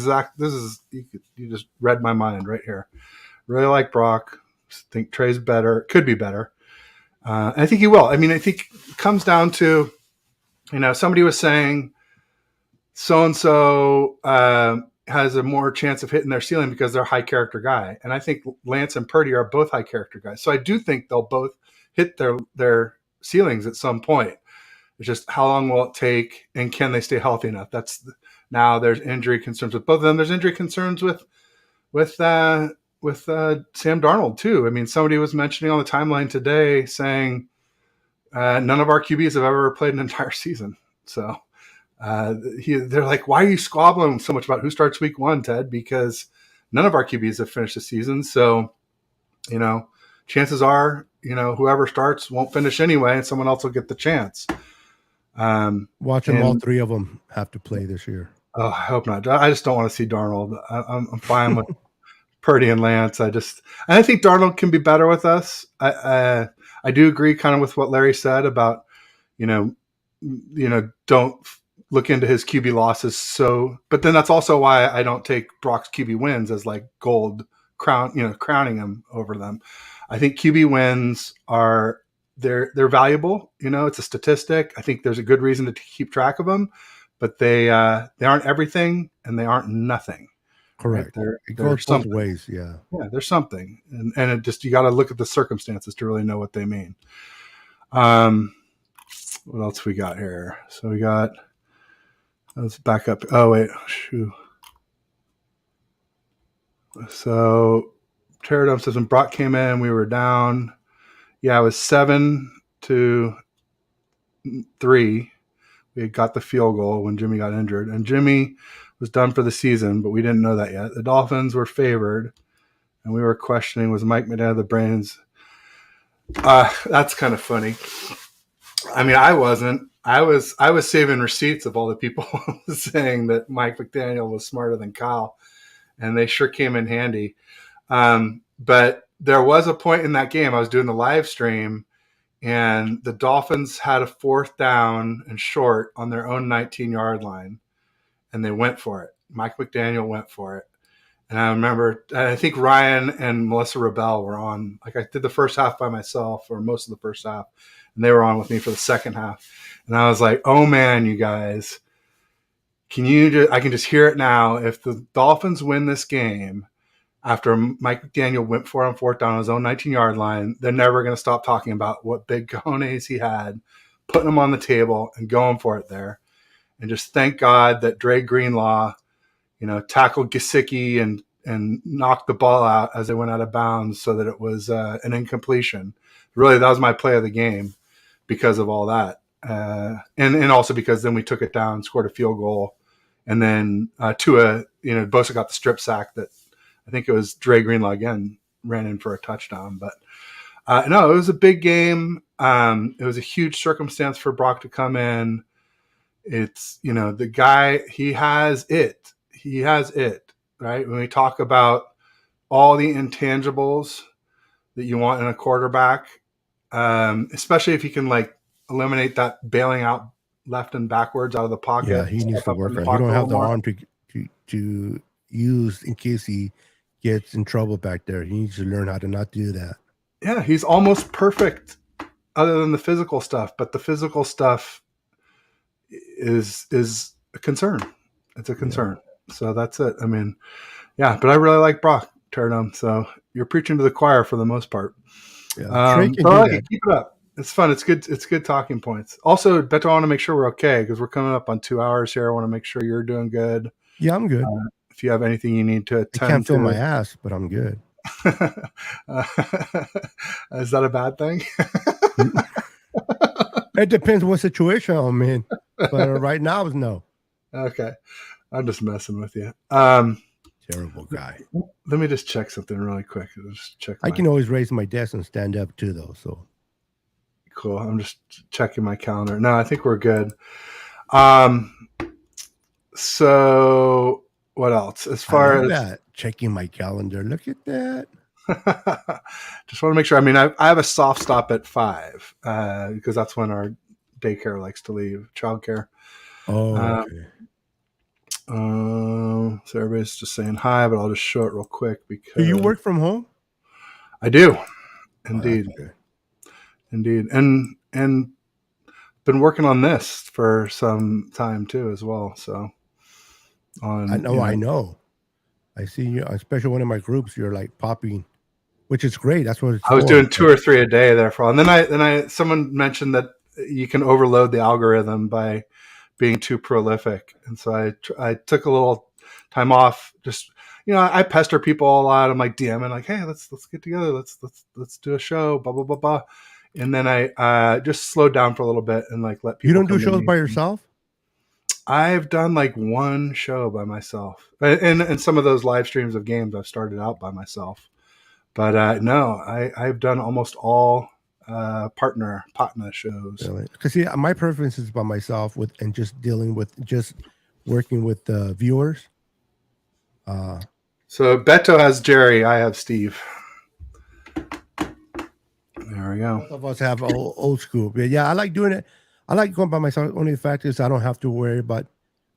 just read my mind right here. Really like Brock. Think Trey's better. Could be better. I think he will. I mean, I think it comes down to, somebody was saying so-and-so has a more chance of hitting their ceiling because they're a high character guy. And I think Lance and Purdy are both high character guys. So I do think they'll both hit their ceilings at some point. It's just how long will it take, and can they stay healthy enough? Now there's injury concerns with both of them. There's injury concerns with Sam Darnold too. I mean, somebody was mentioning on the timeline today saying none of our QBs have ever played an entire season. So they're like, why are you squabbling so much about who starts week 1, Ted? Because none of our QBs have finished the season. So, chances are, whoever starts won't finish anyway, and someone else will get the chance. Watching all 3 of them have to play this year. Oh, I hope not. I just don't want to see Darnold. I'm fine with Purdy and Lance. And I think Darnold can be better with us. I do agree kind of with what Larry said about, don't look into his QB losses. So, but then that's also why I don't take Brock's QB wins as like gold crowning him over them. I think QB wins they're valuable. It's a statistic. I think there's a good reason to keep track of them, but they aren't everything and they aren't nothing. Correct. Right? It goes both ways. Yeah. Yeah. There's something. And it just, you got to look at the circumstances to really know what they mean. What else we got here? So let's back up. Oh, wait. Shoo. So Pterodome says when Brock came in, we were down. Yeah, it was 7-3. We had got the field goal when Jimmy got injured. And Jimmy was done for the season, but we didn't know that yet. The Dolphins were favored, and we were questioning, was Mike McDaniel the brains? That's kind of funny. I mean, I wasn't. I was saving receipts of all the people saying that Mike McDaniel was smarter than Kyle, and they sure came in handy. But there was a point in that game, I was doing the live stream, and the Dolphins had a 4th down and short on their own 19-yard line, and they went for it. Mike McDaniel went for it. And I remember, I think Ryan and Melissa Rebel were on. Like, I did the first half by myself, or most of the first half, and they were on with me for the second half. And I was like, oh man, you guys, I can just hear it now. If the Dolphins win this game, after Mike McDaniel went for it on 4th down on his own 19-yard line, they're never going to stop talking about what big cojones he had, putting them on the table and going for it there. And just thank God that Dre Greenlaw, tackled Gesicki and knocked the ball out as they went out of bounds so that it was an incompletion. Really, that was my play of the game because of all that. And also because then we took it down, scored a field goal, and then Tua, Bosa got the strip sack that I think it was Dre Greenlaw again ran in for a touchdown. But no, it was a big game. It was a huge circumstance for Brock to come in. It's, the guy, he has it, right? When we talk about all the intangibles that you want in a quarterback, especially if he can eliminate that bailing out left and backwards out of the pocket. Yeah, he needs to work on it. He don't have the arm to use in case he gets in trouble back there. He needs to learn how to not do that. Yeah, he's almost perfect other than the physical stuff, but the physical stuff is a concern. It's a concern. Yeah. So that's it. I mean, yeah, but I really like Brock Turdum. So you're preaching to the choir for the most part. Yeah, keep it up. It's fun. It's good. It's good talking points. Also, Beto, I want to make sure we're okay because we're coming up on 2 hours here. I want to make sure you're doing good. Yeah, I'm good. If you have anything you need to attend, I can't feel my ass, but I'm good. Is that a bad thing? It depends what situation I'm in. But right now is no. Okay. I'm just messing with you. Terrible guy. Let me just check something really quick. Just check. I can always raise my desk and stand up too, though. So cool. I'm just checking my calendar. No, I think we're good. So what else? As far as that. Checking my calendar. Look at that. just want to make sure. I mean, I have a soft stop at 5 because that's when our daycare likes to leave, childcare. Oh, okay. So everybody's just saying hi, but I'll just show it real quick because Do you work from home? I do, Oh, indeed, and been working on this for some time too as well. So I know. I see you, especially one of my groups. You're like popping, which is great. That's what it's I was for. doing 2 or 3 a day there for, and then someone mentioned that you can overload the algorithm by being too prolific, and so I took a little time off. Just I pester people a lot. I'm like DMing like, hey, let's get together. Let's do a show. Blah blah blah blah. And then I just slowed down for a little bit and like let people. You don't do shows by yourself? I've done like one show by myself, and some of those live streams of games I've started out by myself. But no, I've done almost all partner shows. Because really? My preference is by myself and just dealing with working with the viewers. So Beto has Jerry, I have Steve. There we go. Both of us have old school. But yeah, I like doing it. I like going by myself. Only the fact is I don't have to worry about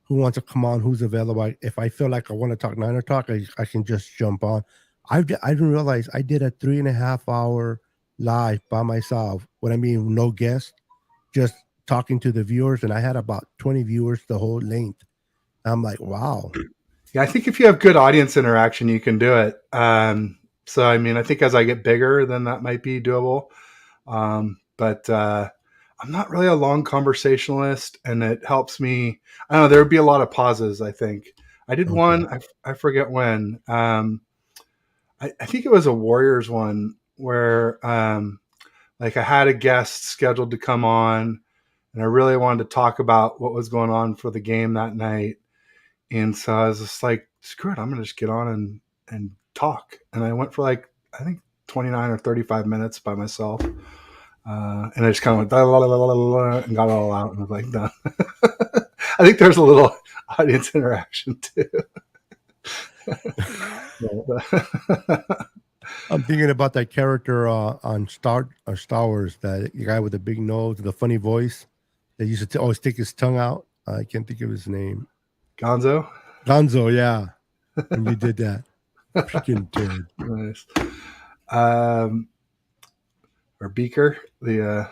who wants to come on, who's available. If I feel like I want to talk 9 o'clock, I can just jump on. I didn't realize I did a 3.5 hour live by myself. What I mean, no guest, just talking to the viewers, and I had about 20 viewers the whole length. I'm like, wow. Yeah, I think if you have good audience interaction, you can do it. So I mean, I think as I get bigger, then that might be doable. But I'm not really a long conversationalist, and it helps me. I don't know. There would be a lot of pauses. I think I did one. I forget when. I think it was a Warriors one where like I had a guest scheduled to come on and I really wanted to talk about what was going on for the game that night. And so I was just like, screw it, I'm going to just get on and talk. And I went for like, I think 29 or 35 minutes by myself. And I just kind of went and got it all out and was like, done. I think there's a little audience interaction too. I'm thinking about that character on Star Wars, that guy with the big nose, the funny voice that used to always stick his tongue out. I can't think of his name. Gonzo, yeah. And you did that. Freaking dude. Nice. Or Beaker, that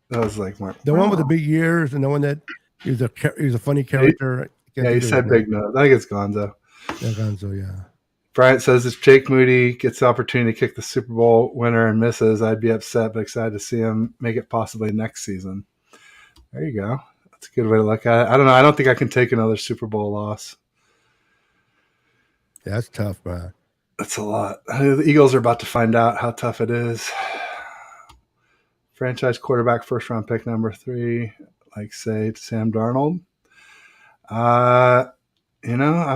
was like more, the one with the big ears, and the one that he was a funny character. Yeah, he said big nose. I think it's Gonzo. Yeah, Gonzo, yeah. Bryant says if Jake Moody gets the opportunity to kick the Super Bowl winner and misses, I'd be upset, but excited to see him make it possibly next season. There you go. That's a good way to look at it. I don't know. I don't think I can take another Super Bowl loss. Yeah, that's tough, man. That's a lot. The Eagles are about to find out how tough it is. Franchise quarterback, first round pick number 3, like say Sam Darnold. I'm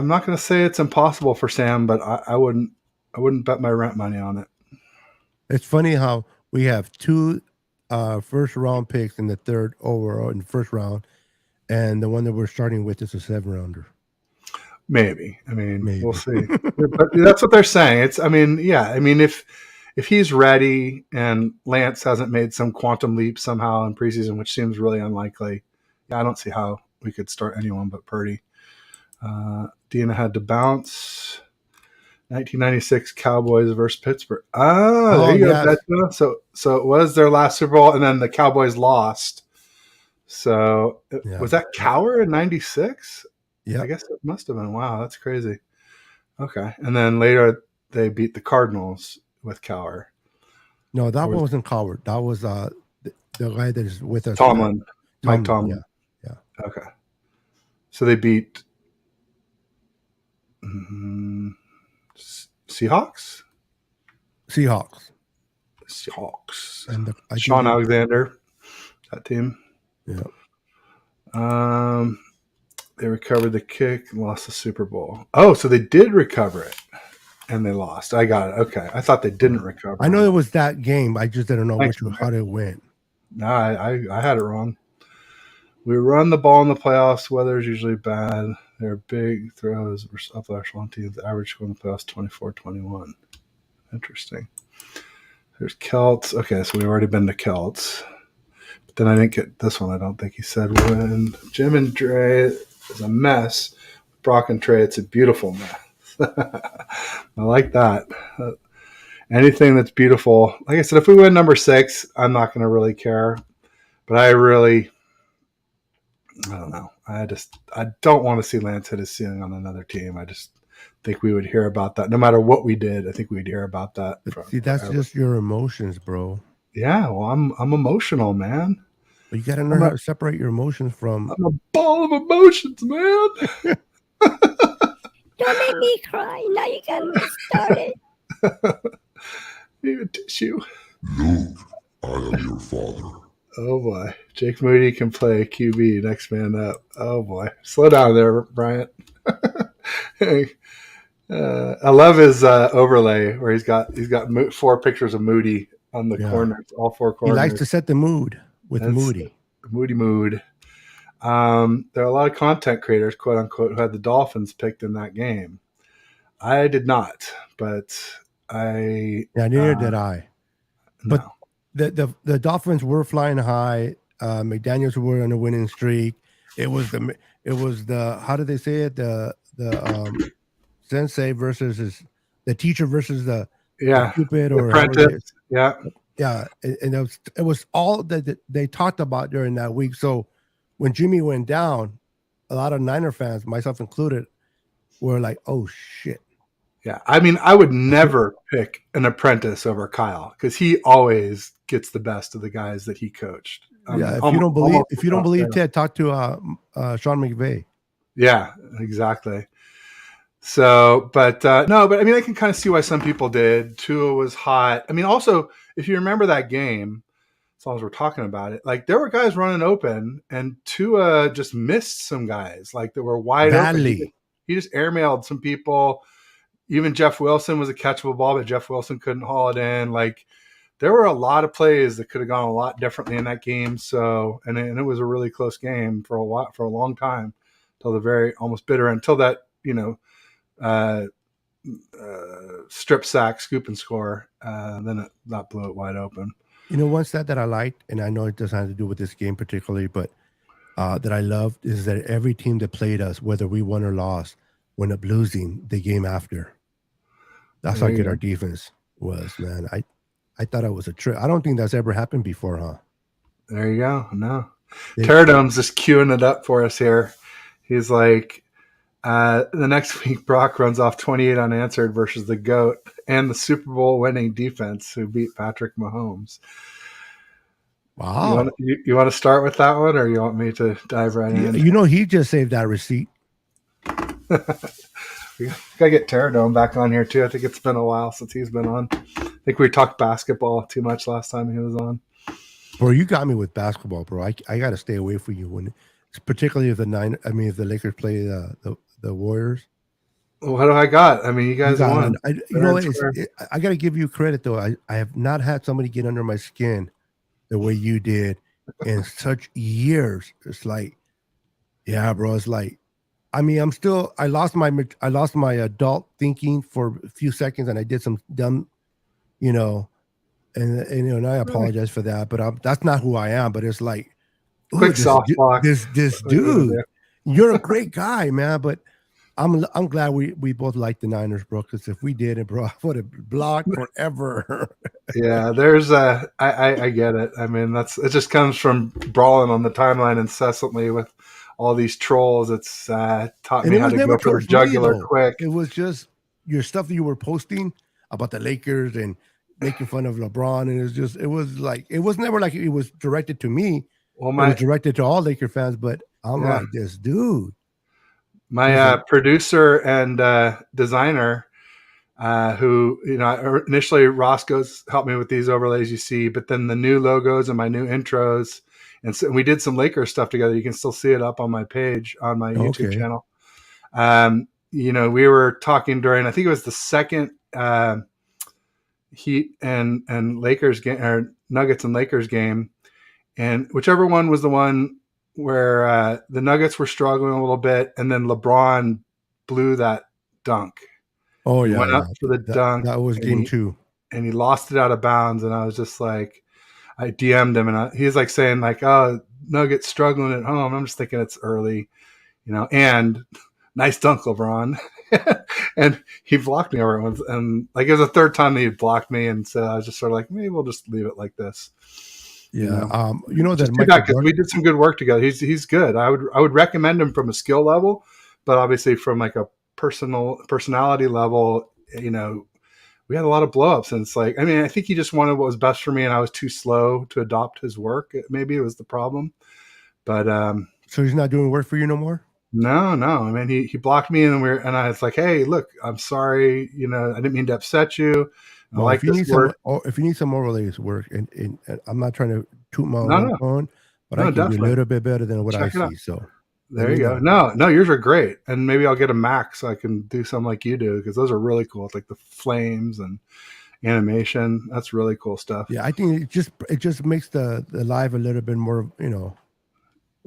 not going to say it's impossible for Sam, but I wouldn't bet my rent money on it. It's funny how we have 2 first round picks in the third overall in the first round, and the one that we're starting with is a 7-rounder. Maybe. I mean, we'll see. But that's what they're saying. If he's ready and Lance hasn't made some quantum leap somehow in preseason, which seems really unlikely, I don't see how we could start anyone but Purdy. Deanna had to bounce. 1996 Cowboys versus Pittsburgh. There you go. Yes. So it was their last Super Bowl, and then the Cowboys lost. So was that Cowher in 96? Yeah, I guess it must have been. Wow, that's crazy. Okay, and then later they beat the Cardinals with Cowher. No, that wasn't Cowher. That was the guy that is with us. Tomlin. Mike Tomlin. Yeah. Okay. So they beat Seahawks. And Sean Alexander, that team. Yeah. They recovered the kick and lost the Super Bowl. Oh, so they did recover it and they lost. I got it. Okay. I thought they didn't recover. I know it was that game. I just didn't know how it went. No, I had it wrong. We run the ball in the playoffs. Weather is usually bad. They're big throws versus upper echelon teams. Average score in the playoffs 24-21. Interesting. There's Celts. Okay, so we've already been to Celts. But then I didn't get this one. I don't think he said when. Jim and Dre is a mess. Brock and Trey, it's a beautiful mess. I like that. Anything that's beautiful. Like I said, if we win number 6, I'm not going to really care. But I don't know. I don't want to see Lance hit his ceiling on another team. I just think we would hear about that. No matter what we did, I think we'd hear about that. See, that's just your emotions, bro. Yeah, well, I'm emotional, man. But you got to learn how to separate your emotions from. I'm a ball of emotions, man. Don't make me cry. Now you got me started. Need a tissue. Luke, I am your father. Oh boy, Jake Moody can play QB. Next man up. Oh boy, slow down there, Bryant. I love his overlay where he's got 4 pictures of Moody on the corners, all 4 corners. He likes to set the mood with Moody. Moody mood. There are a lot of content creators, quote unquote, who had the Dolphins picked in that game. I did not, but neither did I. But no. the Dolphins were flying high. McDaniels were on a winning streak. It was the how did they say it? The sensei versus the teacher versus the stupid or apprentice. Yeah, and it was all that they talked about during that week. So when Jimmy went down, a lot of Niner fans, myself included, were like, "Oh shit." Yeah, I mean, I would never pick an apprentice over Kyle because he always gets the best of the guys that he coached. If you don't believe Ted, talk to Sean McVay. Yeah, exactly. So, but I mean, I can kind of see why some people did. Tua was hot. I mean, also, if you remember that game, as long as we're talking about it, like there were guys running open, and Tua just missed some guys like that were wide open. He just airmailed some people. Even Jeff Wilson was a catchable ball, but Jeff Wilson couldn't haul it in. Like there were a lot of plays that could have gone a lot differently in that game. So, and it was a really close game for a long time, until the very almost bitter end, until that strip sack, scoop and score. Then that blew it wide open. One stat that I liked, and I know it doesn't have to do with this game particularly, but that I loved is that every team that played us, whether we won or lost, wound up losing the game after. That's how good our defense was, man. I thought it was a trick. I don't think that's ever happened before, huh? There you go. No. Pterodome's just queuing it up for us here. He's like, the next week, Brock runs off 28 unanswered versus the GOAT and the Super Bowl winning defense who beat Patrick Mahomes. Wow. You want to start with that one, or you want me to dive right in? He just saved that receipt. We gotta get Pterodome back on here too. I think it's been a while since he's been on. I think we talked basketball too much last time he was on. Bro, you got me with basketball, bro. I got to stay away from you particularly if the Lakers play the Warriors. Well, what do I got? I mean, you guys won. I got to give you credit though. I have not had somebody get under my skin the way you did in such years. It's like, yeah, bro. It's like, I mean, I lost my adult thinking for a few seconds, and I did some dumb, and I apologize for that, but that's not who I am. But it's like, quick softball. This dude, you're a great guy, man. But I'm glad we both like the Niners, bro. Because if we didn't, bro, I would have blocked forever. Yeah, there's I get it. I mean, it just comes from brawling on the timeline incessantly with all these trolls. It's taught me how to go for the jugular quick. It was just your stuff that you were posting about the Lakers and making fun of LeBron, and it was never like it was directed to me. Well, it was directed to all Laker fans, but I'm like, this dude. My producer and designer, who initially Roscoe's helped me with these overlays you see, but then the new logos and my new intros. And so we did some Lakers stuff together. You can still see it up on my page on my YouTube channel. We were talking during, I think it was the second Heat and Lakers game, or Nuggets and Lakers game, and whichever one was the one where the Nuggets were struggling a little bit, and then LeBron blew that dunk. Oh He yeah, went up for the dunk. That was game 2. And he lost it out of bounds. And I was just like, I DM'd him, and he was like saying like, "Oh, Nuggets struggling at home." I'm just thinking it's early, and nice dunk, LeBron. And he blocked me over it once, and like it was the third time that he blocked me, and so I was just sort of like, maybe we'll just leave it like this. Yeah, that because we did some good work together. He's good. I would recommend him from a skill level, but obviously from like a personality level, we had a lot of blowups, and it's like, I mean, I think he just wanted what was best for me, and I was too slow to adopt his work. Maybe it was the problem, but so he's not doing work for you no more. No. I mean, he blocked me, and I was like, "Hey, look, I'm sorry. I didn't mean to upset you. Well, if you need some more related work, and I'm not trying to toot my own horn, but I can do a little bit better than what I see. So there you go. No, yours are great, and maybe I'll get a Mac so I can do something like you do, because those are really cool. It's like the flames and animation. That's really cool stuff. Yeah, I think it just makes the live a little bit more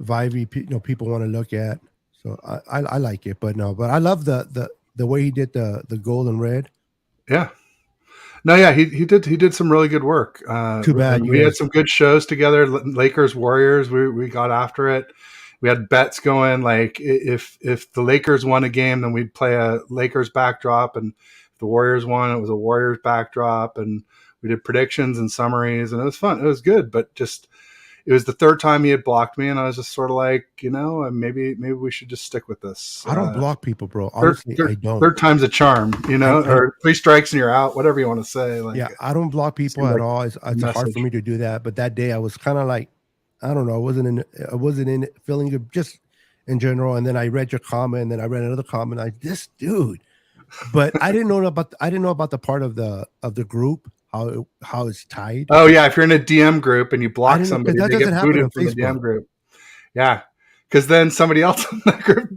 vibey. People want to look at. So I like it, but I love the way he did the gold and red. Yeah. No, yeah, he did some really good work. Too bad we had some good shows together. Lakers Warriors, we got after it. We had bets going, like if the Lakers won a game, then we'd play a Lakers backdrop, and if the Warriors won, it was a Warriors backdrop, and we did predictions and summaries, and it was fun. It was good, but just it was the third time he had blocked me, and I was just sort of like, maybe we should just stick with this. I don't block people, bro. Honestly, I don't. Third time's a charm, or 3 strikes and you're out, whatever you want to say. Like, yeah, I don't block people at all. It's hard for me to do that. But that day I was kind of like, I don't know, I wasn't in it, feeling good just in general. And then I read your comment, and then I read another comment. This dude. But I didn't know about the part of the group. How it's tied. Oh yeah, if you're in a DM group and you block somebody, they get booted from the DM group. Yeah, because then somebody else in that group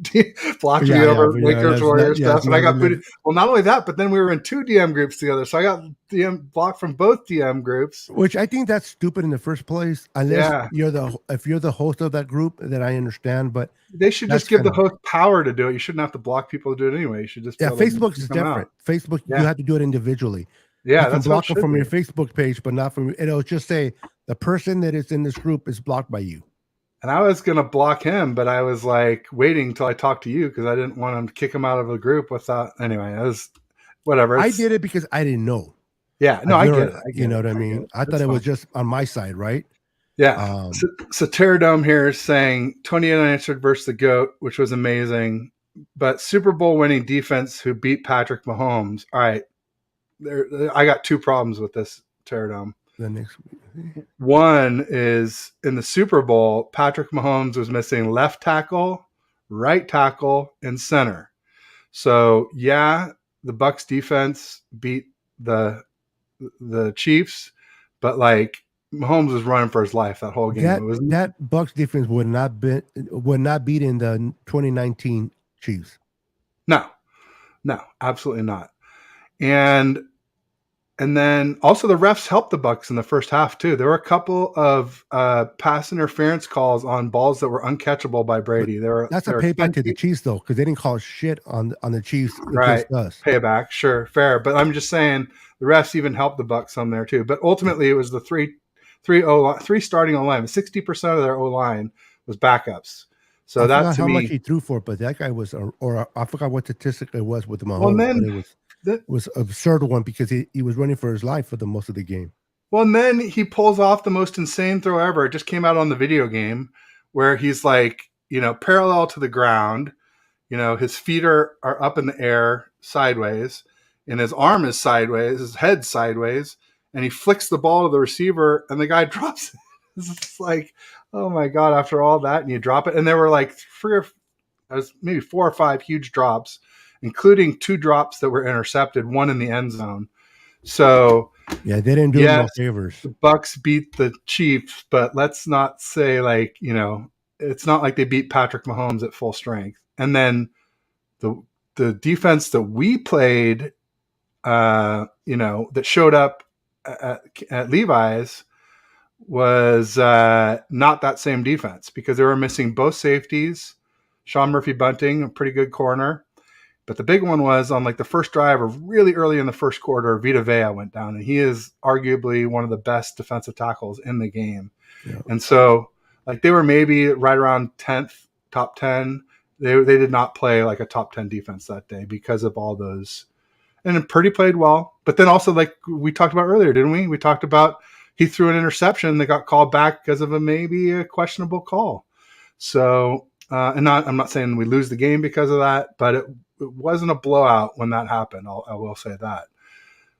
blocked me over Lakers Warriors stuff, and I got booted. Well, not only that, but then we were in 2 DM groups together, so I got blocked from both DM groups. Which I think that's stupid in the first place. Unless if you're the host of that group, then I understand. But they should just give the host power to do it. You shouldn't have to block people to do it anyway. You should just Facebook is different. Facebook, you have to do it individually. Yeah, you can block them from your Facebook page, but not from. It'll just say the person that is in this group is blocked by you. And I was gonna block him, but I was like waiting until I talked to you because I didn't want him to kick him out of the group without. Anyway, it was whatever. I did it because I didn't know. Yeah, no, I get it. You know what I mean? I thought it was just on my side, right? Yeah. So Pterodome here is saying 28 unanswered versus the GOAT, which was amazing, but Super Bowl winning defense who beat Patrick Mahomes. All right. I got 2 problems with this, Pterodome. The next week. One is in the Super Bowl, Patrick Mahomes was missing left tackle, right tackle, and center. So yeah, the Bucs defense beat the Chiefs, but like Mahomes was running for his life that whole game. That Bucs defense would not beat in the 2019 Chiefs. No, absolutely not. And then also the refs helped the Bucs in the first half too. There were a couple of pass interference calls on balls that were uncatchable by Brady. That's a payback to the Chiefs though, because they didn't call shit on the Chiefs. Right, payback, sure, fair. But I'm just saying the refs even helped the Bucs some there too. But ultimately, it was the three starting O-line. 60% of their O-line was backups. So I that to how me, much he threw for it, but that guy was, or I forgot what statistic it was with Mahomes. Well, then, it was an absurd one because he was running for his life for the most of the game. Well, and then he pulls off the most insane throw ever. It just came out on the video game where he's like, parallel to the ground. His feet are up in the air sideways, and his arm is sideways, his head sideways, and he flicks the ball to the receiver, and the guy drops it. It's like, oh my God, after all that, and you drop it. And there were like maybe 4 or 5 huge drops, including 2 drops that were intercepted, one in the end zone. So yeah, they didn't do no favors. The Bucs beat the Chiefs, but let's not say it's not like they beat Patrick Mahomes at full strength. And then the defense that we played, that showed up at Levi's was not that same defense because they were missing both safeties. Sean Murphy-Bunting, a pretty good corner. But the big one was on like the first drive or really early in the first quarter, Vita Vea went down, and he is arguably one of the best defensive tackles in the game. Yeah. And so like they were maybe right around 10th, top 10. They did not play like a top 10 defense that day because of all those. And Purdy played well. But then also, like we talked about earlier, didn't we? We talked about he threw an interception that got called back because of maybe a questionable call. So, I'm not saying we lose the game because of that, but it wasn't a blowout when that happened. I will say that.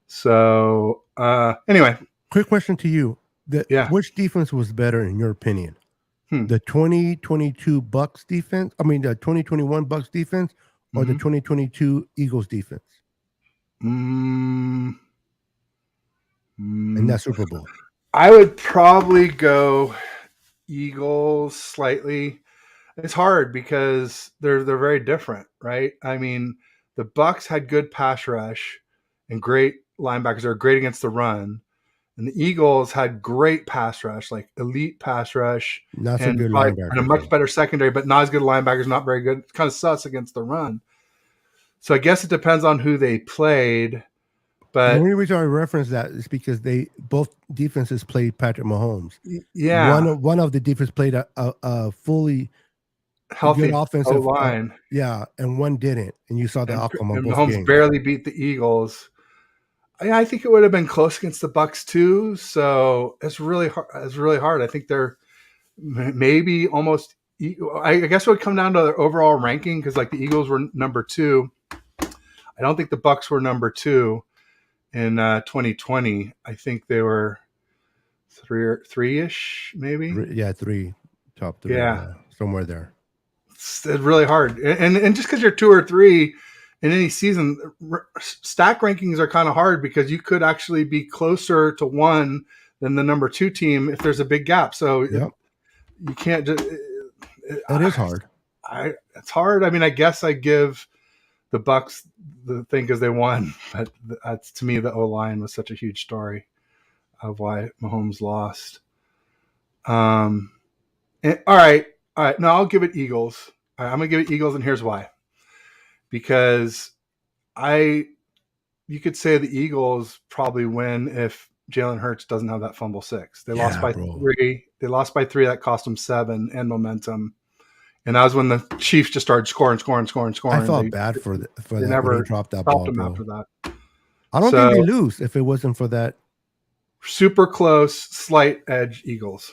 So, anyway. Quick question to you. Which defense was better in your opinion? The 2022 Bucks defense? I mean, the 2021 Bucks defense or the 2022 Eagles defense? In that Super Bowl. I would probably go Eagles slightly. It's hard because they're very different, right? I mean, the Bucks had good pass rush and great linebackers. They're great against the run. And the Eagles had great pass rush, like elite pass rush. Not so good linebackers. And a much better secondary, but not as good linebackers, not very good. It's kind of sus against the run. So I guess it depends on who they played. But the only reason I reference that is because both defenses played Patrick Mahomes. Yeah. One of the defense played a fully healthy good offensive line. And one didn't. And you saw the outcome of both Mahomes games. Barely beat the Eagles. I think it would have been close against the Bucks too. So it's really hard. I think they're maybe almost. I guess it would come down to their overall ranking because like the Eagles were number 2. I don't think the Bucks were number 2 in 2020. I think they were 3-ish maybe. 3, top 3. Yeah, somewhere there. It's really hard, and just because you're 2 or 3. In any season, stack rankings are kind of hard because you could actually be closer to 1 than the number 2 team if there's a big gap. So you can't just. It is hard. It's hard. I mean, I guess I give the Bucks the thing because they won, but that's to me the O-line was such a huge story of why Mahomes lost. All right. No, I'll give it Eagles. All right, I'm gonna give it Eagles, and here's why. Because you could say the Eagles probably win if Jalen Hurts doesn't have that fumble 6. They lost by 3. They lost by 3. That cost them 7 and momentum. And that was when the Chiefs just started scoring. I felt bad for that. Never when he dropped that ball, them after that. I don't think they lose if it wasn't for that. Super close, slight edge Eagles.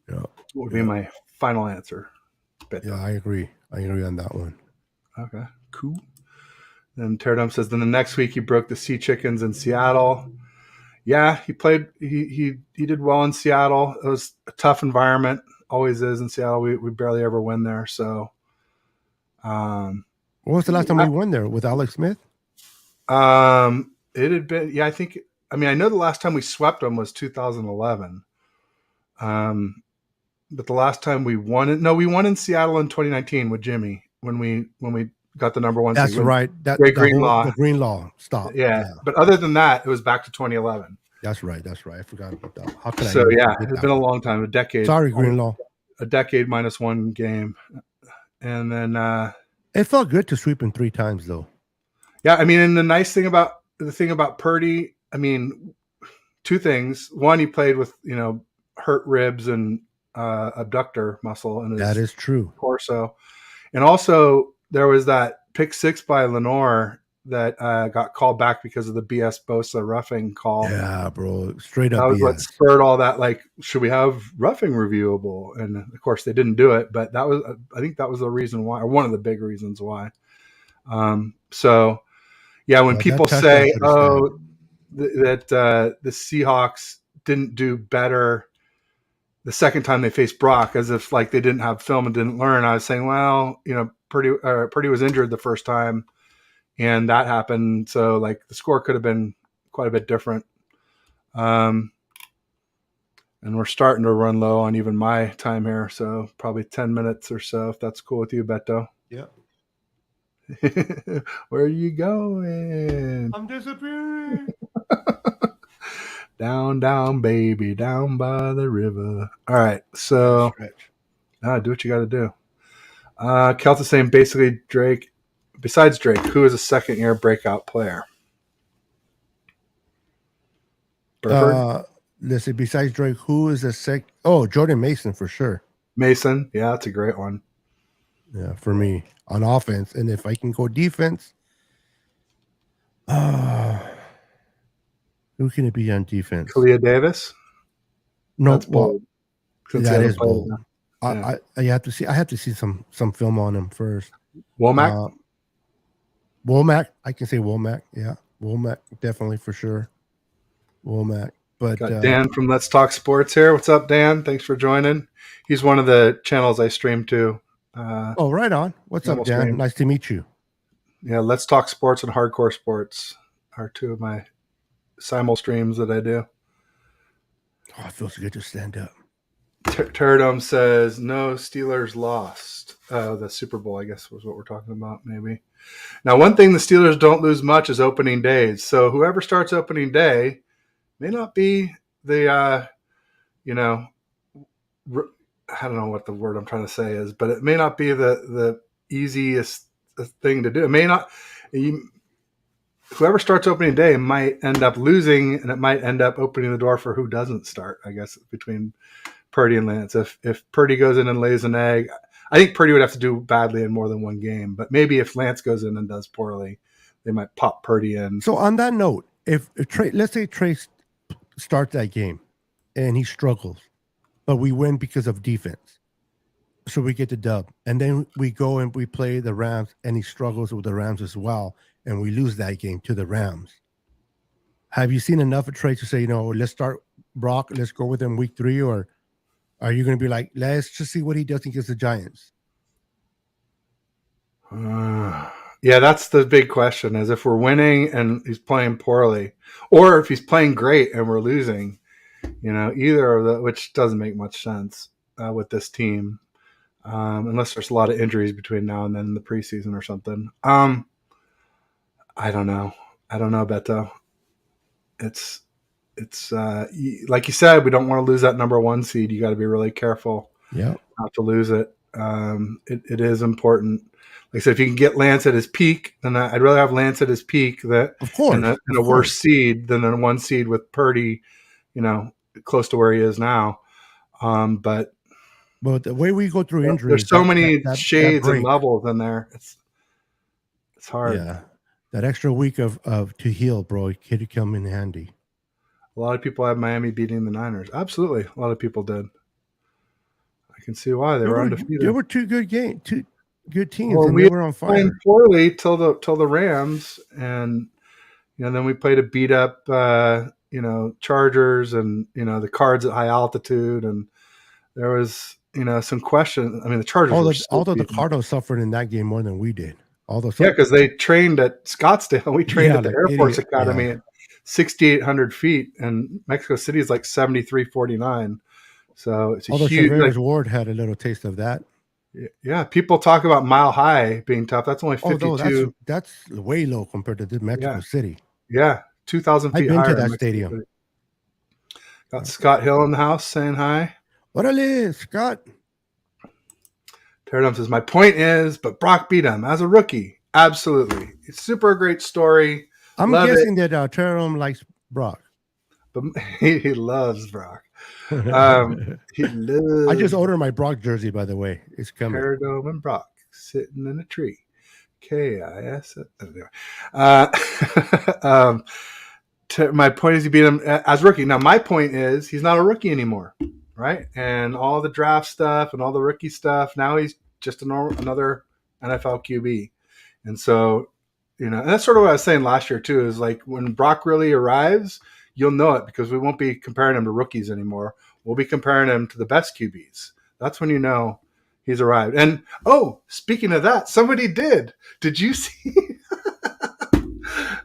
Yeah, would be my final answer. Yeah, I agree. I agree on that one. Okay, cool. Then Teardum says, then the next week he broke the Sea Chickens in Seattle. Yeah, he played. He did well in Seattle. It was a tough environment. Always is in Seattle. We barely ever win there. So, when was the last time we won there with Alex Smith? It had been. Yeah, I think. I mean, I know the last time we swept them was 2011. But the last time we won it, we won in Seattle in 2019 with Jimmy when we got the number 1. That's right. That Greenlaw. The Greenlaw. Stop. Yeah. But other than that, it was back to 2011. That's right. I forgot about that. How could I? It's been a long time, a decade. Sorry, Greenlaw. A decade minus 1 game, and then it felt good to sweep him 3 times, though. Yeah, I mean, and the thing about Purdy, I mean, 2 things. One, he played with hurt ribs and abductor muscle in his that is true torso, and also there was that pick 6 by Lenore that got called back because of the BS Bosa roughing call. Yeah, bro, straight up. That was what spurred all that. Like, should we have roughing reviewable? And of course, they didn't do it. But I think that was the reason why, or one of the big reasons why. So, yeah, when people say, that the Seahawks didn't do better the second time they faced Brock, as if like they didn't have film and didn't learn, I was saying, well, Purdy was injured the first time. And that happened. So like the score could have been quite a bit different. And we're starting to run low on even my time here. So probably 10 minutes or so, if that's cool with you, Beto. Yeah. Where are you going? I'm disappearing. Down, down, baby, down by the river. All right, so do what you got to do. Kelt is saying basically Drake. Besides Drake, who is a second-year breakout player? Burford? Let's see. Besides Drake, who is a Oh, Jordan Mason for sure. Mason, yeah, that's a great one. Yeah, for me on offense, and if I can go defense, who can it be on defense? Kalia Davis. No, that's bold. That is bold. Yeah. I have to see. I have to see some film on him first. Womack. Womack. I can say Womack. Yeah, Womack definitely for sure. Womack. But got Dan from Let's Talk Sports here. What's up, Dan? Thanks for joining. He's one of the channels I stream to. Right on. What's up, Dan? Stream. Nice to meet you. Yeah, Let's Talk Sports and Hardcore Sports are two of my simul streams that I do. Oh, it feels good to stand up. Pterodome says, no, Steelers lost. The Super Bowl, I guess, was what we're talking about, maybe. Now, one thing the Steelers don't lose much is opening days. So whoever starts opening day may not be the, I don't know what the word I'm trying to say is, but it may not be the easiest thing to do. It may not. Whoever starts opening day might end up losing, and it might end up opening the door for who doesn't start, I guess, between Purdy and Lance. If Purdy goes in and lays an egg, I think Purdy would have to do badly in more than one game. But maybe if Lance goes in and does poorly, they might pop Purdy in. So on that note, if Trey, let's say Trey starts that game and he struggles, but we win because of defense, so we get the dub, and then we go and we play the Rams, and he struggles with the Rams as well, and we lose that game to the Rams. Have you seen enough of Trey to say, let's start Brock, let's go with him week 3, or are you going to be like, let's just see what he does against the Giants? Yeah, that's the big question, is if we're winning and he's playing poorly, or if he's playing great and we're losing, either of the, which doesn't make much sense with this team, unless there's a lot of injuries between now and then in the preseason or something. I don't know, Beto. It's like you said, we don't want to lose that number 1 seed. You got to be really careful not to lose it. It is important. Like I said, if you can get Lance at his peak, then I'd rather have Lance at his peak in a worse seed than a 1 seed with Purdy, close to where he is now. But the way we go through injuries, there's so many shades and levels in there. It's hard. Yeah, that extra week of to heal, bro, it could come in handy. A lot of people have Miami beating the Niners. Absolutely, a lot of people did. I can see why they were undefeated. There were two good teams, well, and we they were on fire. Playing poorly till the Rams, and then we played a beat up, Chargers, and the Cards at high altitude, and there was some question. I mean, the Chargers. Although the Cardinals suffered in that game more than we did. Because they trained at Scottsdale. We trained at the Air Force Academy at 6,800 feet, and Mexico City is like 7,349. So it's a huge. Although Ward had a little taste of that. Yeah, people talk about Mile High being tough. That's only 52. That's way low compared to Mexico City. Yeah, 2,000 feet higher. I've been to that stadium. City. Got Scott Hill in the house saying hi. Orale, Scott. Pterodome says, my point is, but Brock beat him as a rookie. Absolutely. It's super great story. I'm guessing that Pterodome likes Brock. But he loves Brock. He loves. I just ordered my Brock jersey, by the way. It's coming. Pterodome and Brock sitting in a tree. KIS. My point is he beat him as rookie. Now, my point is he's not a rookie anymore. Right. And all the draft stuff and all the rookie stuff. Now he's just another NFL QB. And so, and that's sort of what I was saying last year too, is like when Brock really arrives, you'll know it because we won't be comparing him to rookies anymore. We'll be comparing him to the best QBs. That's when you know he's arrived. And speaking of that, somebody did. Did you see?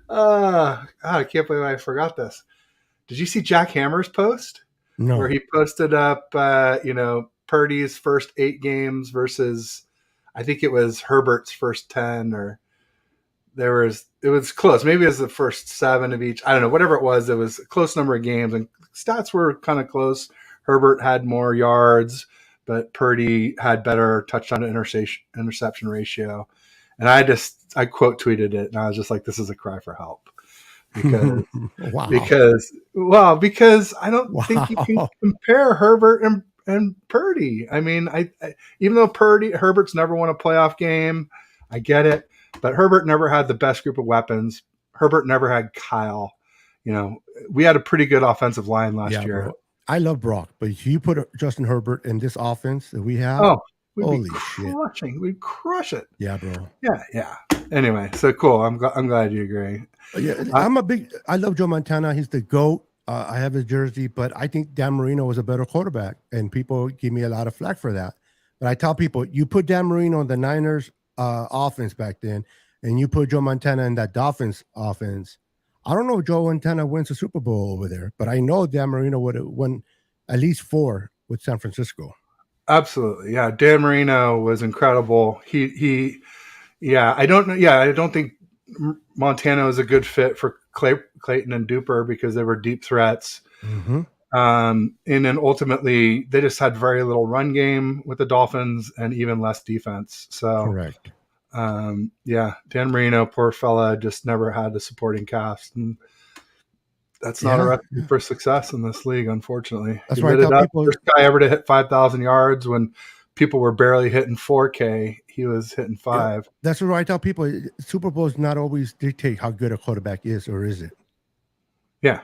I can't believe I forgot this. Did you see Jack Hammer's post? No. Where he posted up, Purdy's first 8 games versus, I think it was Herbert's first 10, or it was close. Maybe it was the first 7 of each. I don't know, whatever it was a close number of games, and stats were kind of close. Herbert had more yards, but Purdy had better touchdown to interception ratio. And I quote tweeted it, and I was just like, this is a cry for help. Because wow. because I don't think you can compare Herbert and Purdy. I mean, I even though Herbert's never won a playoff game, I get it, but Herbert never had the best group of weapons. Herbert never had Kyle. You know, we had a pretty good offensive line last year. Bro. I love Brock, but if you put Justin Herbert in this offense that we have, holy shit, we'd crush it. Yeah, bro. Yeah. Anyway, so cool. I'm glad you agree. Yeah, I love Joe Montana. He's the GOAT. I have his jersey, but I think Dan Marino was a better quarterback, and people give me a lot of flack for that. But I tell people, you put Dan Marino in the Niners offense back then, and you put Joe Montana in that Dolphins offense. I don't know if Joe Montana wins a Super Bowl over there, but I know Dan Marino would have won at least 4 with San Francisco. Absolutely, yeah. Dan Marino was incredible. I don't think Montana was a good fit for Clayton and Duper because they were deep threats. Mm-hmm. And then ultimately they just had very little run game with the Dolphins and even less defense. So correct. Dan Marino, poor fella, just never had a supporting cast. And that's not a recipe for success in this league, unfortunately. That's why I tell people, first guy ever to hit 5,000 yards when people were barely hitting 4K. He was hitting 5. Yeah, that's what I tell people. Super Bowls not always dictate how good a quarterback is, or is it? Yeah.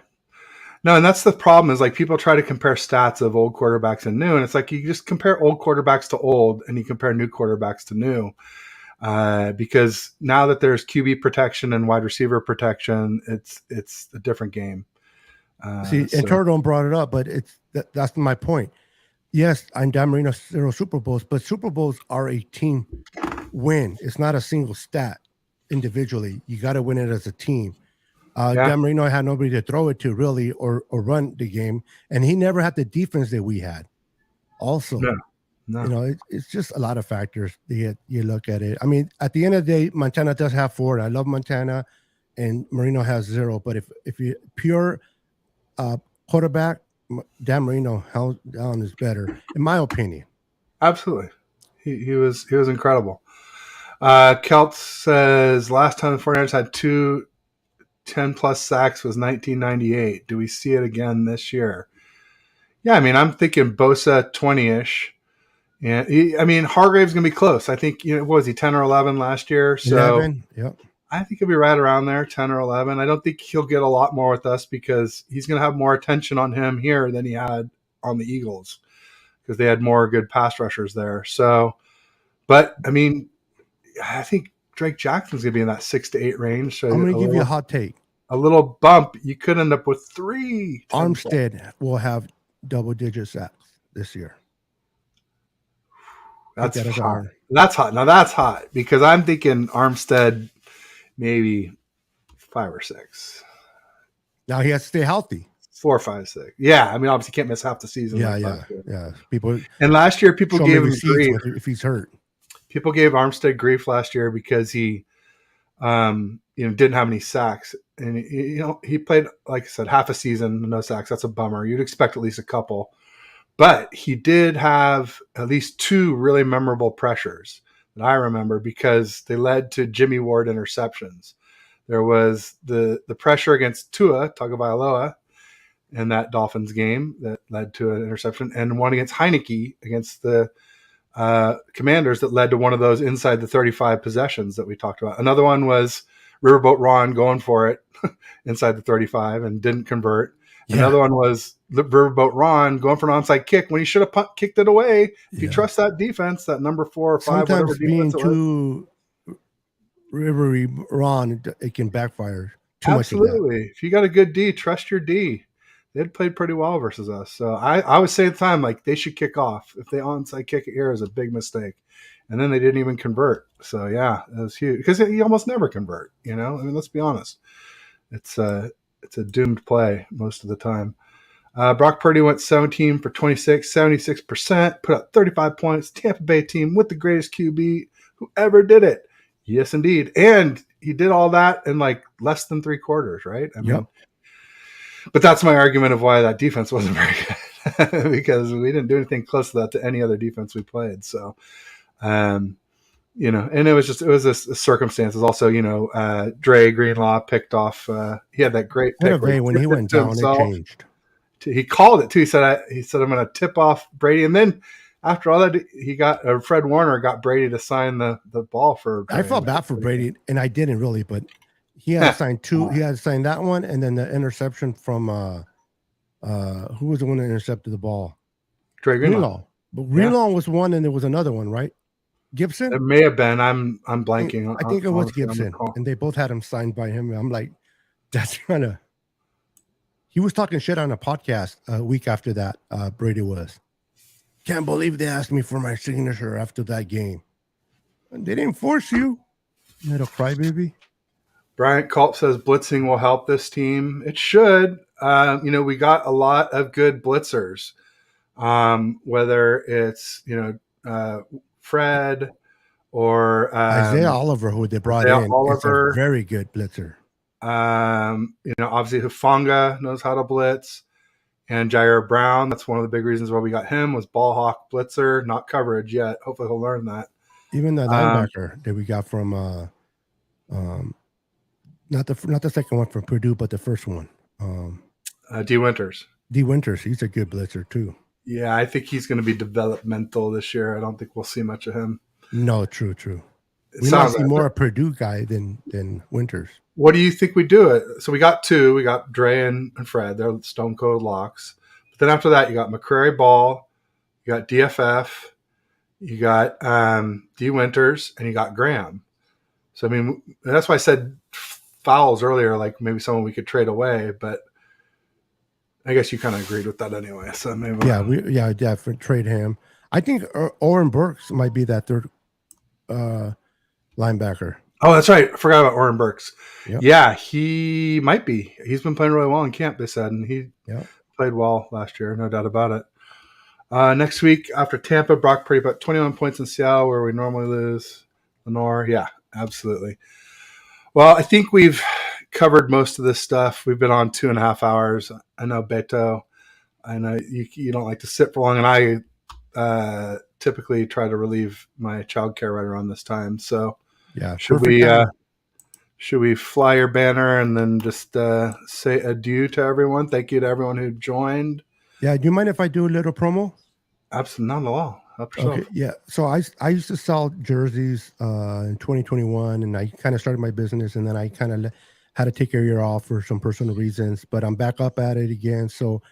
No, and that's the problem is like people try to compare stats of old quarterbacks and new, and it's like you just compare old quarterbacks to old and you compare new quarterbacks to new. Because now that there's QB protection and wide receiver protection, it's a different game. And Turdon brought it up, but that's my point. Yes, I'm Dan Marino 0 Super Bowls, but Super Bowls are a team win. It's not a single stat individually. You got to win it as a team. Dan Marino had nobody to throw it to really or run the game, and he never had the defense that we had. Also, no. You know, it's just a lot of factors. You look at it. I mean, at the end of the day, Montana does have 4. And I love Montana, and Marino has 0. But if you pure quarterback, Dan Marino held down is better, in my opinion. Absolutely, he was incredible. Kelt says last time the 49ers had 2 10+ sacks was 1998. Do we see it again this year? Yeah, I mean, I'm thinking Bosa 20-ish. Yeah, Hargrave's gonna be close. I think what was he 10 or 11 last year? So 11, yep. I think he'll be right around there, 10 or 11. I don't think he'll get a lot more with us because he's going to have more attention on him here than he had on the Eagles because they had more good pass rushers there. So, but I mean, I think Drake Jackson's going to be in that 6 to 8 range. So I'm going to give you a hot take. A little bump, you could end up with 3. Armstead will have double-digit sacks this year. That's hot. That's hot. Now that's hot because I'm thinking Armstead maybe 5 or 6. Now he has to stay healthy. 4, 5, 6. Yeah, I mean, obviously can't miss half the season. Yeah. People and last year people gave him grief if he's hurt. People gave Armstead grief last year because he, didn't have any sacks, and he played, like I said, half a season, no sacks. That's a bummer. You'd expect at least a couple, but he did have at least 2 really memorable pressures that I remember because they led to Jimmy Ward interceptions. There was the pressure against Tua Tagovailoa in that Dolphins game that led to an interception, and one against Heineke against the Commanders that led to one of those inside the 35 possessions that we talked about. Another one was Riverboat Ron going for it inside the 35 and didn't convert. Yeah. Another one was Riverboat Ron going for an onside kick when he should have kicked it away. If you trust that defense, that number 4 or 5, sometimes whatever being defense too Rivery Ron, it can backfire. Absolutely. If you got a good D, trust your D. They'd played pretty well versus us. So I would say at the time, like, they should kick off. If they onside kick it here is a big mistake. And then they didn't even convert. So, yeah, it was huge. Because you almost never convert, I mean, let's be honest. It's a doomed play most of the time. Brock Purdy went 17 for 26, 76%, put up 35 points. Tampa Bay team with the greatest QB who ever did it. Yes, indeed. And he did all that in like less than 3 quarters, right? I mean, Yep. but that's my argument of why that defense wasn't very good because we didn't do anything close to that to any other defense we played. So, and it was a circumstances. Also, Dre Greenlaw picked off. He had that great pick when he went down, it changed. He called it too. He said, I'm going to tip off Brady. And then after all that, he got Fred Warner got Brady to sign the ball for Dre. I felt bad for Brady, and I didn't really, but he had signed 2. He had signed that one, and then the interception from who was the one that intercepted the ball? Dre Greenlaw. But Greenlaw was one, and there was another one, right? Gibson? It may have been. I'm blanking. I think it was Gibson, and they both had him signed by him. I'm like, that's kind of. He was talking shit on a podcast a week after that. Brady was. Can't believe they asked me for my signature after that game. And they didn't force you, little crybaby. Bryant Culp says blitzing will help this team. It should. We got a lot of good blitzers. Whether it's Fred or Isaiah Oliver, who they brought in, is a very good blitzer. Obviously Hufanga knows how to blitz, and Jair Brown. That's one of the big reasons why we got him was ball hawk blitzer, not coverage yet. Hopefully he'll learn that. Even the linebacker that we got from not the second one from Purdue, but the first one. D Winters. He's a good blitzer too. Yeah, I think he's going to be developmental this year. I don't think we'll see much of him. No, true. We might see more a Purdue guy than Winters. What do you think we do it? So we got 2. We got Dre and Fred. They're stone cold locks. But then after that, you got McCrary Ball, you got DFF, you got D Winters, and you got Graham. So I mean, that's why I said fouls earlier, like maybe someone we could trade away. But I guess you kind of agreed with that anyway. So maybe for trade him. I think Oren Burks might be that third linebacker. Oh, that's right. I forgot about Oren Burks. Yep. Yeah, he might be. He's been playing really well in camp, they said, and he played well last year, no doubt about it. Next week after Tampa, Brock Purdy about 21 points in Seattle, where we normally lose. Lenore, yeah, absolutely. Well, I think we've covered most of this stuff. We've been on 2.5 hours. I know, Beto, I know you don't like to sit for long, and I typically try to relieve my childcare right around this time. So, yeah, should we fly your banner and then just say adieu to everyone? Thank you to everyone who joined. Yeah, do you mind if I do a little promo? Absolutely, not at all. Okay, yeah. So I used to sell jerseys in 2021, and I kind of started my business, and then I kind of had to take a year off for some personal reasons, but I'm back up at it again. So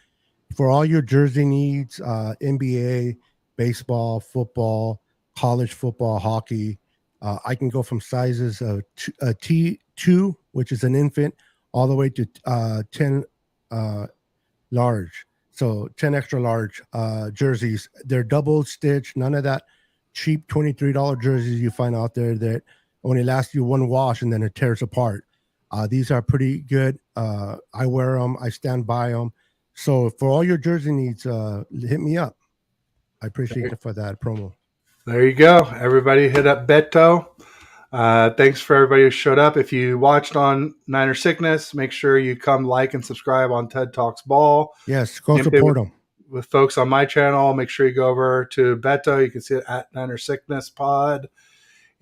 for all your jersey needs, NBA, baseball, football, college football, hockey, I can go from sizes of T2, which is an infant, all the way to 10 large. So 10 extra large jerseys. They're double stitched, none of that cheap $23 jerseys you find out there that only last you one wash and then it tears apart. These are pretty good. I wear them. I stand by them. So for all your jersey needs, hit me up. I appreciate it for that promo. There you go. Everybody hit up Beto. Thanks for everybody who showed up. If you watched on Niner Sickness, make sure you come like and subscribe on TED Talks Ball. Yes, go support them. With folks on my channel, make sure you go over to Beto. You can see it at Niner Sickness Pod.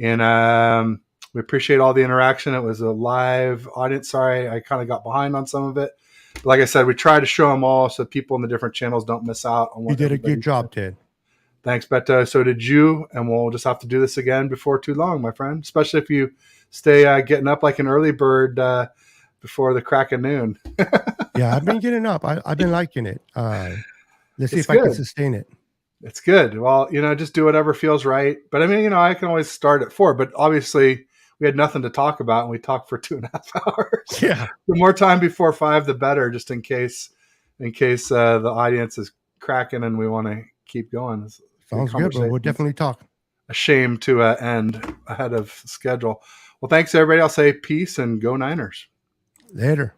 And we appreciate all the interaction. It was a live audience. Sorry, I kind of got behind on some of it. But like I said, we try to show them all so people in the different channels don't miss out on what you did a good job, Ted. Thanks, Beto. So did you, and we'll just have to do this again before too long, my friend, especially if you stay getting up like an early bird before the crack of noon. Yeah, I've been getting up. I've been liking it. Let's see if I can sustain it. It's good. Well, just do whatever feels right. But I mean, I can always start at 4, but obviously we had nothing to talk about, and we talked for 2.5 hours. Yeah. The more time before 5, the better, just in case the audience is cracking and we want to keep going. Sounds good, but we'll definitely talk. A shame to end ahead of schedule. Well, thanks, everybody. I'll say peace and go Niners. Later.